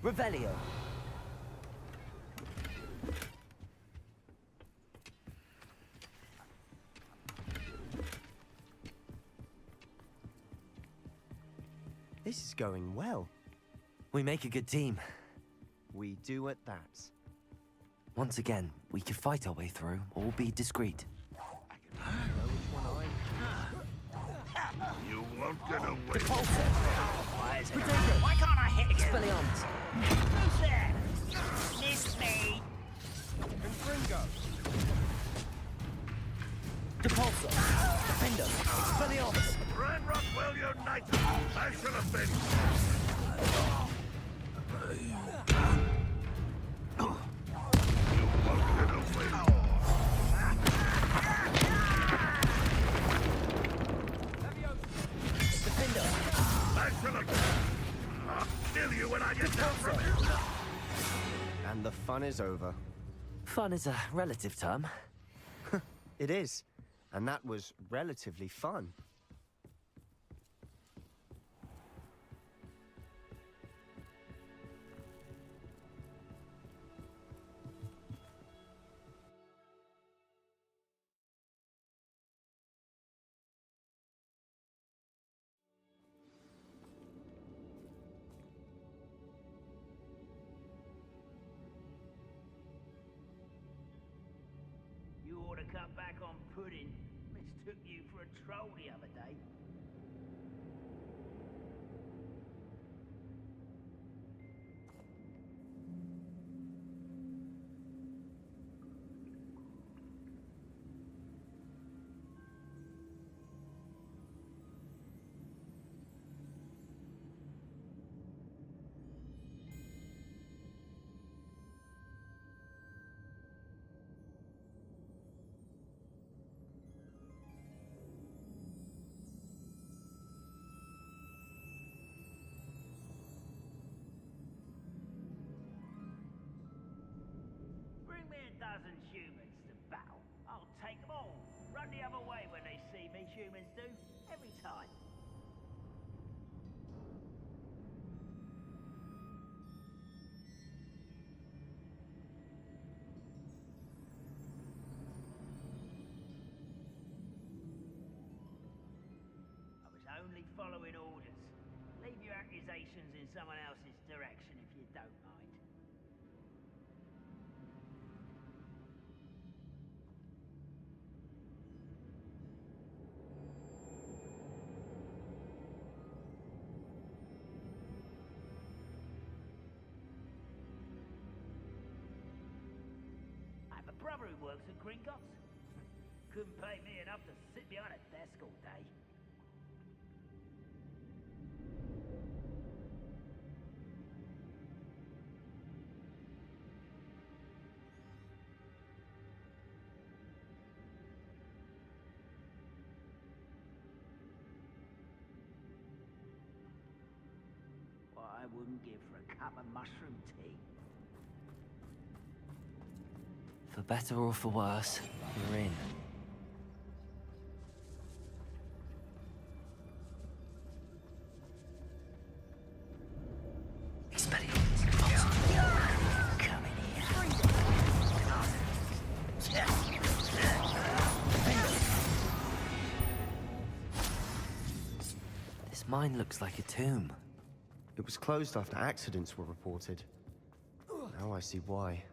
Revelio! This is going well. We make a good team. We do at that. Once again, we could fight our way through, or be discreet. You won't get away. Why can't I hit Expelliarmus! Who's there? It's me. Confringo! Depulso! Defender! Expelliarmus! Ranrock well united. I should have been. Defender! I should have. I'll kill you when I get down from here. And the fun is over. Fun is a relative term. It is. And that was relatively fun. cut back on pudding. Mistook you for a troll the other day. Bring me a dozen humans to battle. I'll take them all. Run the other way when they see me, humans do. Every time. I was only following orders. Leave your accusations in someone else's direction if you don't mind. I have a brother who works at Gringotts. Couldn't pay me enough to sit behind a desk all day. What I wouldn't give for a cup of mushroom tea. For better or for worse, you're in. This mine looks like a tomb. It was closed after accidents were reported. Now I see why.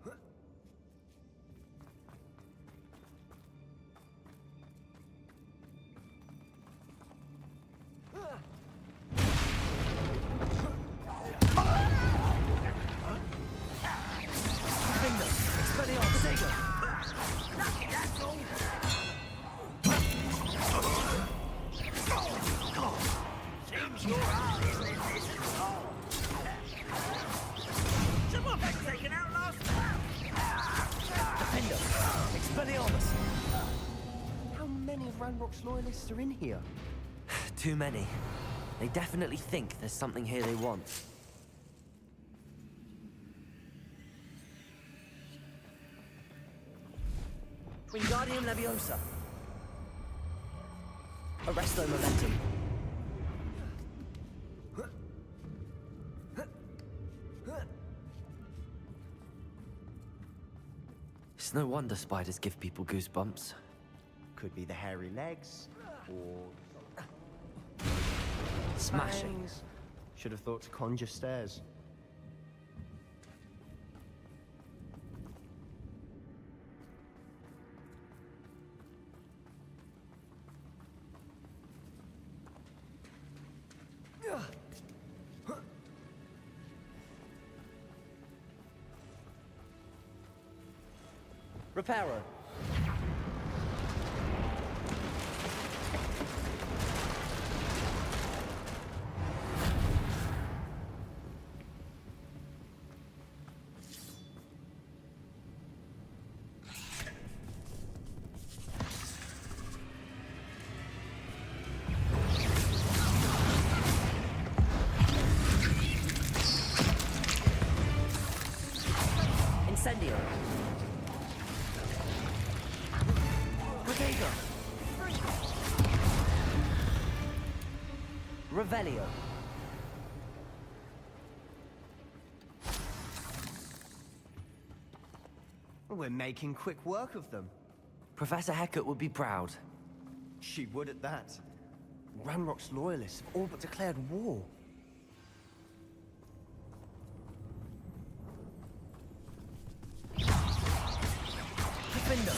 How many of Ranrock's loyalists are in here? Too many. They definitely think there's something here they want. Wingardium Leviosa. Arresto Momentum. It's no wonder spiders give people goosebumps. Could be the hairy legs, or... Smashing. Should have thought to conjure stairs. Reparo. Incendio. Bodega. Revelio. We're making quick work of them. Professor Hecat would be proud. She would at that. Ranrock's loyalists have all but declared war. Defender.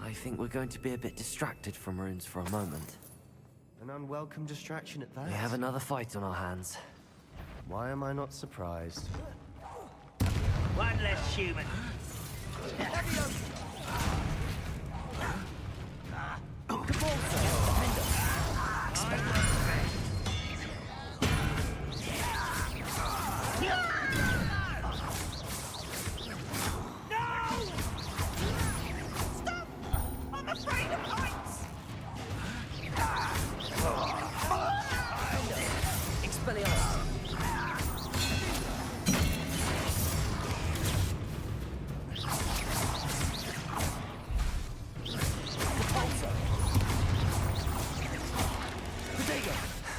I think we're going to be a bit distracted from runes for a moment. An unwelcome distraction at that. We have another fight on our hands. Why am I not surprised? One less human.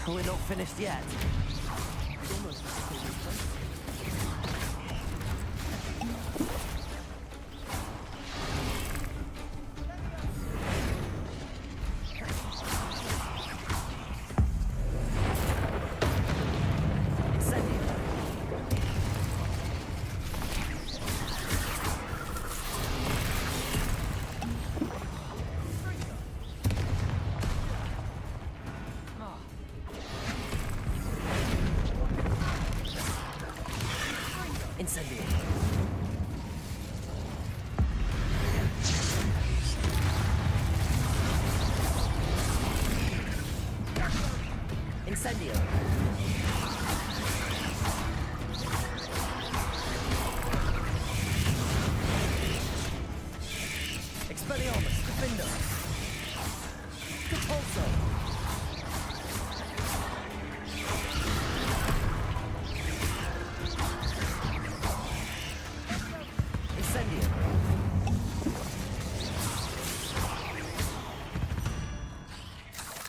We're not finished yet. Incendio. Expelliarmus, Defender. Repulso. Incendio.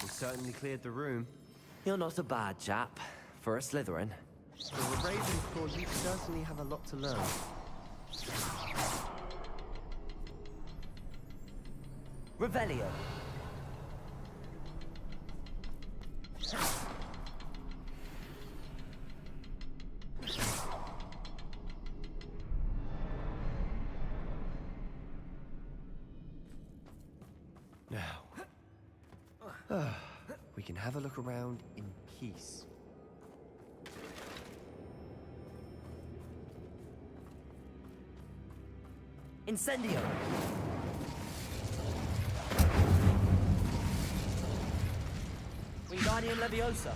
We certainly cleared the room. You're not a bad chap for a Slytherin. For a Ravenclaw, you certainly have a lot to learn. Revelio. Now, we can have a look around in peace. Incendio. Wingardium Leviosa.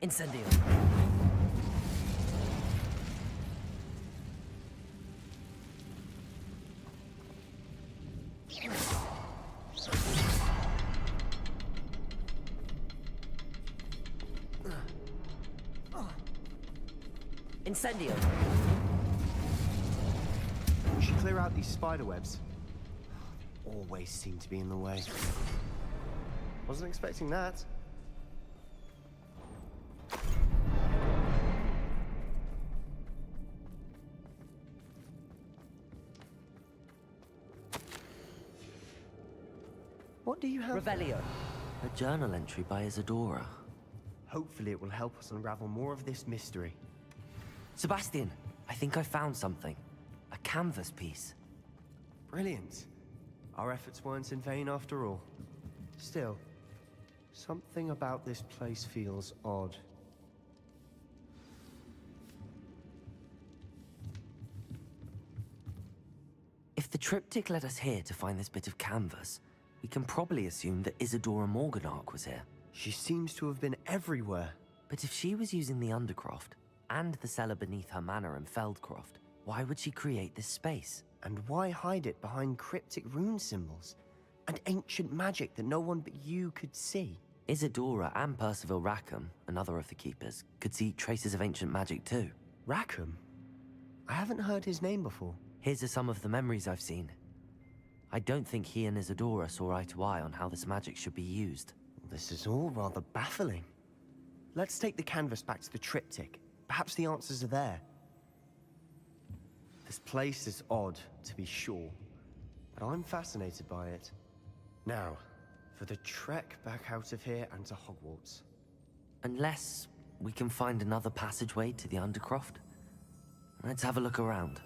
Incendio. Incendio. We should clear out these spider webs. Always seem to be in the way. Wasn't expecting that. What do you have? Revelio. A journal entry by Isadora. Hopefully it will help us unravel more of this mystery. Sebastian, I think I found something. A canvas piece. Brilliant. Our efforts weren't in vain after all. Still, something about this place feels odd. If the triptych led us here to find this bit of canvas, we can probably assume that Isadora Morganach was here. She seems to have been everywhere. But if she was using the Undercroft, and the cellar beneath her manor in Feldcroft, why would she create this space? And why hide it behind cryptic rune symbols? And ancient magic that no one but you could see? Isadora and Percival Rackham, another of the Keepers, could see traces of ancient magic too. Rackham? I haven't heard his name before. Here's are some of the memories I've seen. I don't think he and Isadora saw eye to eye on how this magic should be used. This is all rather baffling. Let's take the canvas back to the triptych. Perhaps the answers are there. This place is odd, to be sure, but I'm fascinated by it. Now, for the trek back out of here and to Hogwarts. Unless we can find another passageway to the Undercroft. Let's have a look around.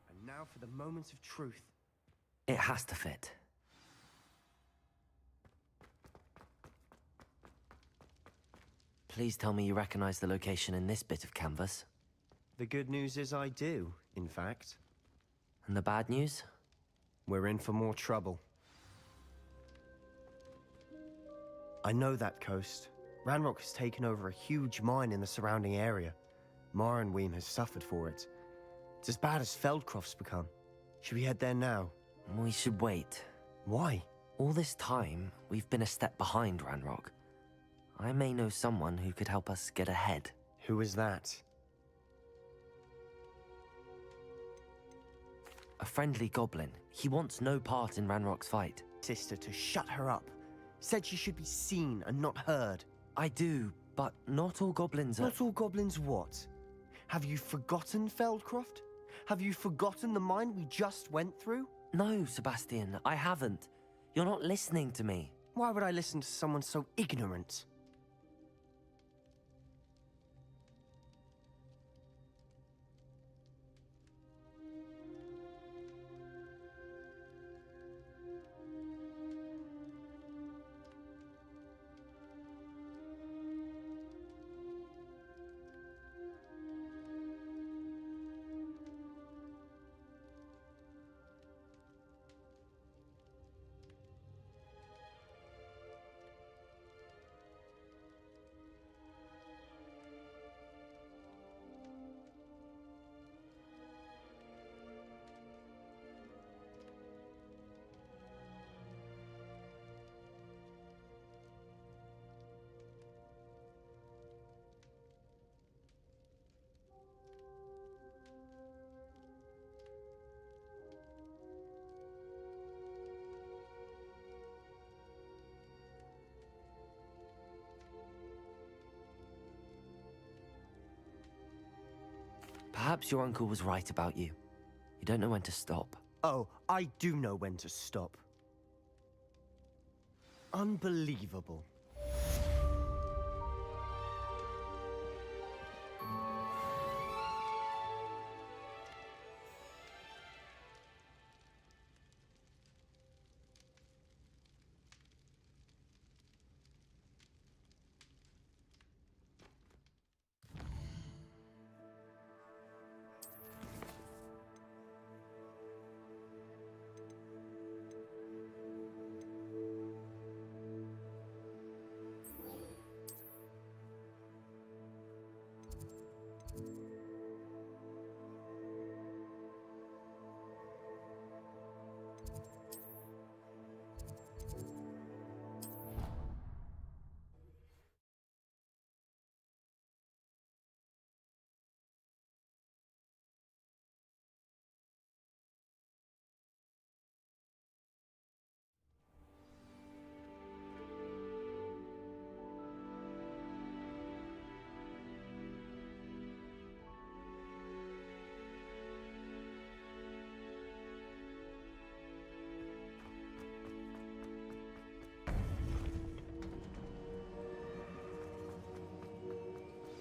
And now for the moment of truth. It has to fit. Please tell me you recognize the location in this bit of canvas. The good news is I do, in fact. And the bad news? We're in for more trouble. I know that coast. Ranrock has taken over a huge mine in the surrounding area. Marrenweem has suffered for it. It's as bad as Feldcroft's become. Should we head there now? We should wait. Why? All this time, we've been a step behind Ranrock. I may know someone who could help us get ahead. Who is that? A friendly goblin. He wants no part in Ranrock's fight. Sister to shut her up. Said she should be seen and not heard. I do, but not all goblins are... Not all goblins what? Have you forgotten Feldcroft? Have you forgotten the mine we just went through? No, Sebastian, I haven't. You're not listening to me. Why would I listen to someone so ignorant? Perhaps your uncle was right about you. You don't know when to stop. Oh, I do know when to stop. Unbelievable.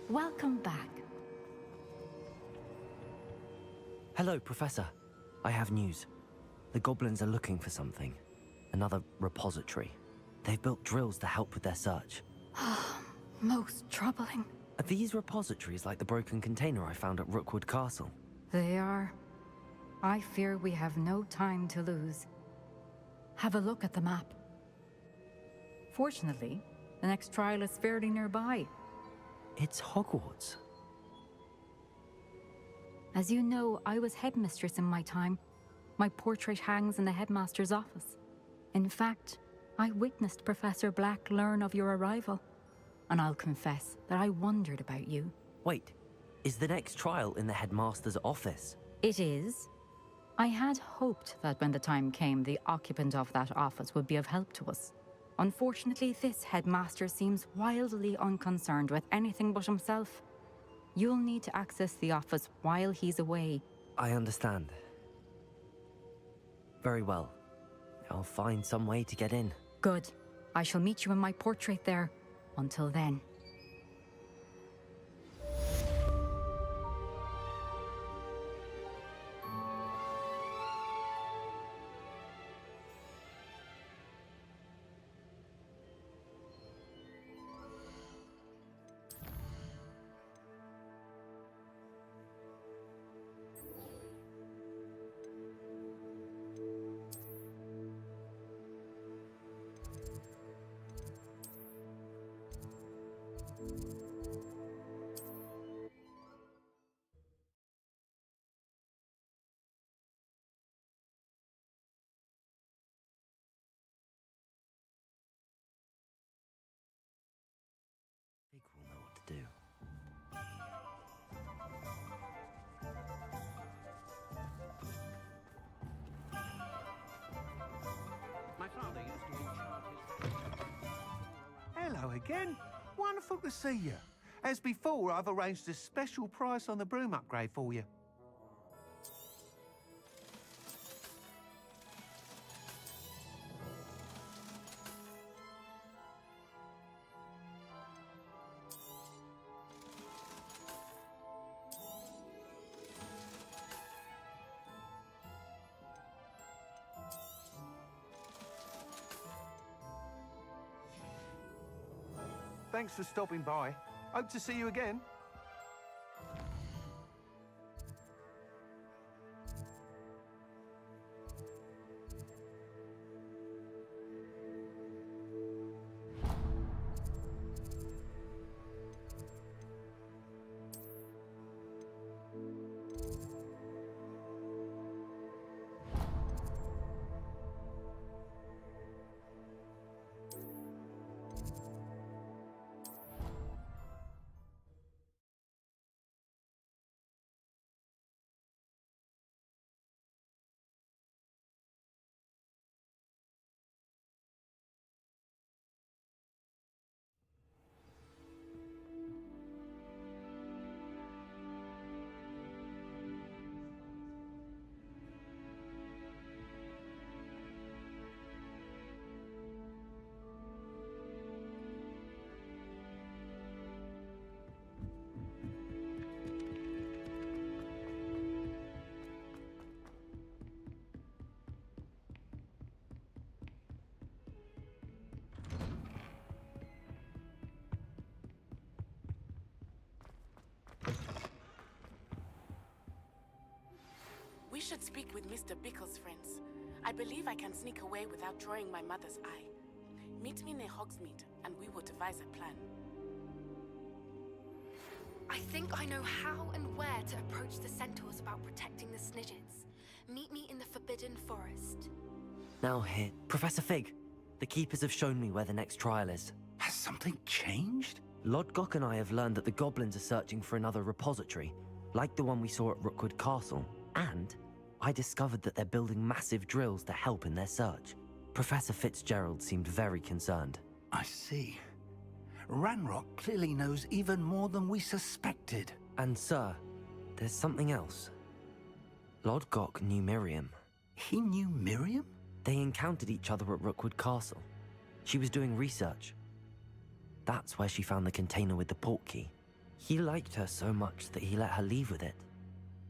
Welcome back. Hello, Professor. I have news. The goblins are looking for something. Another repository. They've built drills to help with their search. Most troubling. Are these repositories like the broken container I found at Rookwood Castle? They are. I fear we have no time to lose. Have a look at the map. Fortunately, the next trial is fairly nearby. It's Hogwarts. As you know, I was headmistress in my time. My portrait hangs in the headmaster's office. In fact, I witnessed Professor Black learn of your arrival. And I'll confess that I wondered about you. Wait, is the next trial in the headmaster's office? It is, I had hoped that when the time came, the occupant of that office would be of help to us. Unfortunately, this headmaster seems wildly unconcerned with anything but himself. You'll need to access the office while he's away. I understand. Very well. I'll find some way to get in. Good. I shall meet you in my portrait there. Until then. Fig will know what to do. My father used to be Hello again. Wonderful to see you. As before, I've arranged a special price on the broom upgrade for you. Thanks for stopping by. Hope to see you again. We should speak with Mr. Bickle's friends. I believe I can sneak away without drawing my mother's eye. Meet me near Hogsmeade, and we will devise a plan. I think I know how and where to approach the centaurs about protecting the Snidgets. Meet me in the Forbidden Forest. Now here, Professor Fig. The Keepers have shown me where the next trial is. Has something changed? Lodgok and I have learned that the goblins are searching for another repository, like the one we saw at Rookwood Castle, and I discovered that they're building massive drills to help in their search. Professor Fitzgerald seemed very concerned. I see. Ranrock clearly knows even more than we suspected. And sir, there's something else. Lodgok knew Miriam. He knew Miriam? They encountered each other at Rookwood Castle. She was doing research. That's where she found the container with the portkey. He liked her so much that he let her leave with it,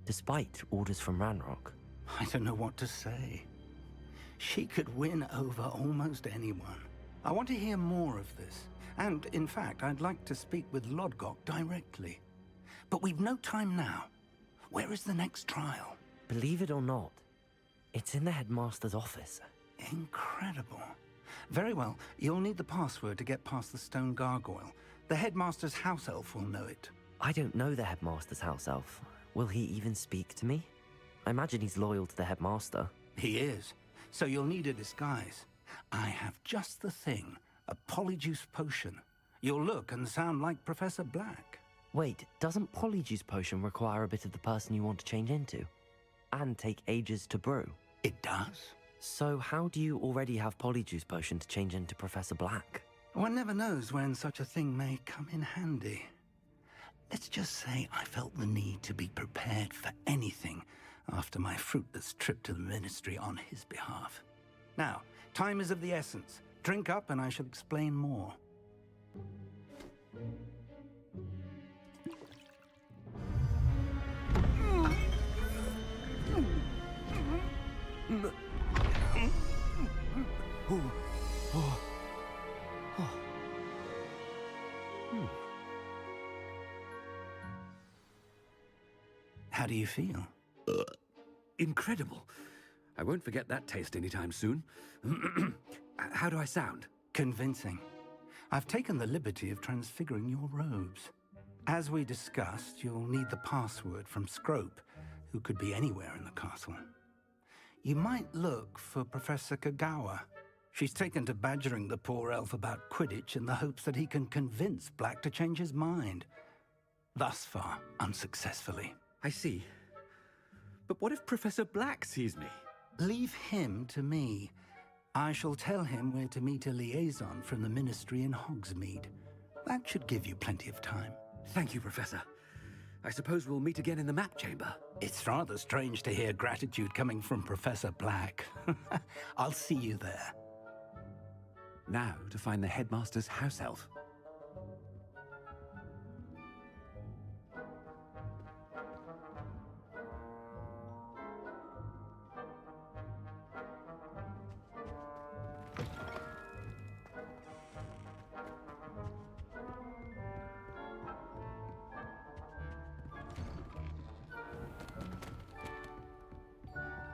despite orders from Ranrock. I don't know what to say. She could win over almost anyone. I want to hear more of this. And, in fact, I'd like to speak with Lodgok directly. But we've no time now. Where is the next trial? Believe it or not, it's in the headmaster's office. Incredible. Very well. You'll need the password to get past the stone gargoyle. The headmaster's house elf will know it. I don't know the headmaster's house elf. Will he even speak to me? I imagine he's loyal to the headmaster. He is. So you'll need a disguise. I have just the thing. A polyjuice potion. You'll look and sound like Professor Black. Wait, doesn't polyjuice potion require a bit of the person you want to change into? and take ages to brew. It does. So how do you already have Polyjuice Potion to change into Professor Black? One never knows when such a thing may come in handy. Let's just say I felt the need to be prepared for anything after my fruitless trip to the Ministry on his behalf. Now, time is of the essence. Drink up and I shall explain more. How do you feel? Incredible. I won't forget that taste anytime soon. How do I sound? Convincing. I've taken the liberty of transfiguring your robes. As we discussed, you'll need the password from Scrope, who could be anywhere in the castle. You might look for Professor Kagawa. She's taken to badgering the poor elf about Quidditch in the hopes that he can convince Black to change his mind. Thus far, unsuccessfully. I see. But what if Professor Black sees me? Leave him to me. I shall tell him where to meet a liaison from the Ministry in Hogsmeade. That should give you plenty of time. Thank you, Professor. I suppose we'll meet again in the map chamber. It's rather strange to hear gratitude coming from Professor Black. I'll see you there. Now to find the headmaster's house elf.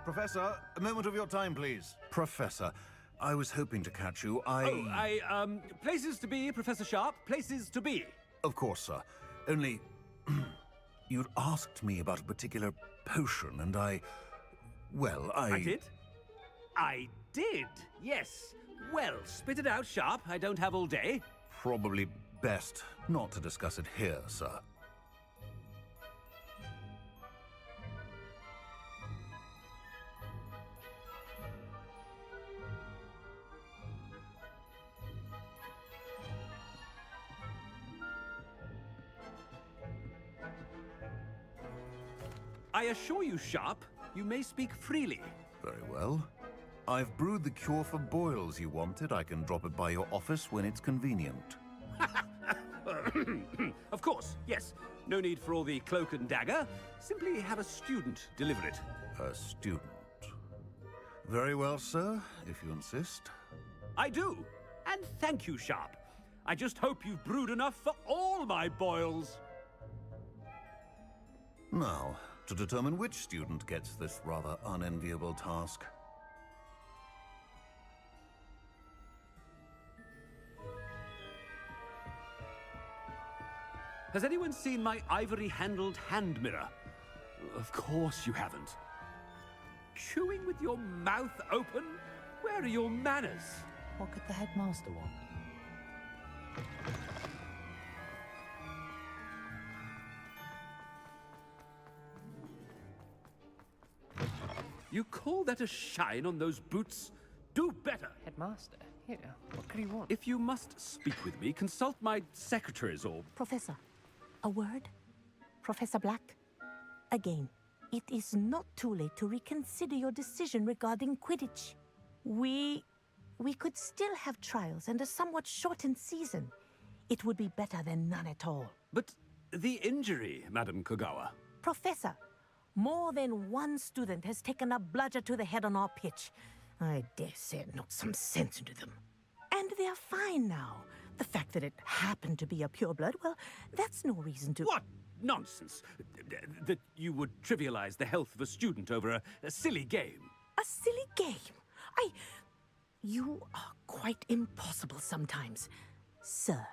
Professor, a moment of your time, please. Professor, I was hoping to catch you. Places to be, Professor Sharp. Places to be. Of course, sir. Only... you'd asked me about a particular potion, and I did? I did, yes. Well, spit it out, Sharp. I don't have all day. Probably best not to discuss it here, sir. I assure you, Sharp, you may speak freely. Very well. I've brewed the cure for boils you wanted. I can drop it by your office when it's convenient. Of course, yes. No need for all the cloak and dagger. Simply have a student deliver it. A student. Very well, sir, if you insist. I do. And thank you, Sharp. I just hope you've brewed enough for all my boils. Now, to determine which student gets this rather unenviable task. Has anyone seen my ivory-handled hand mirror? Of course you haven't. Chewing with your mouth open? Where are your manners? What could the headmaster want? You call that a shine on those boots? Do better! Headmaster, here, what could he want? If you must speak with me, consult my secretaries or... Professor, a word? Professor Black? Again, it is not too late to reconsider your decision regarding Quidditch. We could still have trials and a somewhat shortened season. It would be better than none at all. But the injury, Madam Kagawa. Professor, more than one student has taken a bludger to the head on our pitch. I dare say it knocked some sense into them. And they're fine now. The fact that it happened to be a pureblood, well, that's no reason to... What nonsense! That you would trivialize the health of a student over a silly game. A silly game? You are quite impossible sometimes. Sir,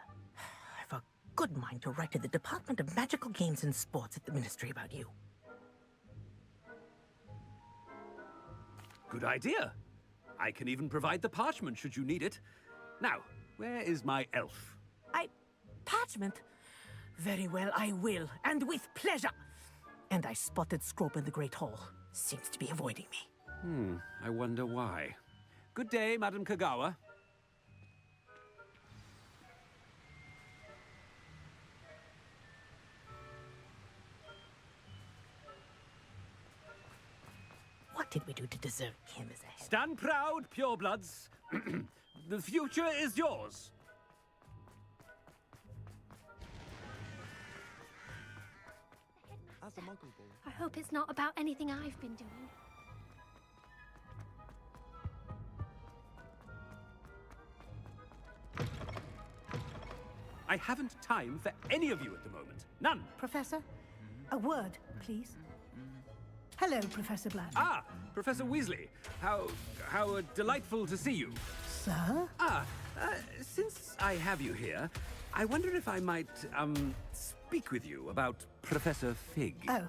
I've a good mind to write to the Department of Magical Games and Sports at the Ministry about you. Good idea. I can even provide the parchment should you need it. Now, where is my elf? Parchment? Very well, I will, and with pleasure. And I spotted Scrope in the Great Hall. seems to be avoiding me. I wonder why. Good day, Madam Kagawa. What did we do to deserve him as a head? Stand proud, purebloods. The future is yours. As a muggle boy. I hope it's not about anything I've been doing. I haven't time for any of you at the moment. None. Professor, a word, please. Hello, Professor Black. Ah, Professor Weasley. How delightful to see you. Sir? Since I have you here, I wonder if I might, speak with you about Professor Fig. Oh,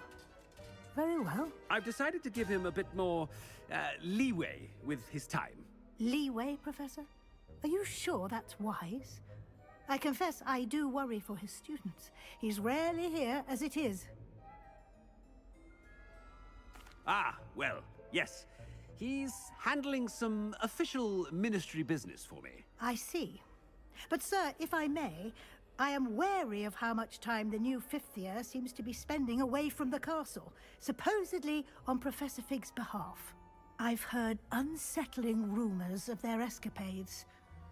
very well. I've decided to give him a bit more, leeway with his time. Leeway, Professor? Are you sure that's wise? I confess I do worry for his students. He's rarely here as it is. Ah, well, yes. He's handling some official ministry business for me. I see. But, sir, if I may, I am wary of how much time the new fifth year seems to be spending away from the castle, supposedly on Professor Fig's behalf. I've heard unsettling rumors of their escapades.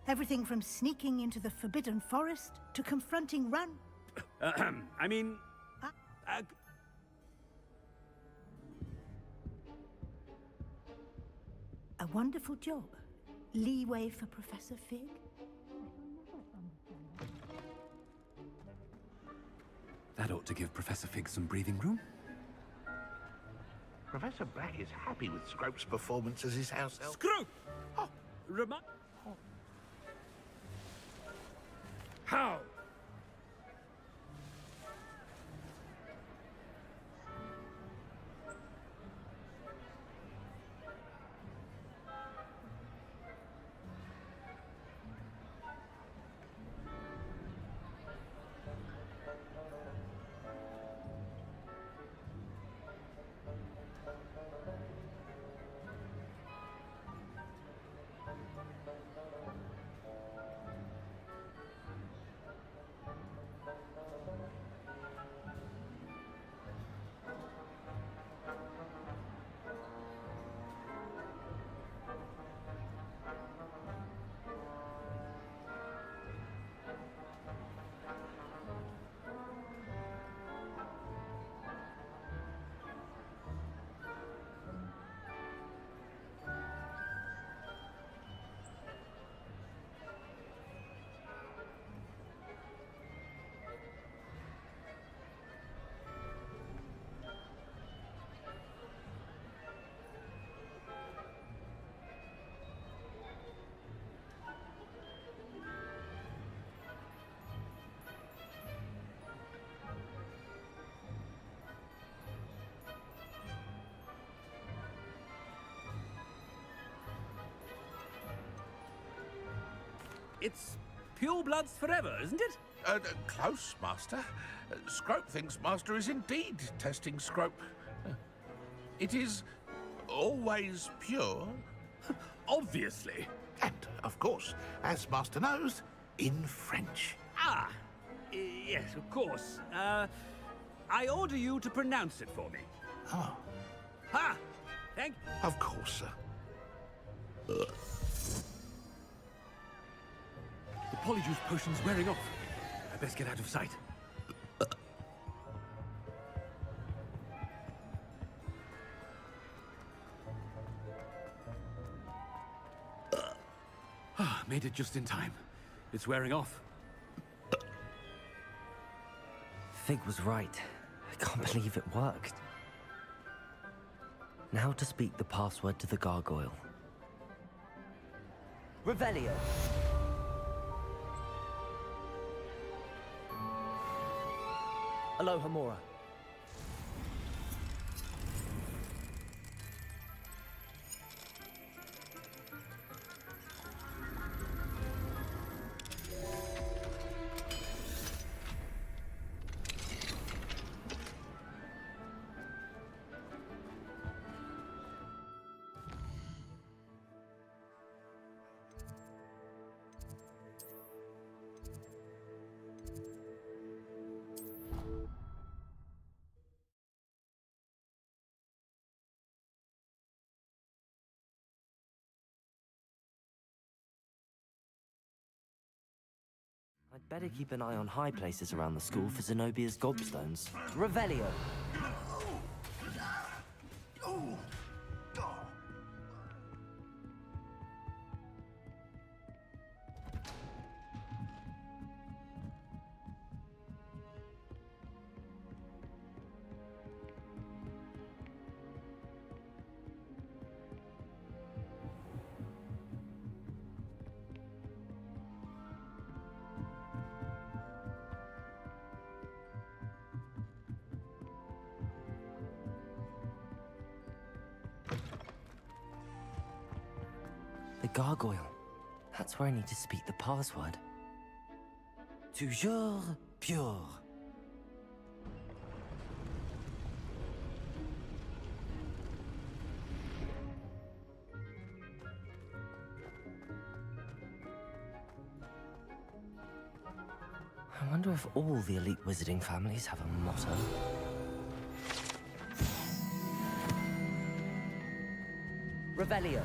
Everything from sneaking into the Forbidden Forest to confronting I mean... A wonderful job. Leeway for Professor Fig? That ought to give Professor Fig some breathing room. Professor Black is happy with Scrope's performance as his house elf. Scrope! Oh, How? It's purebloods forever, isn't it? Close, Master. Scrope thinks Master is indeed testing Scrope. It is always pure. Obviously. And, of course, as Master knows, in French. Ah, yes, of course. I order you to pronounce it for me. Oh. Ha! Thank you. Of course, sir. The polyjuice potion's wearing off. I best get out of sight. Made it just in time. It's wearing off. Fig was right. I can't believe it worked. Now to speak the password to the gargoyle. Revelio. Alohomora. Better keep an eye on high places around the school for Zenobia's gobstones. Revelio! The gargoyle. That's where I need to speak the password. Toujours pure. I wonder if all the elite wizarding families have a motto. Revelio.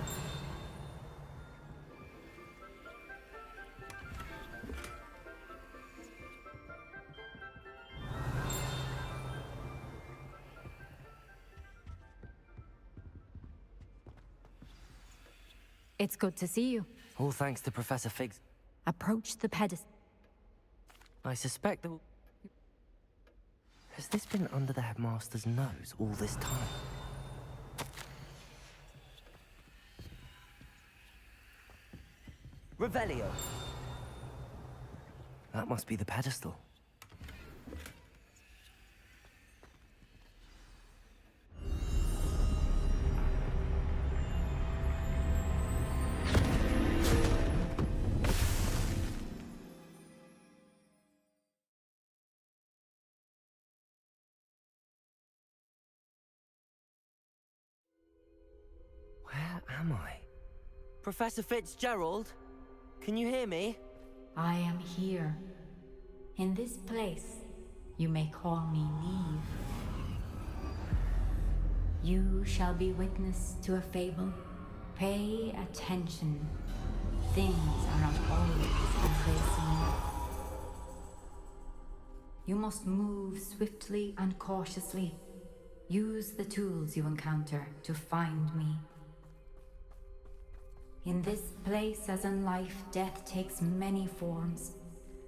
It's good to see you. All thanks to Professor Fig's. Approach the pedestal. I suspect that... Has this been under the headmaster's nose all this time? Revelio! That must be the pedestal. Where am I? Professor Fitzgerald? Can you hear me? I am here. In this place, you may call me Neve. You shall be witness to a fable. Pay attention. Things are not always as they seem. You must move swiftly and cautiously. Use the tools you encounter to find me. In this place, as in life, death takes many forms.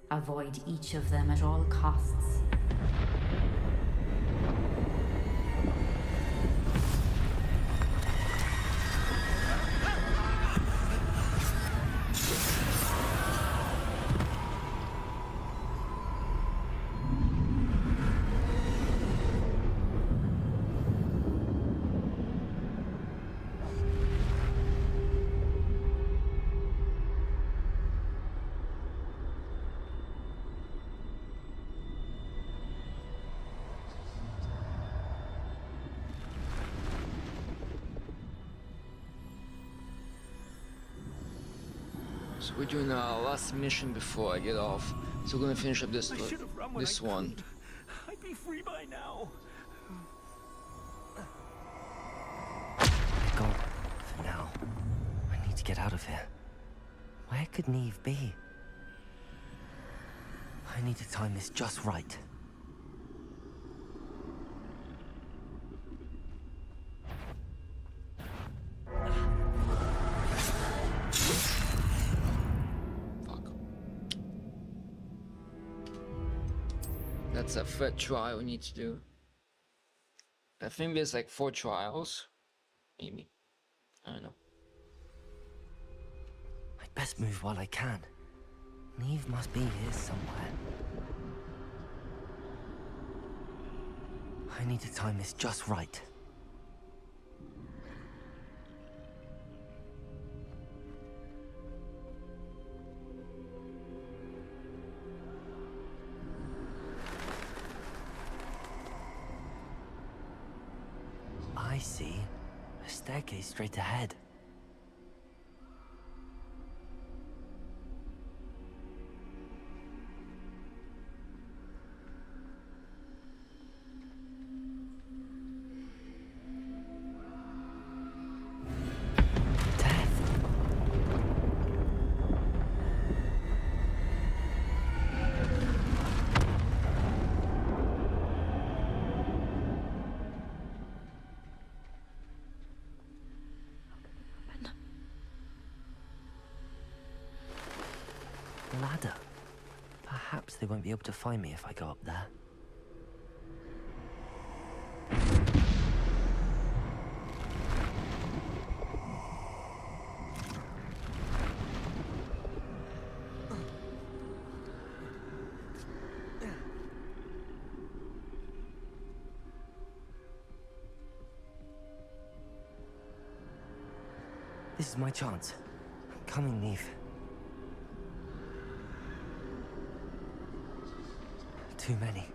Avoid each of them at all costs. So we're doing our last mission before I get off. So we're gonna finish up this one. I'd be free by now. Gone. For now. I need to get out of here. Where could Neve be? I need to time this just right. That's a third trial we need to do. I think there's like 4 trials. Maybe. I don't know. I'd best move while I can. Neve must be here somewhere. I need to time this just right. I see. A staircase straight ahead. they won't be able to find me if I go up there. This is my chance. Come and leave. Too many.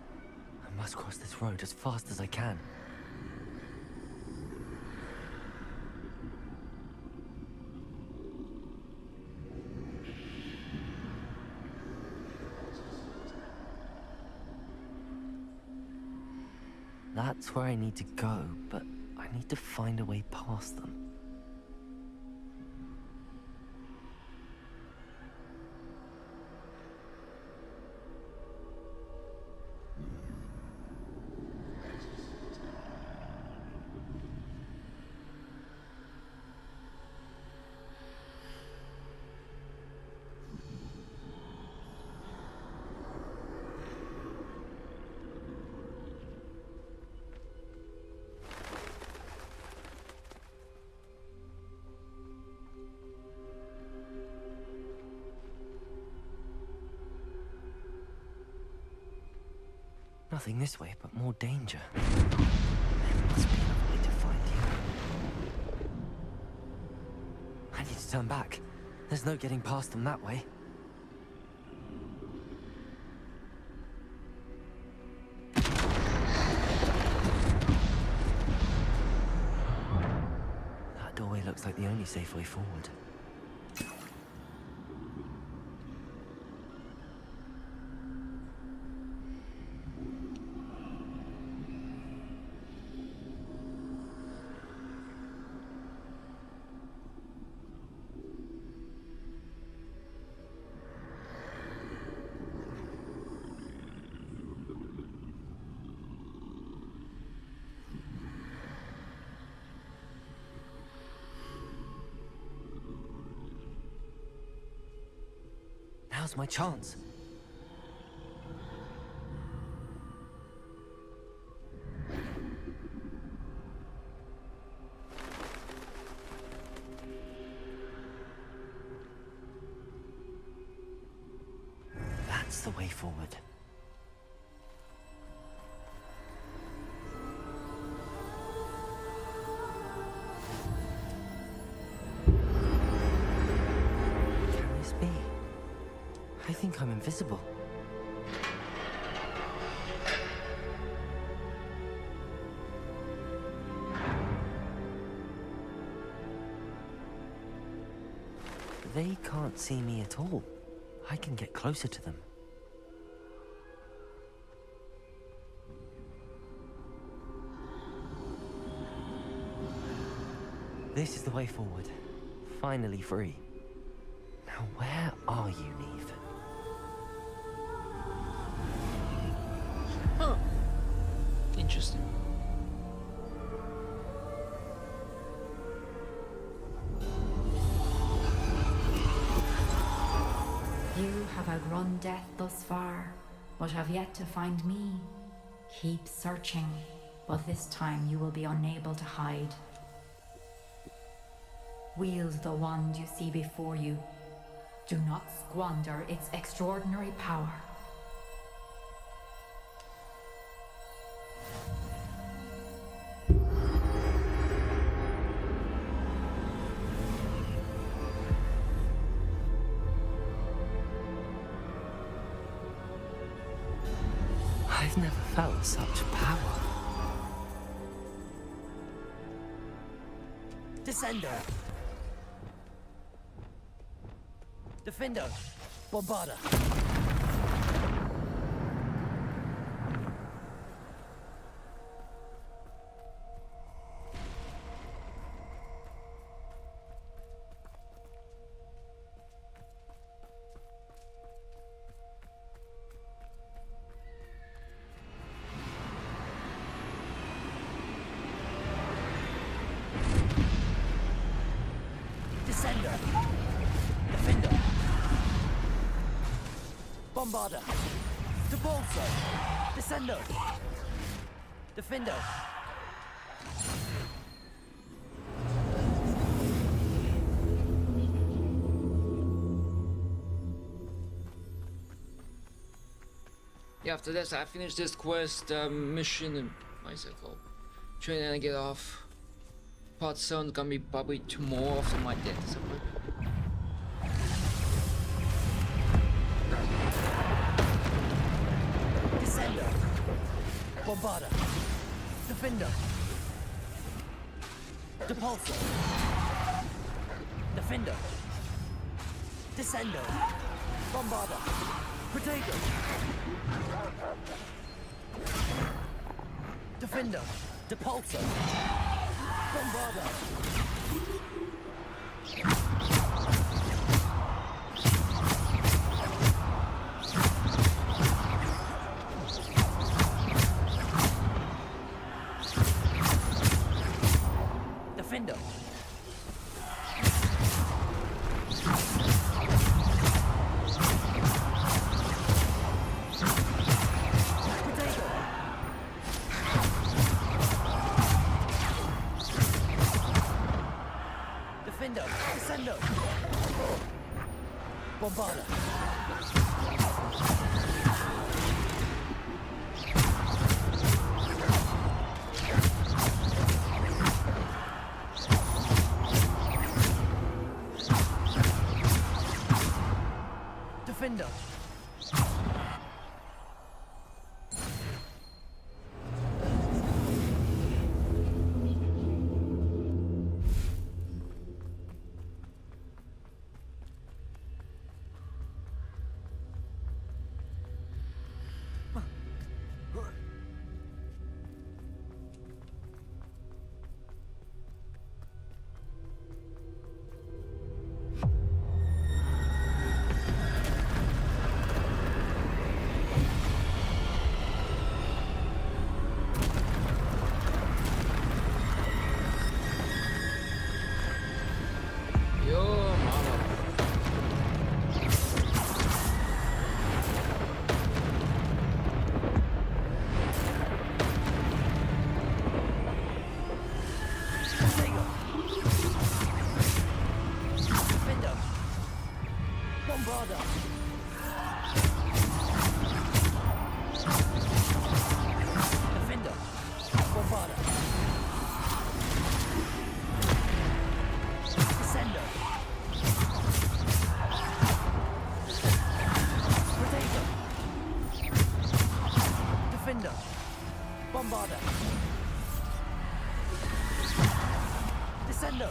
I must cross this road as fast as I can. That's where I need to go, but I need to find a way past them. Nothing this way, but more danger. There must be another way to find you. I need to turn back. There's no getting past them that way. That doorway looks like the only safe way forward. Now's my chance. That's the way forward. Can this be? I think I'm invisible. They can't see me at all. I can get closer to them. This is the way forward. Finally free. Now where are you, Neve? Huh. Interesting. You have outrun death thus far, but have yet to find me. Keep searching, but this time you will be unable to hide. Wield the wand you see before you. Do not squander its extraordinary power. I've never felt such power. Descender! Defender! Bombarda! Descender! Defender! Bombarda! Depulso! Descendo! Defendo! Yeah, after this, I finished this quest mission. What is it called? Trying to get off. Part 7 gonna be probably 2 more after my death somewhere. Descendo! Bombarda! Defendo! Depulso! Defendo! Descendo! Bombarda! Protego! Defendo! Depulso! Bombarda! Defendo! Defendo! Descendo! Bombarda! Defendo!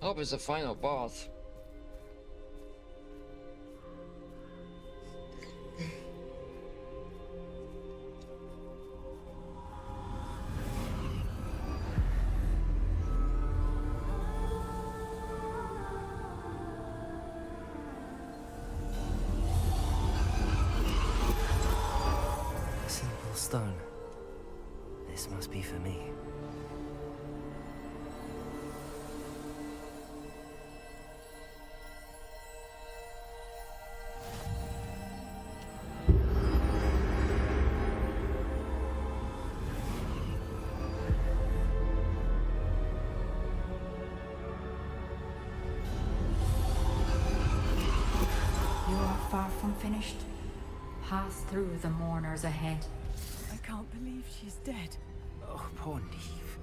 hope it's the final boss. A simple stone. This must be for me. You are far from finished. Pass through the mourners ahead. I can't believe she's dead. Oh, poor Neve.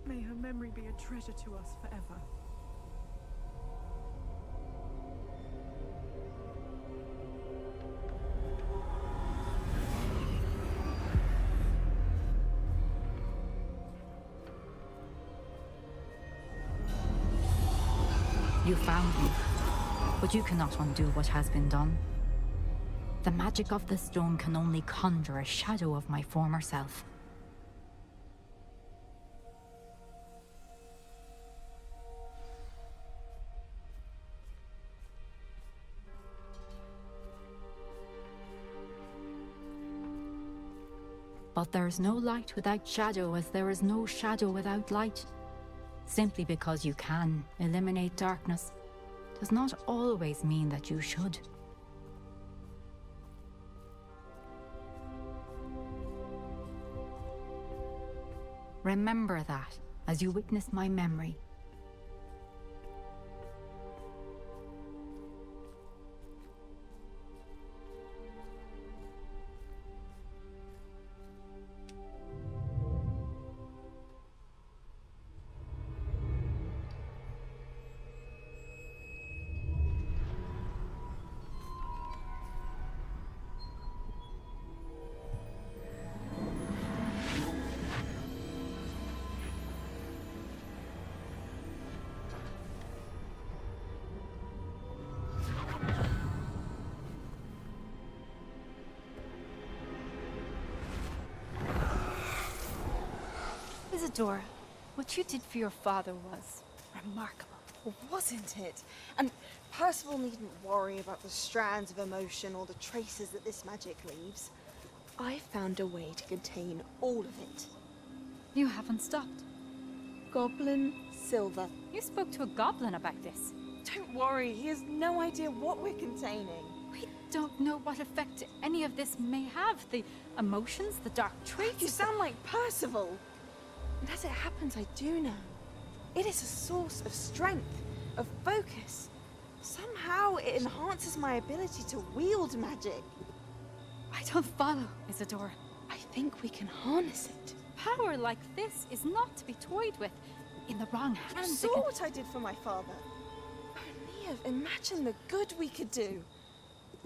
May her memory be a treasure to us forever. You found me, but you cannot undo what has been done. The magic of the stone can only conjure a shadow of my former self. But there is no light without shadow, as there is no shadow without light. Simply because you can eliminate darkness does not always mean that you should. Remember that as you witness my memory. Isadora, what you did for your father was remarkable, wasn't it? And Percival needn't worry about the strands of emotion or the traces that this magic leaves. I found a way to contain all of it. You haven't stopped. Goblin Silver. You spoke to a goblin about this. Don't worry, he has no idea what we're containing. We don't know what effect any of this may have. The emotions, the dark traits. You sound like Percival. And as it happens, I do know. It is a source of strength, of focus. Somehow it enhances my ability to wield magic. I don't follow, Isadora. I think we can harness it. Power like this is not to be toyed with. In the wrong hands. You saw what I did for my father. Oh, Neve, imagine the good we could do.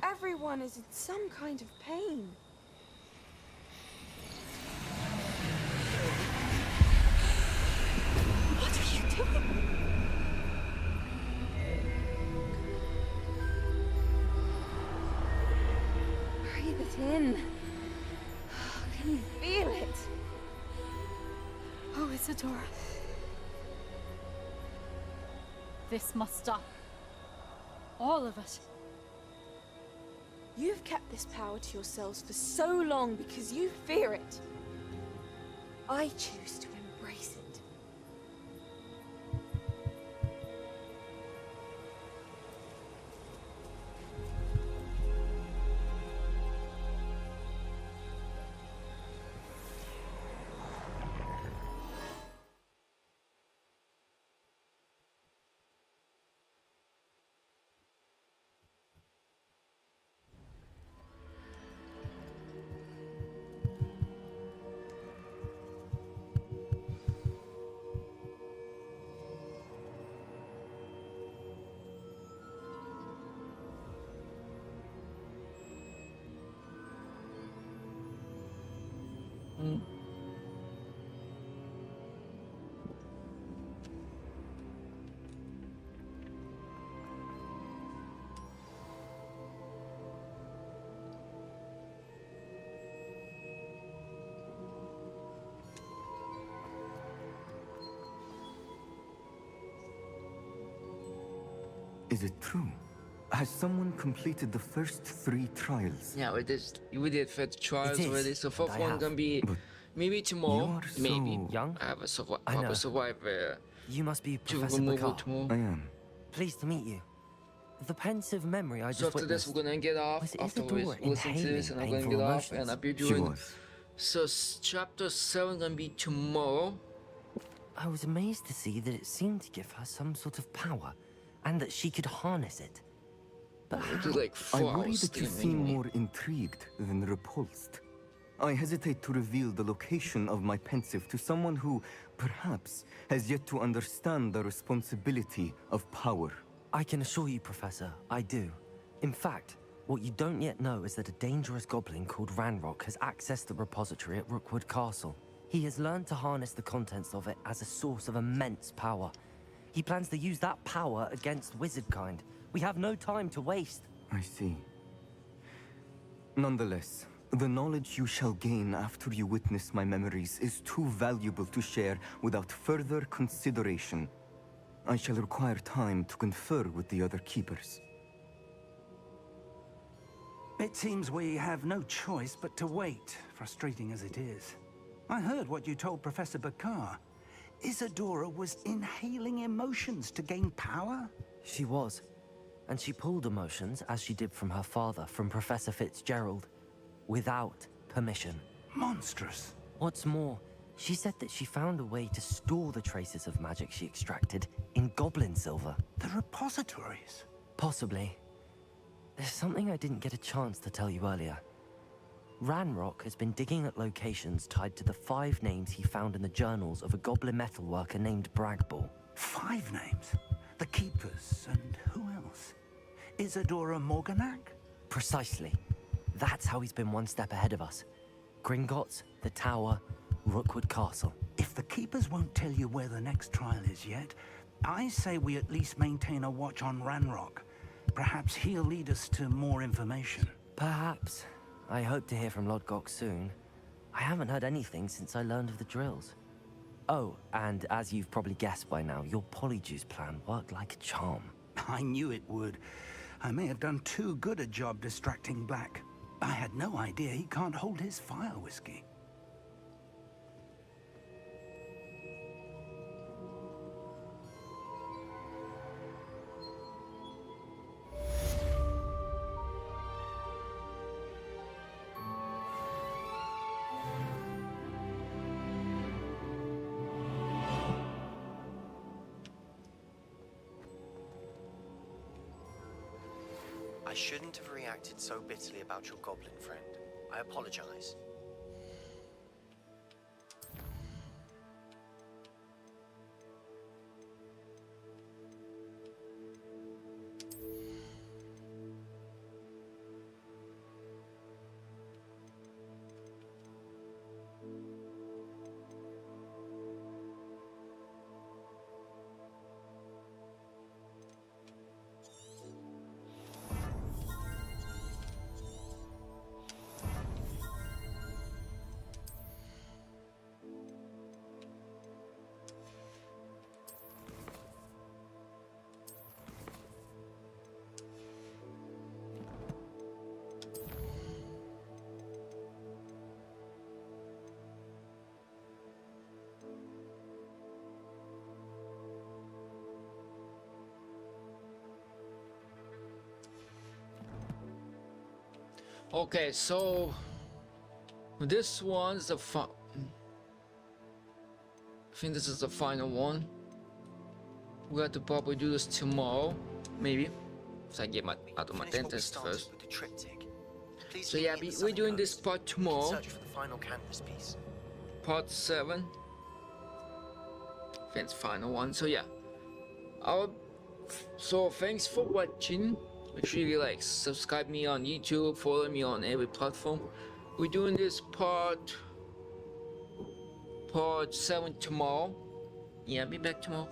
Everyone is in some kind of pain. What are you doing? Breathe it in. Can you feel it? Oh, Isadora. This must stop. All of it. You've kept this power to yourselves for so long because you fear it. I choose to embrace it. Is it true? Has someone completed the first 3 trials? Yeah, we did 5 trials is, already, so and 4th I one have. gonna be maybe tomorrow. You are so Maybe. young. I have a I know. proper survivor. You must be To Professor removal Bacard. tomorrow. I am. Pleased to meet you. The pensive memory I just So after this, witnessed. we're gonna get off. Was After we Isadora listen to this, and I'm gonna inhaling get off, painful and I'll be She doing. was. So chapter 7 gonna be tomorrow. I was amazed to see that it seemed to give her some sort of power, and that she could harness it. But It how? was like I 4 worry hours that you stream seem anyway. more intrigued than repulsed. I hesitate to reveal the location of my pensive to someone who, perhaps, has yet to understand the responsibility of power. I can assure you, Professor, I do. In fact, what you don't yet know is that a dangerous goblin called Ranrock has accessed the repository at Rookwood Castle. He has learned to harness the contents of it as a source of immense power. He plans to use that power against wizardkind. We have no time to waste. I see. Nonetheless, the knowledge you shall gain after you witness my memories is too valuable to share without further consideration. I shall require time to confer with the other keepers. It seems we have no choice but to wait, frustrating as it is. I heard what you told Professor Bacard. Isadora was inhaling emotions to gain power? She was. And she pulled emotions, as she did from her father, from Professor Fitzgerald, without permission. Monstrous. What's more, she said that she found a way to store the traces of magic she extracted in goblin silver. The repositories? Possibly. There's something I didn't get a chance to tell you earlier. Ranrock has been digging at locations tied to the 5 names he found in the journals of a goblin metalworker named Bragball. 5 names? The Keepers, and who else? Isadora Morganac? Precisely. That's how he's been one step ahead of us. Gringotts, the Tower, Rookwood Castle. If the Keepers won't tell you where the next trial is yet, I say we at least maintain a watch on Ranrock. Perhaps he'll lead us to more information. Perhaps. I hope to hear from Lodgok soon. I haven't heard anything since I learned of the drills. Oh, and as you've probably guessed by now, your Polyjuice plan worked like a charm. I knew it would. I may have done too good a job distracting Black. I had no idea he can't hold his fire whiskey. I shouldn't have reacted so bitterly about your goblin friend. I apologize. Okay, so this one's the I think this is the final one. We have to probably do this tomorrow, maybe. So I get my out of my dentist first. With the triptych. Please So meet yeah, me at the we're southern doing this coast. part We can tomorrow. search for the final canvas piece. Part 7. I think it's final one. So yeah, so thanks for watching. Make sure you like subscribe me on YouTube, follow me on every platform. We're doing this part 7 tomorrow. Yeah, I'll be back tomorrow.